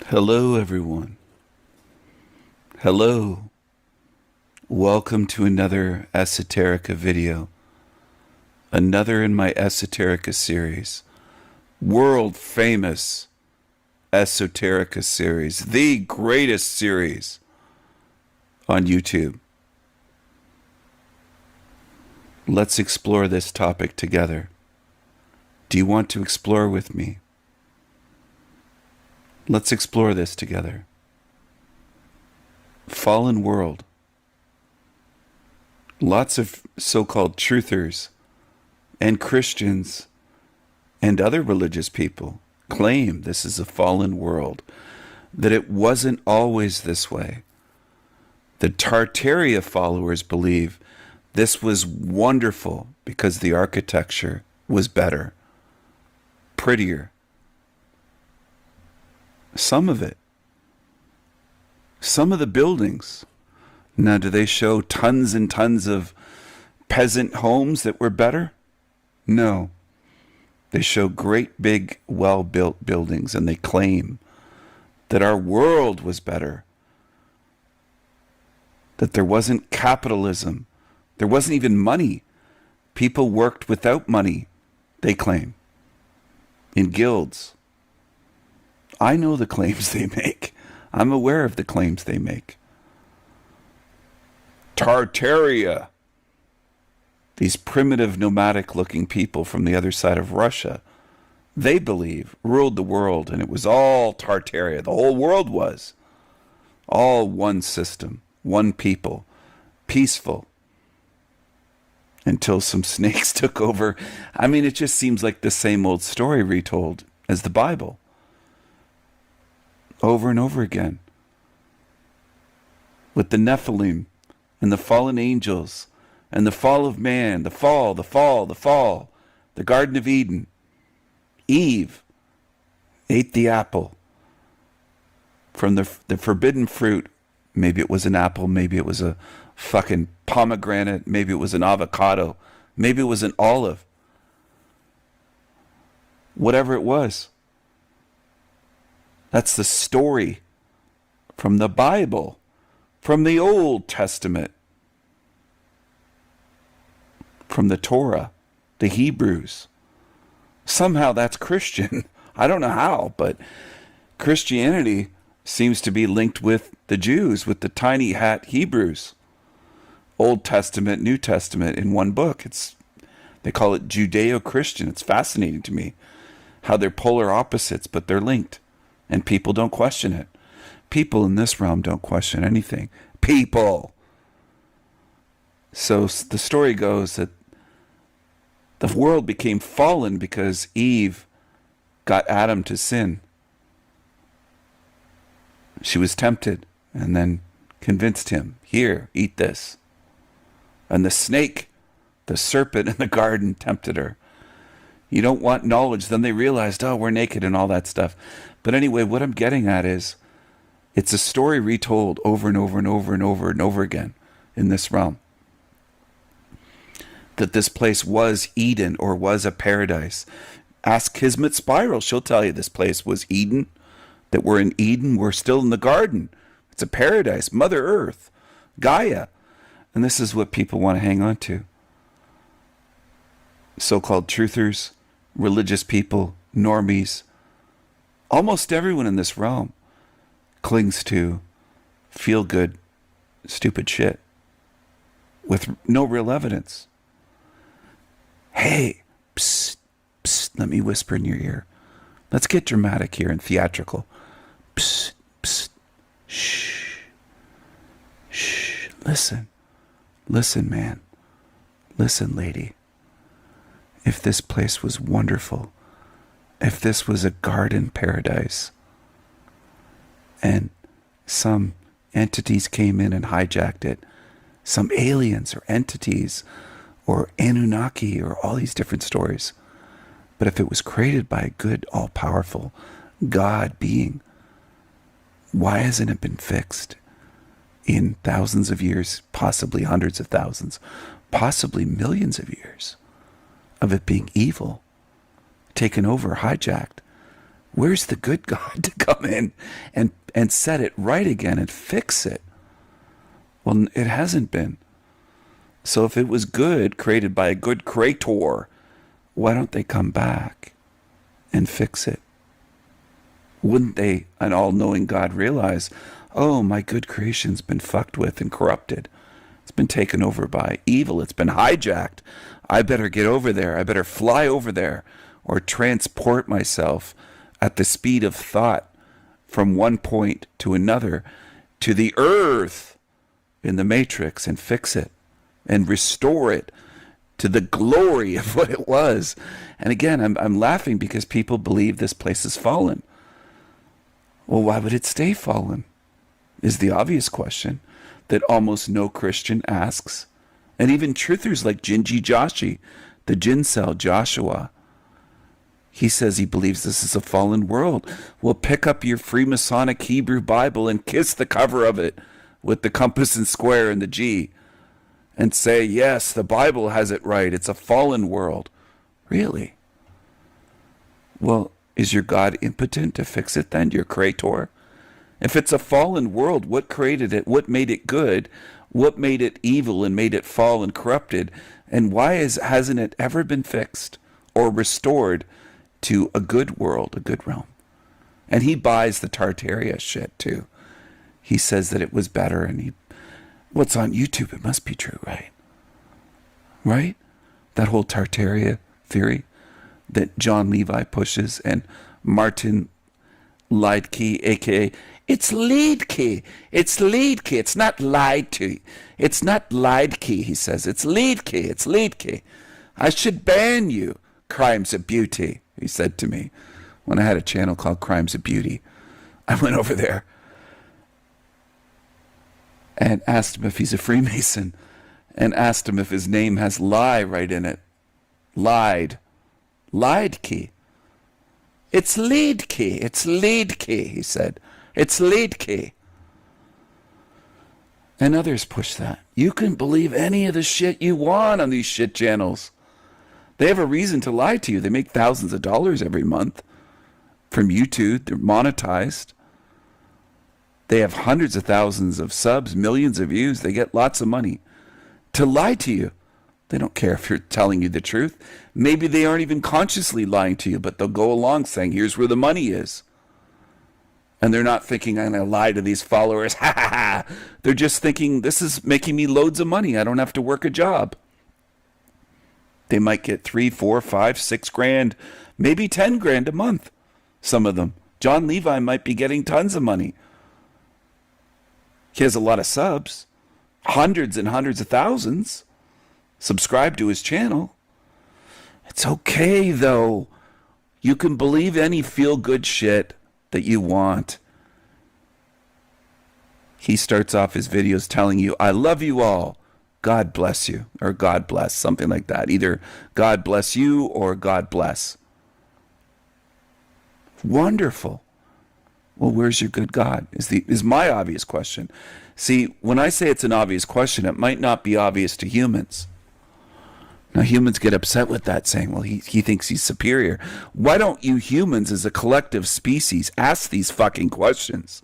S7: Hello, everyone. Hello. Welcome to another Esoterica video. Another in my Esoterica series. World famous Esoterica series. The greatest series on YouTube. Let's explore this topic together. Do you want to explore with me? Let's explore this together. Fallen world. Lots of so-called truthers and Christians and other religious people claim this is a fallen world, that it wasn't always this way. The Tartaria followers believe this was wonderful because the architecture was better, prettier. Some of it. Some of the buildings. Now, do they show tons and tons of peasant homes that were better? No. They show great big, well-built buildings, and they claim that our world was better. That there wasn't capitalism. There wasn't even money. People worked without money, they claim, in guilds. I know the claims they make. I'm aware of the claims they make. Tartaria. These primitive nomadic looking people from the other side of Russia, they believe, ruled the world, and it was all Tartaria. The whole world was. All one system, one people, peaceful. Until some snakes took over. I mean, it just seems like the same old story retold as the Bible. Over and over again. With the Nephilim and the fallen angels and the fall of man, the fall, the Garden of Eden. Eve ate the apple from the forbidden fruit. Maybe it was an apple, maybe it was a fucking pomegranate, maybe it was an avocado, maybe it was an olive. Whatever it was. That's the story from the Bible, from the Old Testament, from the Torah, the Hebrews. Somehow that's Christian. I don't know how, but Christianity seems to be linked with the Jews, with the tiny hat Hebrews. Old Testament, New Testament in one book. They call it Judeo-Christian. It's fascinating to me how they're polar opposites, but they're linked. And people don't question it. People in this realm don't question anything. People! So the story goes that the world became fallen because Eve got Adam to sin. She was tempted and then convinced him, here, eat this. And the snake, the serpent in the garden, tempted her. You don't want knowledge. Then they realized, oh, we're naked and all that stuff. But anyway, what I'm getting at is, it's a story retold over and over and over and over and over again in this realm. That this place was Eden or was a paradise. Ask Kismet Spiral. She'll tell you this place was Eden. That we're in Eden. We're still in the garden. It's a paradise. Mother Earth. Gaia. And this is what people want to hang on to. So-called truthers, religious people, normies. Almost everyone in this realm clings to feel-good, stupid shit with no real evidence. Hey, psst, psst, let me whisper in your ear. Let's get dramatic here and theatrical. Psst, psst, shh, shh, listen. Listen, man. Listen, lady. If this place was wonderful, if this was a garden paradise, and some entities came in and hijacked it, some aliens or entities or Anunnaki or all these different stories, but if it was created by a good, all-powerful God being, why hasn't it been fixed in thousands of years, possibly hundreds of thousands, possibly millions of years of it being evil, taken over, hijacked? Where's the good God to come in and set it right again and fix it? Well, it hasn't been. So if it was good, created by a good creator, why don't they come back and fix it? Wouldn't they, an all-knowing God, realize, oh, my good creation's been fucked with and corrupted. It's been taken over by evil. It's been hijacked. I better get over there. I better fly over there or transport myself at the speed of thought from one point to another to the earth in the matrix and fix it and restore it to the glory of what it was. And again, I'm laughing because people believe this place is fallen. Well, why would it stay fallen? Is the obvious question that almost no Christian asks. And even truthers like Jinji Joshi, the Jincel Joshua, he says he believes this is a fallen world. Well, pick up your Freemasonic Hebrew Bible and kiss the cover of it with the compass and square and the G and say, yes, the Bible has it right. It's a fallen world. Really? Well, is your God impotent to fix it then, your creator? If it's a fallen world, what created it? What made it good? What made it evil and made it fall and corrupted? And why hasn't it ever been fixed or restored to a good world, a good realm? And he buys the Tartaria shit too. He says that it was better, and What's on YouTube, it must be true, right? Right? That whole Tartaria theory that John Levi pushes and Martin Leidke, a.k.a. It's Leidke. It's Leidke. It's not lied to. It's not Leidke, he says. It's Leidke. It's Leidke. I should ban you. Crimes of Beauty, he said to me when I had a channel called Crimes of Beauty. I went over there and asked him if he's a Freemason and asked him if his name has lie right in it. Lied. Leidke. It's Leidke. It's Leidke, he said. It's Leidke. And others push that. You can believe any of the shit you want on these shit channels. They have a reason to lie to you. They make thousands of dollars every month from YouTube. They're monetized. They have hundreds of thousands of subs, millions of views. They get lots of money to lie to you. They don't care if you're telling you the truth. Maybe they aren't even consciously lying to you, but they'll go along saying, here's where the money is. And they're not thinking, I'm going to lie to these followers. Ha ha ha. They're just thinking, this is making me loads of money. I don't have to work a job. They might get 3, 4, 5, 6 grand, maybe 10 grand a month. Some of them. John Levi might be getting tons of money. He has a lot of subs. Hundreds and hundreds of thousands subscribe to his channel. It's okay, though. You can believe any feel-good shit that you want. He starts off his videos telling you, I love you all. God bless you. Or God bless. Something like that. Either God bless you or God bless. Wonderful. Well, where's your good God? Is my obvious question. See, when I say it's an obvious question, it might not be obvious to humans. Now, humans get upset with that, saying, well, he thinks he's superior. Why don't you humans as a collective species ask these fucking questions?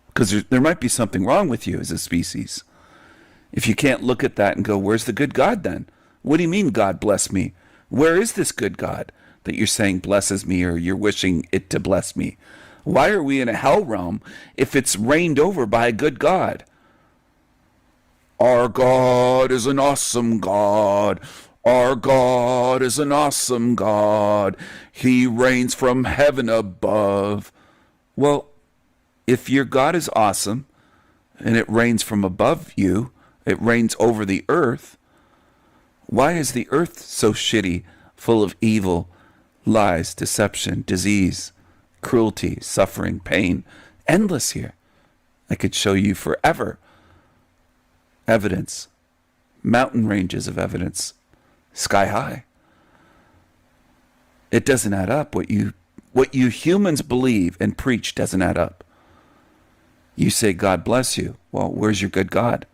S7: Because there might be something wrong with you as a species. If you can't look at that and go, where's the good God then? What do you mean, God bless me? Where is this good God that you're saying blesses me, or you're wishing it to bless me? Why are we in a hell realm if it's reigned over by a good God? Our God is an awesome God. Our God is an awesome God. He reigns from heaven above. Well, if your God is awesome and it reigns from above you, it reigns over the earth, why is the earth so shitty, full of evil, lies, deception, disease, cruelty, suffering, pain, endless here? I could show you forever evidence, mountain ranges of evidence, sky high. It doesn't add up. What you humans believe and preach doesn't add up. You say, God bless you. Well, where's your good God?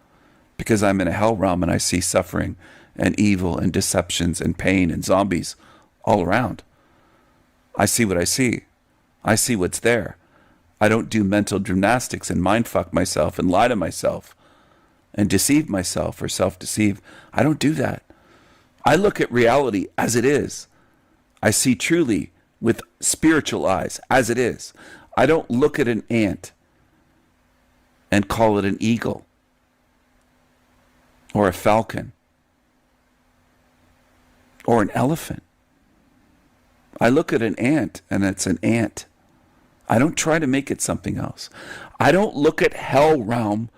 S7: Because I'm in a hell realm and I see suffering and evil and deceptions and pain and zombies all around. I see what I see. I see what's there. I don't do mental gymnastics and mind fuck myself and lie to myself and deceive myself or self-deceive. I don't do that. I look at reality as it is. I see truly with spiritual eyes as it is. I don't look at an ant and call it an eagle or a falcon or an elephant. I look at an ant and it's an ant. I don't try to make it something else. I don't look at hell realm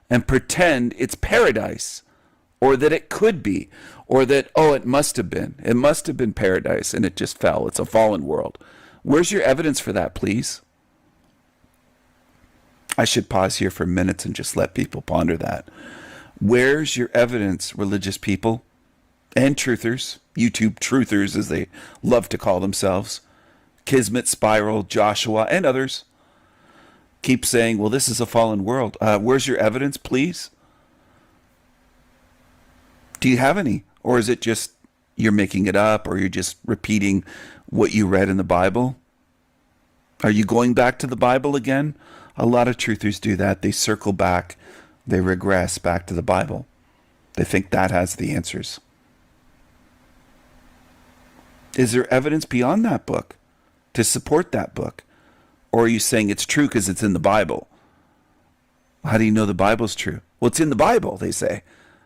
S7: and pretend it's paradise, or that it could be, or that, oh, it must have been. It must have been paradise and it just fell. It's a fallen world. Where's your evidence for that, please? I should pause here for minutes and just let people ponder that. Where's your evidence, religious people and truthers, YouTube truthers as they love to call themselves, Kismet, Spiral, Joshua, and others? Keep saying, well, this is a fallen world. Where's your evidence, please? Do you have any? Or is it just you're making it up, or you're just repeating what you read in the Bible? Are you going back to the Bible again? A lot of truthers do that. They circle back. They regress back to the Bible. They think that has the answers. Is there evidence beyond that book to support that book? Or are you saying it's true because it's in the Bible? How do you know the Bible's true? Well, it's in the Bible, they say.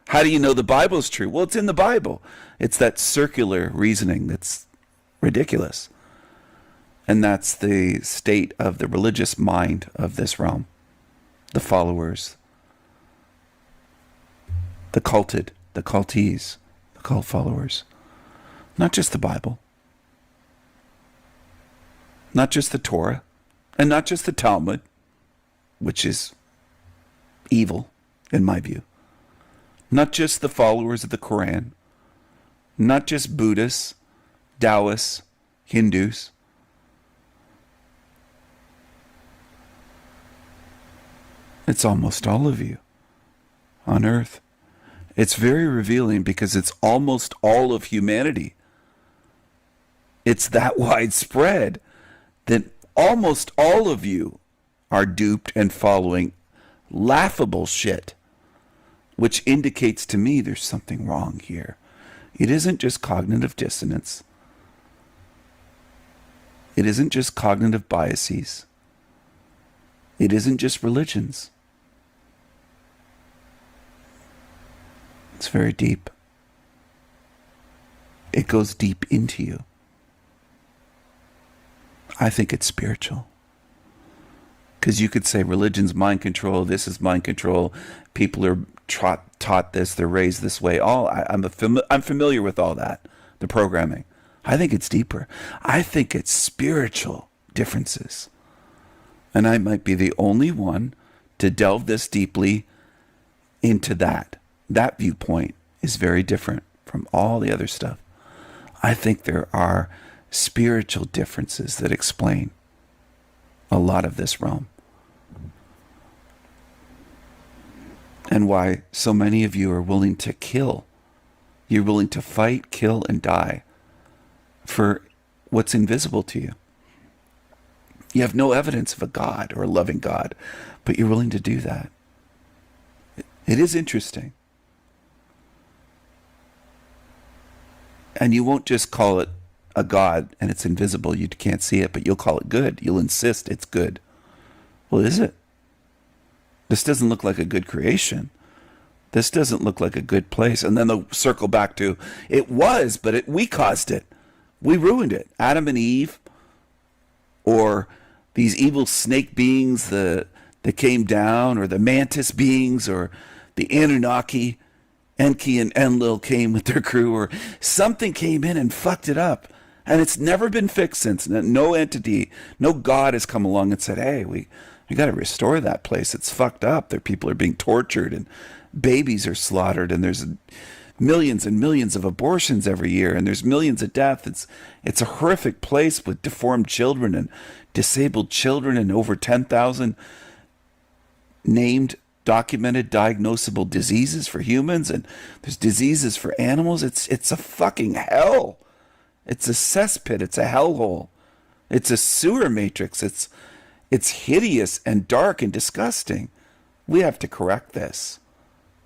S7: How do you know the Bible's true? Well, it's in the Bible. It's that circular reasoning that's ridiculous. And that's the state of the religious mind of this realm. The followers, the culted, the cultees, the cult followers. Not just the Bible. Not just the Torah. And not just the Talmud, which is evil, in my view. Not just the followers of the Quran. Not just Buddhists, Taoists, Hindus. It's almost all of you on earth. It's very revealing because it's almost all of humanity. It's that widespread that almost all of you are duped and following laughable shit, which indicates to me there's something wrong here. It isn't just cognitive dissonance. It isn't just cognitive biases. It isn't just religions. It's very deep. It goes deep into you. I think it's spiritual. Because you could say religion's mind control, this is mind control, people are taught this, they're raised this way. I'm familiar with all that, the programming. I think it's deeper. I think it's spiritual differences. And I might be the only one to delve this deeply into that. That viewpoint is very different from all the other stuff. I think there are spiritual differences that explain a lot of this realm. And why so many of you are willing to kill. You're willing to fight, kill, and die for what's invisible to you. You have no evidence of a God or a loving God, but you're willing to do that. It is interesting. And you won't just call it a God and it's invisible, you can't see it, but you'll call it good. You'll insist it's good. Well, is it? This doesn't look like a good creation. This doesn't look like a good place. And then they'll circle back to, it was, but we caused it. We ruined it. Adam and Eve, or these evil snake beings that came down, or the mantis beings, or the Anunnaki, Enki and Enlil came with their crew, or something came in and fucked it up. And it's never been fixed since. No entity, no God has come along and said, hey, we got to restore that place. It's fucked up. People are being tortured and babies are slaughtered and there's millions and millions of abortions every year and there's millions of deaths. It's a horrific place with deformed children and disabled children and over 10,000 named, documented, diagnosable diseases for humans, and there's diseases for animals. It's a fucking hell. It's a cesspit. It's a hellhole. It's a sewer matrix. It's hideous and dark and disgusting. We have to correct this.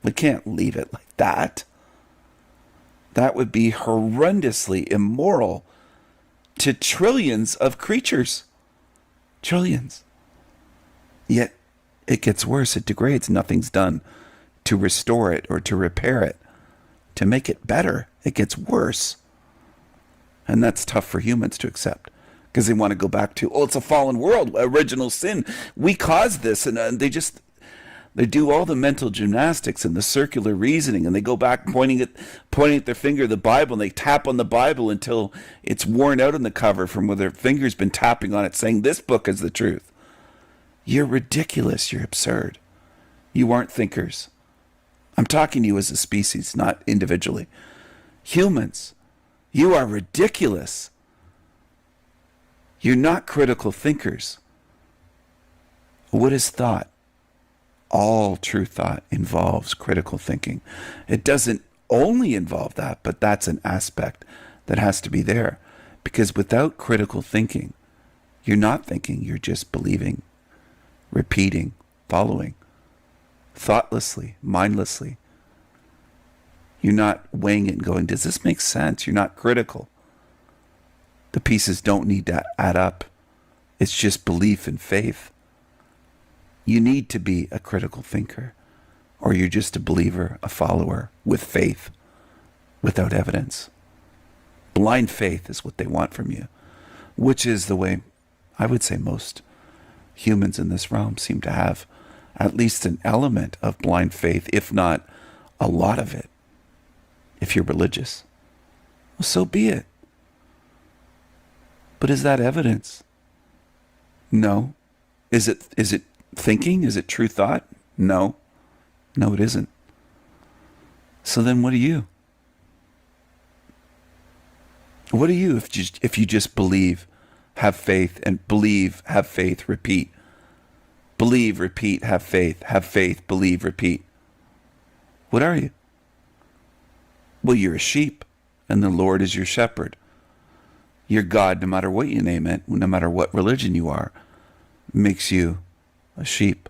S7: We can't leave it like that. That would be horrendously immoral to trillions of creatures. Trillions. Yet it gets worse. It degrades. Nothing's done to restore it or to repair it, to make it better. It gets worse. And that's tough for humans to accept because they want to go back to, it's a fallen world, original sin. We caused this. And they do all the mental gymnastics and the circular reasoning, and they go back pointing at their finger at the Bible, and they tap on the Bible until it's worn out on the cover from where their finger's been tapping on it saying this book is the truth. You're ridiculous. You're absurd. You aren't thinkers. I'm talking to you as a species, not individually. Humans, you are ridiculous. You're not critical thinkers. What is thought? All true thought involves critical thinking. It doesn't only involve that, but that's an aspect that has to be there. Because without critical thinking, you're not thinking, you're just believing, repeating, following, thoughtlessly, mindlessly. You're not weighing it and going, does this make sense? You're not critical. The pieces don't need to add up. It's just belief and faith. You need to be a critical thinker, or you're just a believer, a follower with faith, without evidence. Blind faith is what they want from you, which is the way I would say most humans in this realm seem to have at least an element of blind faith, if not a lot of it. If you're religious, well, so be it. But is that evidence? No. Is it thinking? Is it true thought? No. No, it isn't. So then what are you? What are you if you just believe, have faith, and believe, have faith, repeat? Believe, repeat, have faith, believe, repeat. What are you? Well, you're a sheep, and the Lord is your shepherd. Your God, no matter what you name it, no matter what religion you are, makes you a sheep,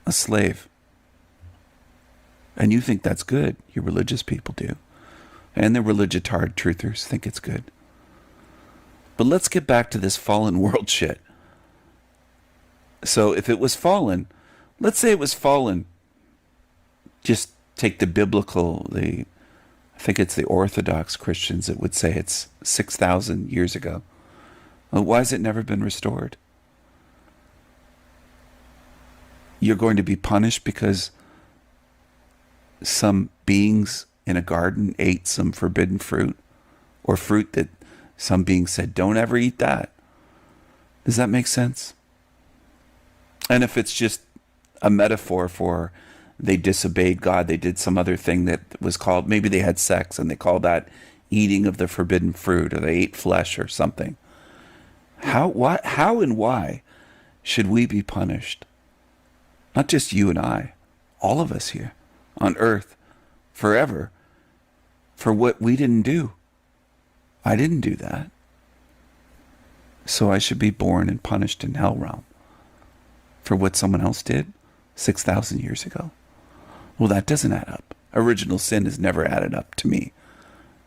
S7: a slave. And you think that's good. You religious people do. And the religitard truthers think it's good. But let's get back to this fallen world shit. So if it was fallen, let's say it was fallen, just take the biblical, I think it's the Orthodox Christians that would say it's 6,000 years ago. Well, why has it never been restored? You're going to be punished because some beings in a garden ate some forbidden fruit, or fruit that some beings said, don't ever eat that. Does that make sense? And if it's just a metaphor for they disobeyed God, they did some other thing that was called, maybe they had sex and they called that eating of the forbidden fruit, or they ate flesh or something. How and why should we be punished? Not just you and I, all of us here on earth forever for what we didn't do. I didn't do that. So I should be born and punished in hell realm for what someone else did 6,000 years ago. Well, that doesn't add up. Original sin has never added up to me.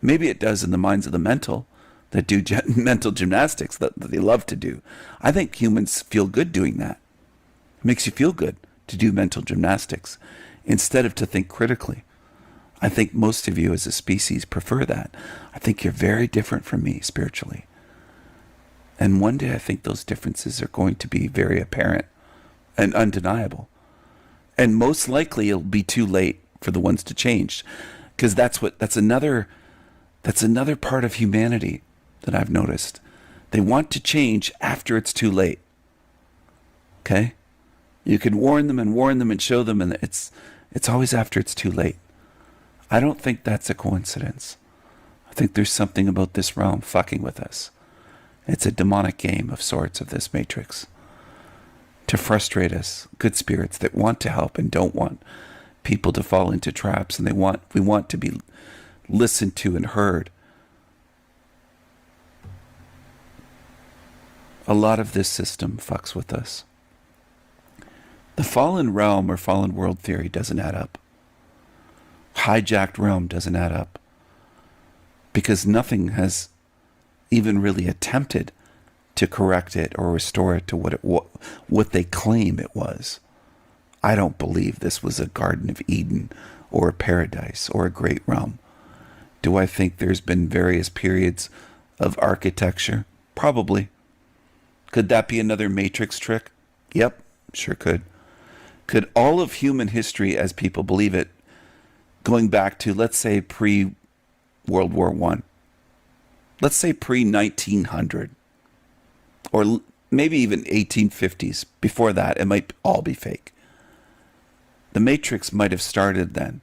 S7: Maybe it does in the minds of the mental that do mental gymnastics that they love to do. I think humans feel good doing that. It makes you feel good to do mental gymnastics instead of to think critically. I think most of you as a species prefer that. I think you're very different from me spiritually. And one day I think those differences are going to be very apparent and undeniable. And most likely it'll be too late for the ones to change. Because that's another part of humanity that I've noticed. They want to change after it's too late. Okay? You can warn them and show them, and it's always after it's too late. I don't think that's a coincidence. I think there's something about this realm fucking with us. It's a demonic game of sorts of this matrix. To frustrate us, good spirits that want to help and don't want people to fall into traps, and we want to be listened to and heard. A lot of this system fucks with us. The fallen realm or fallen world theory doesn't add up. Hijacked realm doesn't add up. Because nothing has even really attempted to correct it or restore it to what they claim it was. I don't believe this was a Garden of Eden or a paradise or a great realm. Do I think there's been various periods of architecture? Probably. Could that be another matrix trick? Yep, sure could. Could all of human history, as people believe it, going back to, let's say, pre-World War I, let's say pre-1900, or maybe even 1850s, before that, it might all be fake. The Matrix might have started then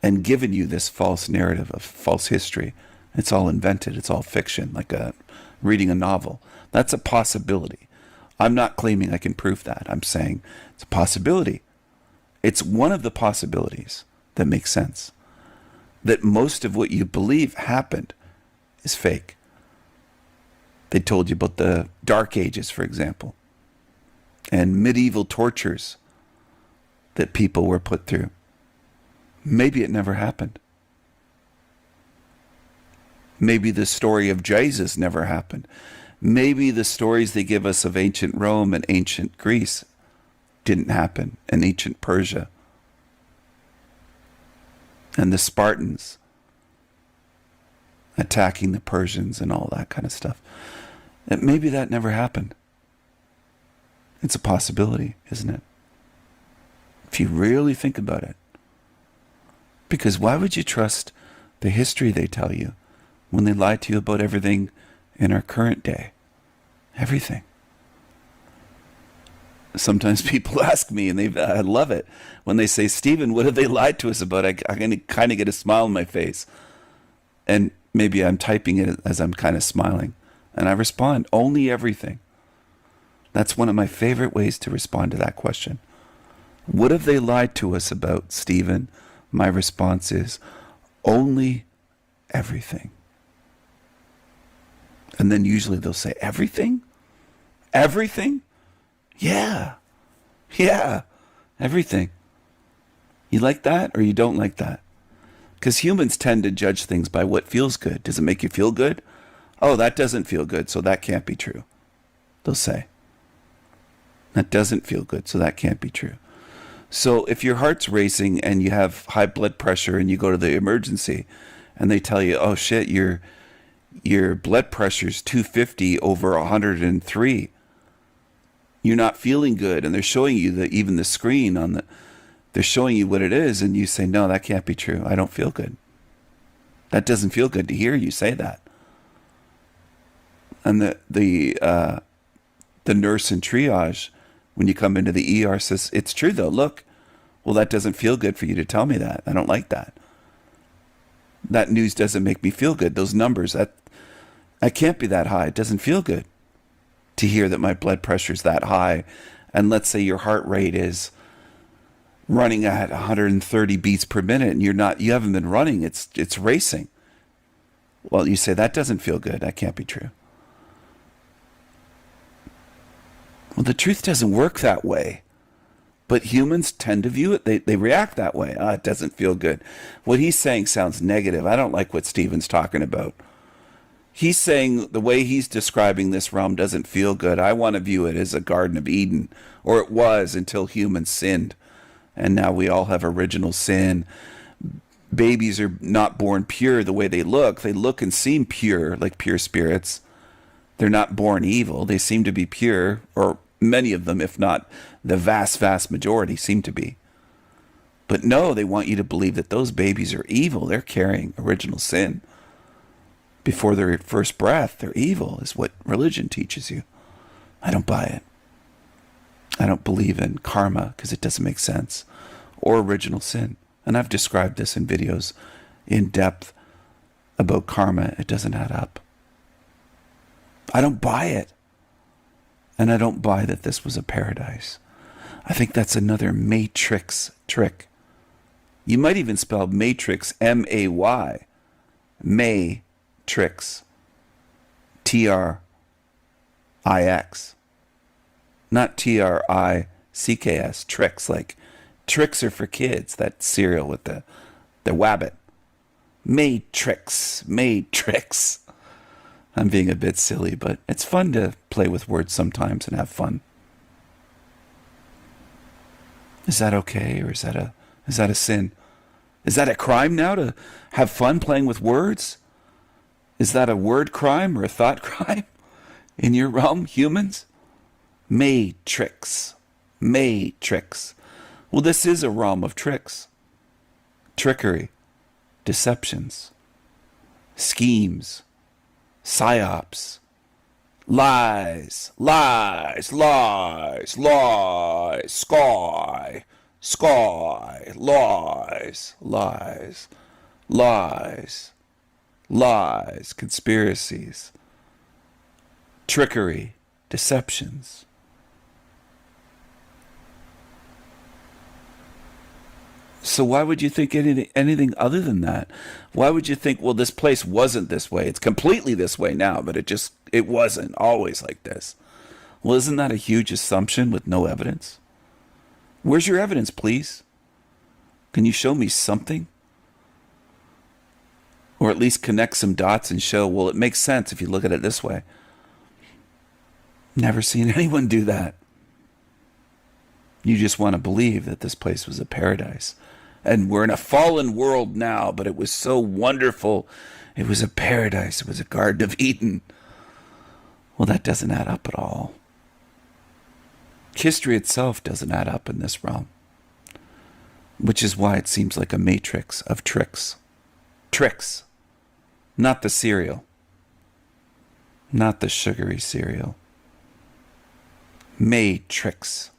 S7: and given you this false narrative of false history. It's all invented. It's all fiction, like reading a novel. That's a possibility. I'm not claiming I can prove that. I'm saying it's a possibility. It's one of the possibilities that makes sense. That most of what you believe happened is fake. They told you about the Dark Ages, for example, and medieval tortures that people were put through. Maybe it never happened. Maybe the story of Jesus never happened. Maybe the stories they give us of ancient Rome and ancient Greece didn't happen, and ancient Persia and the Spartans attacking the Persians and all that kind of stuff. And maybe that never happened. It's a possibility, isn't it? If you really think about it. Because why would you trust the history they tell you when they lie to you about everything in our current day? Everything. Sometimes people ask me, and I love it, when they say, Stephen, what have they lied to us about? I kind of get a smile on my face. And maybe I'm typing it as I'm kind of smiling. And I respond, only everything. That's one of my favorite ways to respond to that question. What have they lied to us about, Stephen? My response is, only everything. And then usually they'll say, everything? Everything? Yeah, everything. You like that or you don't like that? Because humans tend to judge things by what feels good. Does it make you feel good? Oh, that doesn't feel good, so that can't be true. They'll say. That doesn't feel good, so that can't be true. So if your heart's racing and you have high blood pressure and you go to the emergency and they tell you, oh shit, your blood pressure's 250 over 103. You're not feeling good, and they're showing you even the screen on they're showing you what it is, and you say, no, that can't be true. I don't feel good. That doesn't feel good to hear you say that. And the nurse in triage, when you come into the ER, says, it's true though, look, well, that doesn't feel good for you to tell me that. I don't like that. That news doesn't make me feel good. Those numbers, I can't be that high. It doesn't feel good to hear that my blood pressure is that high. And let's say your heart rate is running at 130 beats per minute and you haven't been running, it's racing. Well, you say, that doesn't feel good. That can't be true. Well, the truth doesn't work that way. But humans tend to view it. They react that way. It doesn't feel good. What he's saying sounds negative. I don't like what Stephen's talking about. He's saying the way he's describing this realm doesn't feel good. I want to view it as a Garden of Eden, or it was until humans sinned. And now we all have original sin. Babies are not born pure the way they look. They look and seem pure, like pure spirits. They're not born evil. They seem to be pure, or many of them, if not the vast, vast majority, seem to be. But no, they want you to believe that those babies are evil. They're carrying original sin. Before their first breath, they're evil, is what religion teaches you. I don't buy it. I don't believe in karma because it doesn't make sense, or original sin. And I've described this in videos in depth about karma. It doesn't add up. I don't buy it. And I don't buy that this was a paradise. I think that's another matrix trick. You might even spell matrix, M-A-Y. Matrix. T-R-I-X. Not T-R-I-C-K-S. Tricks, like tricks are for kids. That cereal with the wabbit. Matrix. Matrix. I'm being a bit silly, but it's fun to play with words sometimes and have fun. Is that okay, or is that a sin? Is that a crime now to have fun playing with words? Is that a word crime or a thought crime in your realm, humans? Matrix. Matrix. Well, this is a realm of tricks. Trickery. Deceptions. Schemes. Psyops. Lies. Lies. Lies. Lies. Sky. Sky. Lies. Lies. Lies. Lies. Conspiracies. Trickery. Deceptions. So why would you think anything other than that? Why would you think, well, this place wasn't this way? It's completely this way now, but it wasn't always like this. Well, isn't that a huge assumption with no evidence? Where's your evidence, please? Can you show me something? Or at least connect some dots and show, well, it makes sense if you look at it this way. Never seen anyone do that. You just want to believe that this place was a paradise. And we're in a fallen world now, but it was so wonderful. It was a paradise. It was a Garden of Eden. Well, that doesn't add up at all. History itself doesn't add up in this realm, which is why it seems like a matrix of tricks. Tricks. Not the cereal. Not the sugary cereal. Matrix.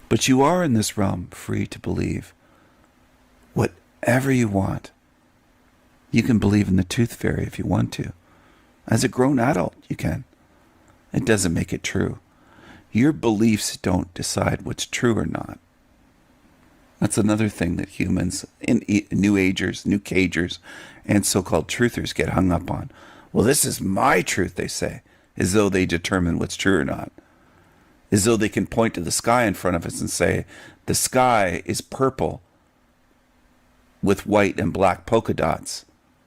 S7: But you are in this realm free to believe whatever you want. You can believe in the tooth fairy if you want to. As a grown adult, you can. It doesn't make it true. Your beliefs don't decide what's true or not. That's another thing that humans, New Agers, New Cagers, and so-called truthers get hung up on. Well, this is my truth, they say, as though they determine what's true or not. As though they can point to the sky in front of us and say, the sky is purple with white and black polka dots.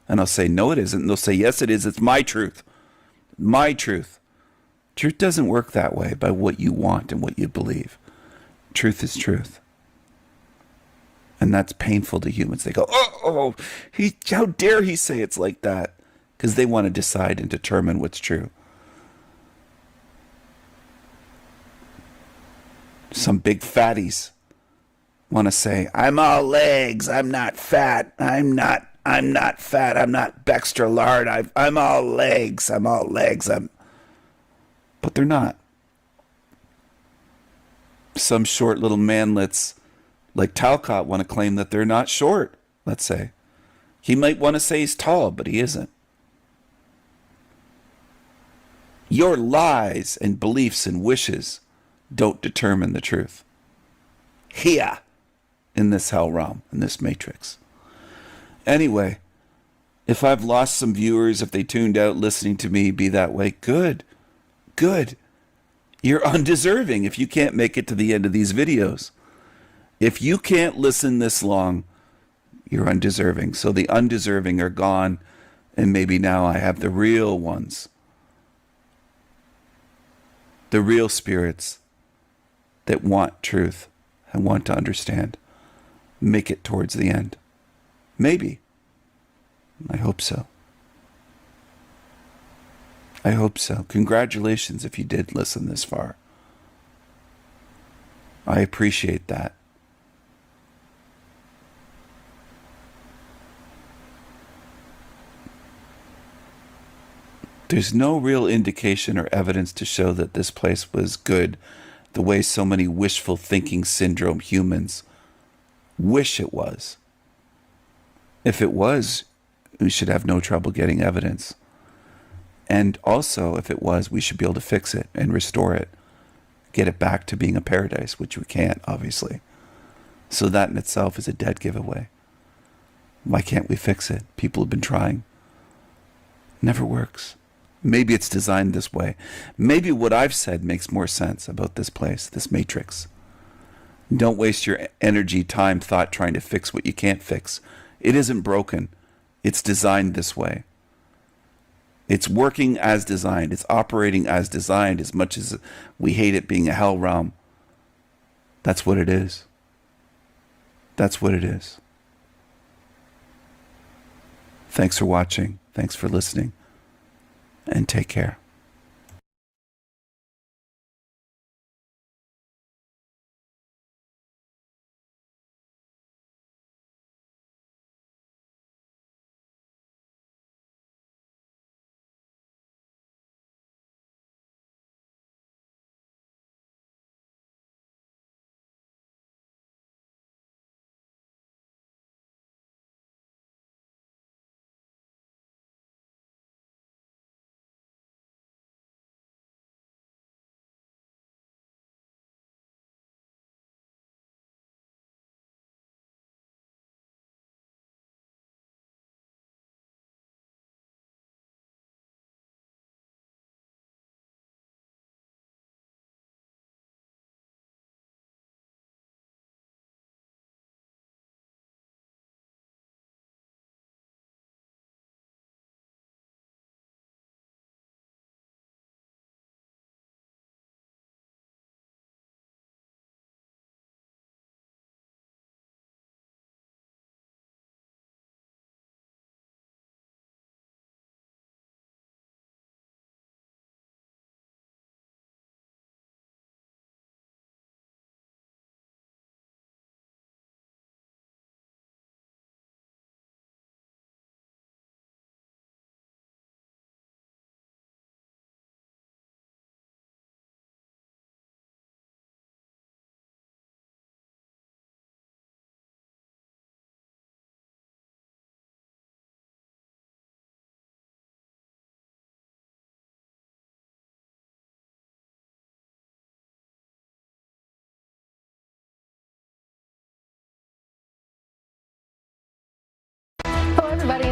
S7: And I'll say, no, it isn't. And they'll say, yes, it is. It's my truth. My truth. Truth doesn't work that way by what you want and what you believe. Truth is truth. And that's painful to humans. They go, how dare he say it's like that? Because they want to decide and determine what's true. Some big fatties want to say, I'm all legs, I'm not fat, I'm not fat, I'm not extra lard, I'm all legs, but they're not. Some short little manlets like Talcott want to claim that they're not short, let's say. He might want to say he's tall, but he isn't. Your lies and beliefs and wishes don't determine the truth. Here, in this hell realm, in this matrix. Anyway, if I've lost some viewers, if they tuned out listening to me be that way, good. You're undeserving if you can't make it to the end of these videos. If you can't listen this long, you're undeserving. So the undeserving are gone, and maybe now I have the real ones. The real spirits that want truth and want to understand. Make it towards the end. Maybe. I hope so. I hope so. Congratulations if you did listen this far. I appreciate that. There's no real indication or evidence to show that this place was good the way so many wishful thinking syndrome humans wish it was. If it was, we should have no trouble getting evidence. And also, if it was, we should be able to fix it and restore it, get it back to being a paradise, which we can't, obviously. So that in itself is a dead giveaway. Why can't we fix it? People have been trying. Never works. Maybe it's designed this way. Maybe what I've said makes more sense about this place, this matrix. Don't waste your energy, time, thought trying to fix what you can't fix. It isn't broken. It's designed this way. It's working as designed. It's operating as designed, as much as we hate it being a hell realm. That's what it is. That's what it is. Thanks for watching. Thanks for listening. And take care.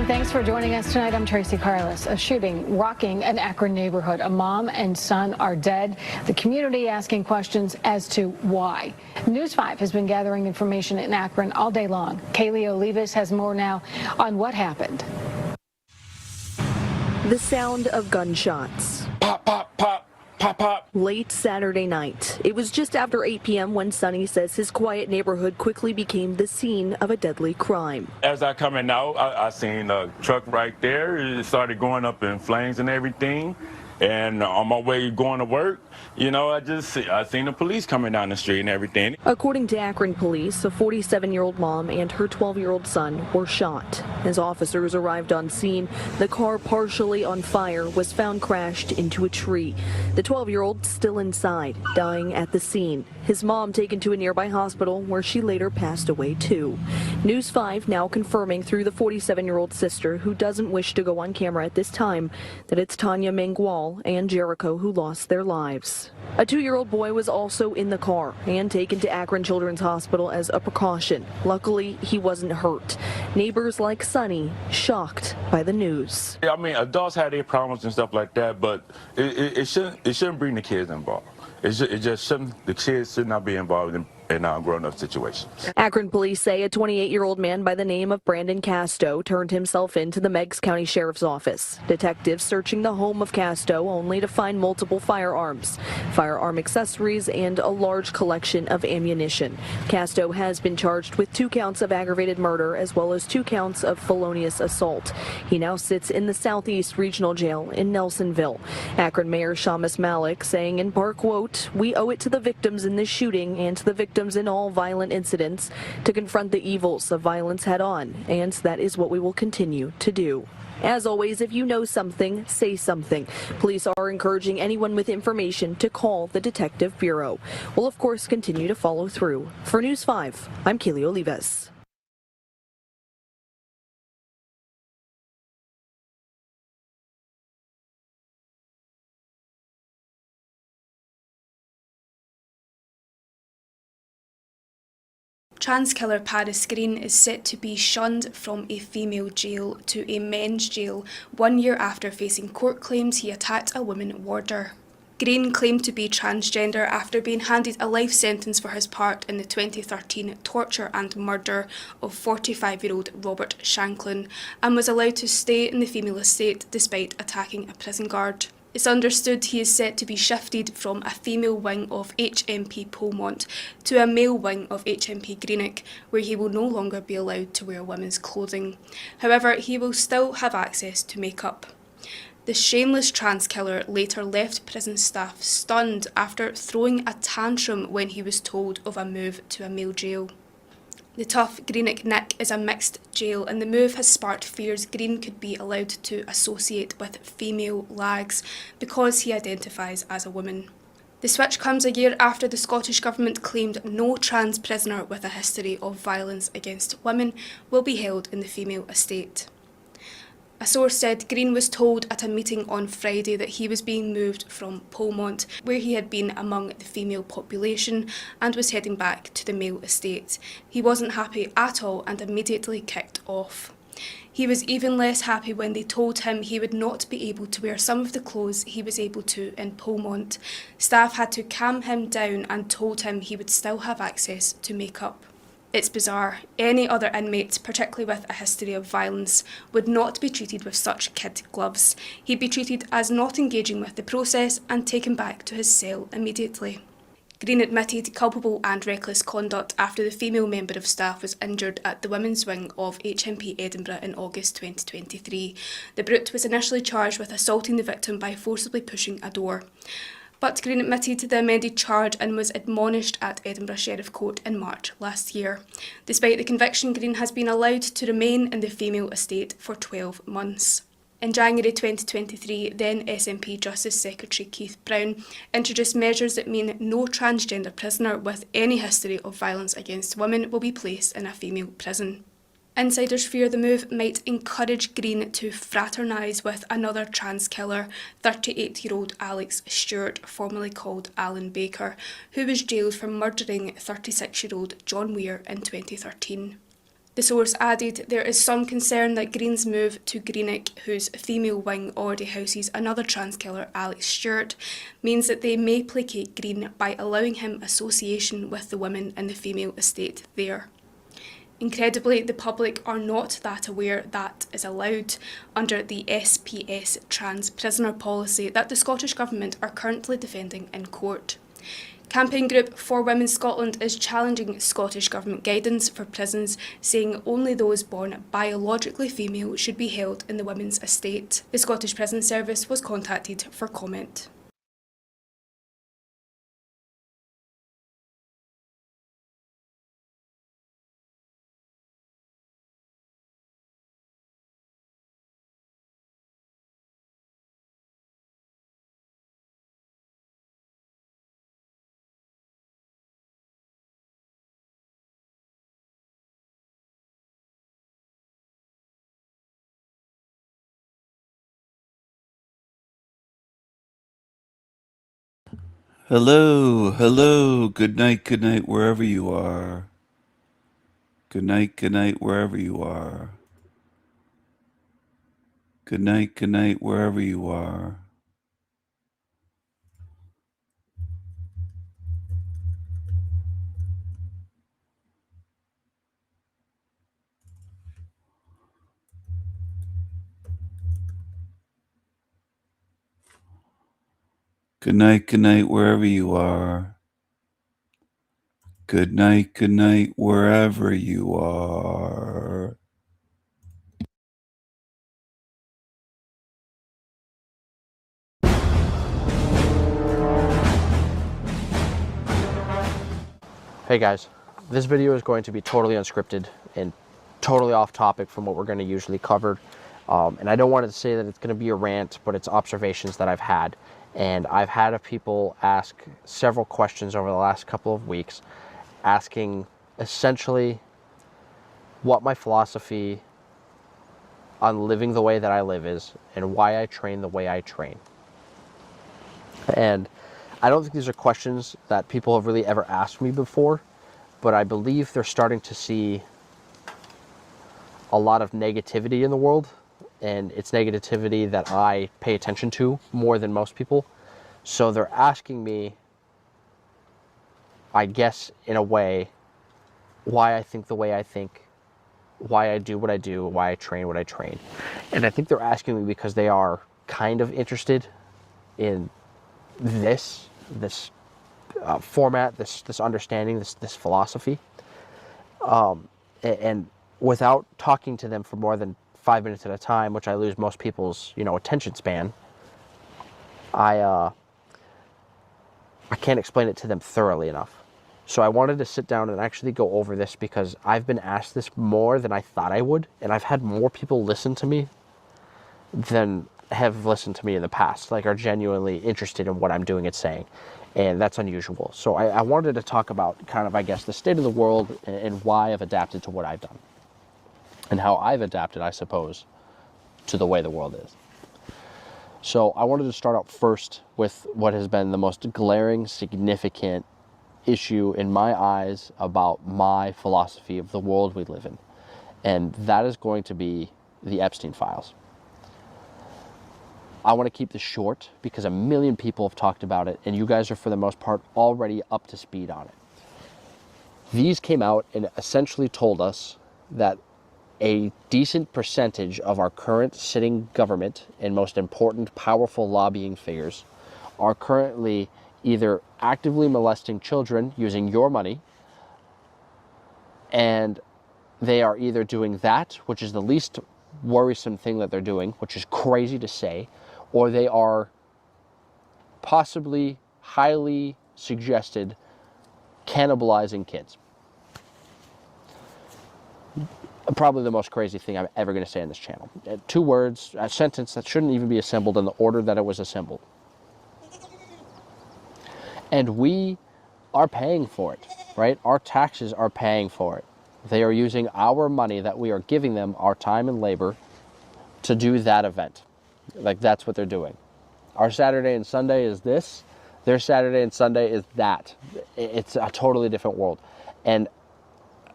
S8: Thanks for joining us tonight. I'm Tracy Carlos. A shooting rocking an Akron neighborhood. A mom and son are dead. The community asking questions as to why. News 5 has been gathering information in Akron all day long. Kaylee Olivas has more now on what happened.
S11: The sound of gunshots.
S12: Pop, pop, pop. Pop, pop.
S11: Late Saturday night. It was just after 8 p.m. when Sonny says his quiet neighborhood quickly became the scene of a deadly crime.
S12: As I coming out, I seen a truck right there. It started going up in flames and everything. And on my way going to work, you know, I seen the police coming down the street and everything.
S11: According to Akron police, a 47-year-old mom and her 12-year-old son were shot. As officers arrived on scene, the car partially on fire was found crashed into a tree. The 12-year-old still inside, dying at the scene. His mom taken to a nearby hospital where she later passed away too. News 5 now confirming through the 47-year-old sister, who doesn't wish to go on camera at this time, that it's Tanya Mangual and Jericho who lost their lives. A 2-year-old boy was also in the car and taken to Akron Children's Hospital as a precaution. Luckily, he wasn't hurt. Neighbors like Sonny shocked by the news.
S12: I mean, adults have their problems and stuff like that, but it shouldn't bring the kids involved. It just shouldn't. The kids should not be involved in grown-up situations.
S11: Akron police say a 28-year-old man by the name of Brandon Casto turned himself into the Meigs County Sheriff's Office. Detectives searching the home of Casto only to find multiple firearms, firearm accessories, and a large collection of ammunition. Casto has been charged with 2 counts of aggravated murder as well as 2 counts of felonious assault. He now sits in the Southeast Regional Jail in Nelsonville. Akron Mayor Shamus Malik saying in part, quote, "We owe it to the victims in this shooting and to the victims in all violent incidents to confront the evils of violence head on, and that is what we will continue to do." As always, if you know something, say something. Police are encouraging anyone with information to call the Detective Bureau. We'll of course continue to follow through. For News 5, I'm Kaylee Olivas.
S13: Trans killer Paris Green is set to be shunned from a female jail to a men's jail 1 year after facing court claims he attacked a woman warder. Green claimed to be transgender after being handed a life sentence for his part in the 2013 torture and murder of 45-year-old Robert Shanklin and was allowed to stay in the female estate despite attacking a prison guard. It's understood he is set to be shifted from a female wing of HMP Polmont to a male wing of HMP Greenock, where he will no longer be allowed to wear women's clothing. However, he will still have access to makeup. The shameless trans killer later left prison staff stunned after throwing a tantrum when he was told of a move to a male jail. The tough Greenock Nick is a mixed jail, and the move has sparked fears Green could be allowed to associate with female lags because he identifies as a woman. The switch comes a year after the Scottish Government claimed no trans prisoner with a history of violence against women will be held in the female estate. A source said Green was told at a meeting on Friday that he was being moved from Polmont, where he had been among the female population, and was heading back to the male estate. He wasn't happy at all and immediately kicked off. He was even less happy when they told him he would not be able to wear some of the clothes he was able to in Polmont. Staff had to calm him down and told him he would still have access to makeup. It's bizarre. Any other inmate, particularly with a history of violence, would not be treated with such kid gloves. He'd be treated as not engaging with the process and taken back to his cell immediately. Green admitted culpable and reckless conduct after the female member of staff was injured at the women's wing of HMP Edinburgh in August 2023. The brute was initially charged with assaulting the victim by forcibly pushing a door. But Green admitted to the amended charge and was admonished at Edinburgh Sheriff Court in March last year. Despite the conviction, Green has been allowed to remain in the female estate for 12 months. In January 2023, then SNP Justice Secretary Keith Brown introduced measures that mean no transgender prisoner with any history of violence against women will be placed in a female prison. Insiders fear the move might encourage Green to fraternise with another trans killer, 38-year-old Alex Stewart, formerly called Alan Baker, who was jailed for murdering 36-year-old John Weir in 2013. The source added, there is some concern that Green's move to Greenock, whose female wing already houses another trans killer, Alex Stewart, means that they may placate Green by allowing him association with the women in the female estate there. Incredibly, the public are not that aware that is allowed under the SPS trans prisoner policy that the Scottish Government are currently defending in court. Campaign group For Women Scotland is challenging Scottish Government guidance for prisons, saying only those born biologically female should be held in the women's estate. The Scottish Prison Service was contacted for comment.
S7: Hello, hello, good night, wherever you are. Good night, wherever you are. Good night, wherever you are. Good night, wherever you are. Good night, wherever you are.
S26: Hey guys, this video is going to be totally unscripted and totally off topic from what we're going to usually cover. And I don't want to say that it's going to be a rant, but it's observations that I've had. And I've had people ask several questions over the last couple of weeks, asking essentially what my philosophy on living the way that I live is and why I train the way I train. And I don't think these are questions that people have really ever asked me before, but I believe they're starting to see a lot of negativity in the world, and it's negativity that I pay attention to more than most people. So they're asking me, I guess in a way, why I think the way I think, why I do what I do, why I train what I train. And I think they're asking me because they are kind of interested in this format, this understanding, this philosophy. And without talking to them for more than 5 minutes at a time, which I lose most people's, attention span, I can't explain it to them thoroughly enough. So I wanted to sit down and actually go over this because I've been asked this more than I thought I would, and I've had more people listen to me than have listened to me in the past, like are genuinely interested in what I'm doing and saying, and that's unusual. So I wanted to talk about kind of, I guess, the state of the world and why I've adapted to what I've done, and how I've adapted, I suppose, to the way the world is. So I wanted to start out first with what has been the most glaring, significant issue in my eyes about my philosophy of the world we live in, and that is going to be the Epstein files. I want to keep this short because a million people have talked about it, and you guys are, for the most part, already up to speed on it. These came out and essentially told us that a decent percentage of our current sitting government and most important, powerful lobbying figures are currently either actively molesting children using your money, and they are either doing that, which is the least worrisome thing that they're doing, which is crazy to say, or they are possibly highly suggested cannibalizing kids. Probably the most crazy thing I'm ever going to say on this channel. 2 words, a sentence that shouldn't even be assembled in the order that it was assembled. And we are paying for it, right? Our taxes are paying for it. They are using our money that we are giving them, our time and labor, to do that event. Like, that's what they're doing. Our Saturday and Sunday is this. Their Saturday and Sunday is that. It's a totally different world. And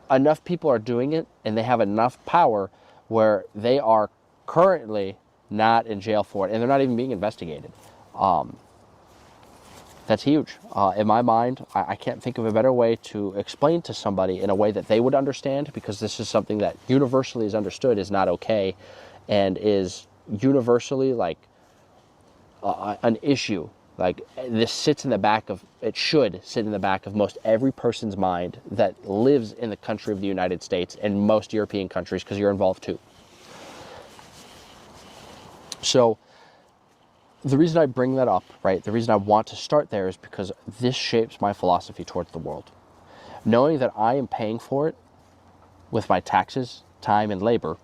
S26: enough people are doing it, and they have enough power where they are currently not in jail for it, and they're not even being investigated. That's huge. In my mind, I can't think of a better way to explain to somebody in a way that they would understand, because this is something that universally is understood is not okay and is universally like an issue. Like, this sits in the back of, it should sit in the back of most every person's mind that lives in the country of the United States and most European countries, because you're involved too. So the reason I bring that up, right, the reason I want to start there is because this shapes my philosophy towards the world. Knowing that I am paying for it with my taxes, time, and labor,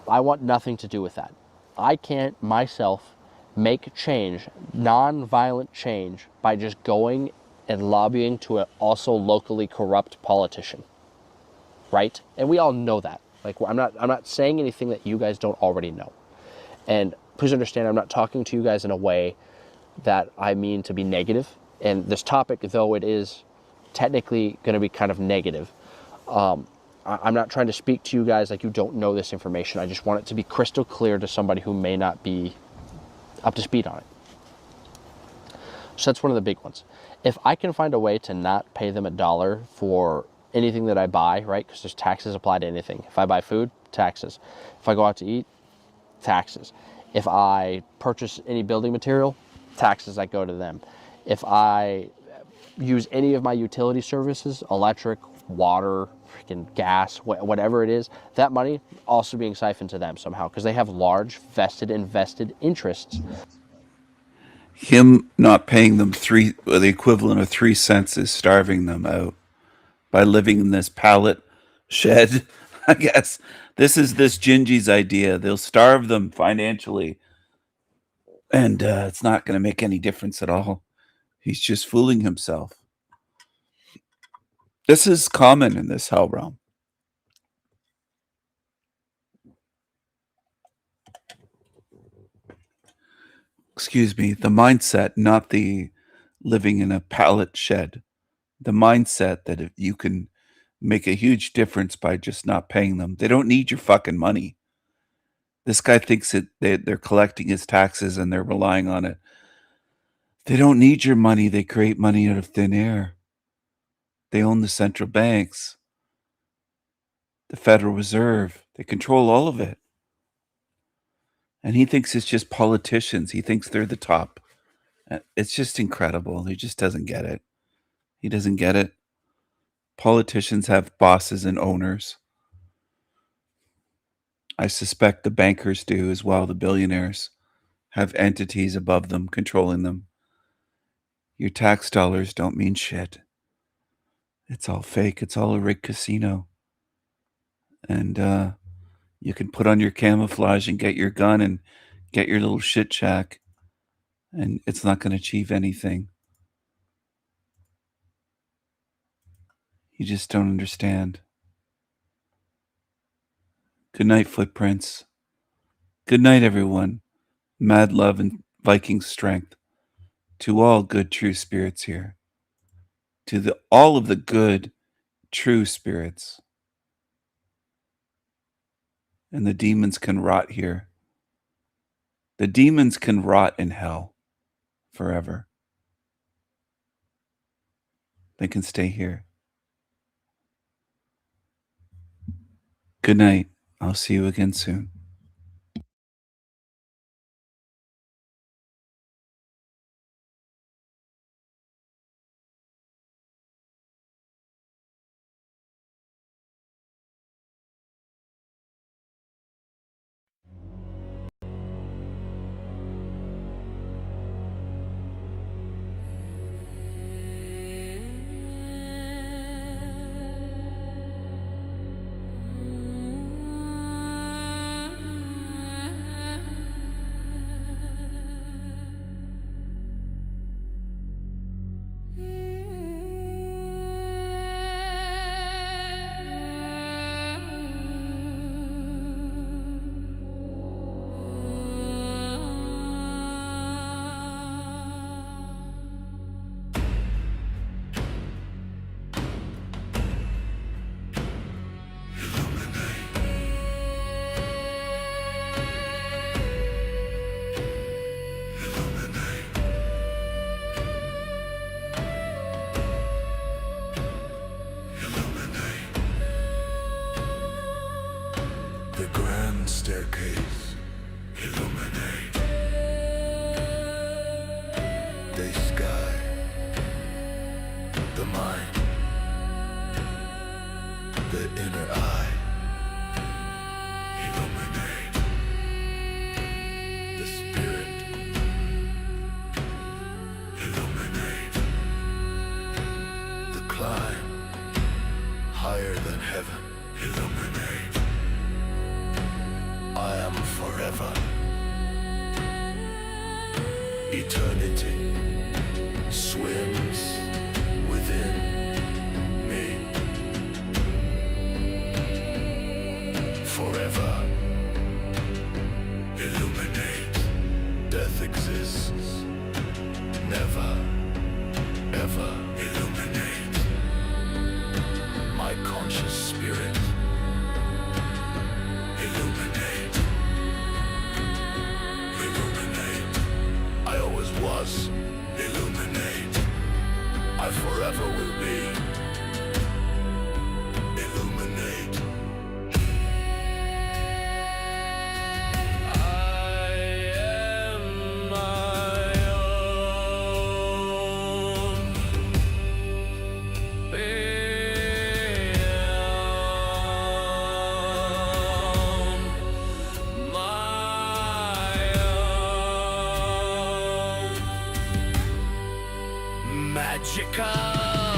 S26: I want nothing to do with that. I can't myself make change, non-violent change, by just going and lobbying to an also locally corrupt politician, right? And we all know that. Like, I'm not saying anything that you guys don't already know. And please understand, I'm not talking to you guys in a way that I mean to be negative. And this topic, though it is technically going to be kind of negative, I'm not trying to speak to you guys like you don't know this information. I just want it to be crystal clear to somebody who may not be up to speed on it. So that's one of the big ones. If I can find a way to not pay them $1 for anything that I buy, right? Because there's taxes applied to anything. If I buy food, taxes. If I go out to eat, taxes. If I purchase any building material, taxes that go to them. If I use any of my utility services, electric, water, freaking gas, whatever it is, that money also being siphoned to them somehow, because they have large vested interests.
S7: Him not paying them the equivalent of 3 cents is starving them out by living in this pallet shed. I guess this is this Gingy's idea. They'll starve them financially, and it's not going to make any difference at all. He's just fooling himself. This is common in this hell realm. Excuse me, the mindset, not the living in a pallet shed. The mindset that if you can make a huge difference by just not paying them. They don't need your fucking money. This guy thinks that they're collecting his taxes and they're relying on it. They don't need your money. They create money out of thin air. They own the central banks, the Federal Reserve. They control all of it. And he thinks it's just politicians. He thinks they're the top. It's just incredible. He just doesn't get it. He doesn't get it. Politicians have bosses and owners. I suspect the bankers do as well. The billionaires have entities above them controlling them. Your tax dollars don't mean shit. It's all fake. It's all a rigged casino. And you can put on your camouflage and get your gun and get your little shit shack, and it's not going to achieve anything. You just don't understand. Good night, footprints. Good night, everyone. Mad love and Viking strength to all good true spirits here. To all of the good true spirits. And the demons can rot here. The demons can rot in hell forever. They can stay here. Good night. I'll see you again soon.
S6: Sunday sky, the mind, the inner eye, illuminate the spirit, illuminate the climb higher than heaven, illuminate. I am forever. Eternity swims within me. Forever. Illuminate. Death exists. Never, ever. Illuminate. My conscious spirit. Illuminate. Illuminate. I always was. Illuminate. I forever will be. Illuminate. I am my own beyond my own magical.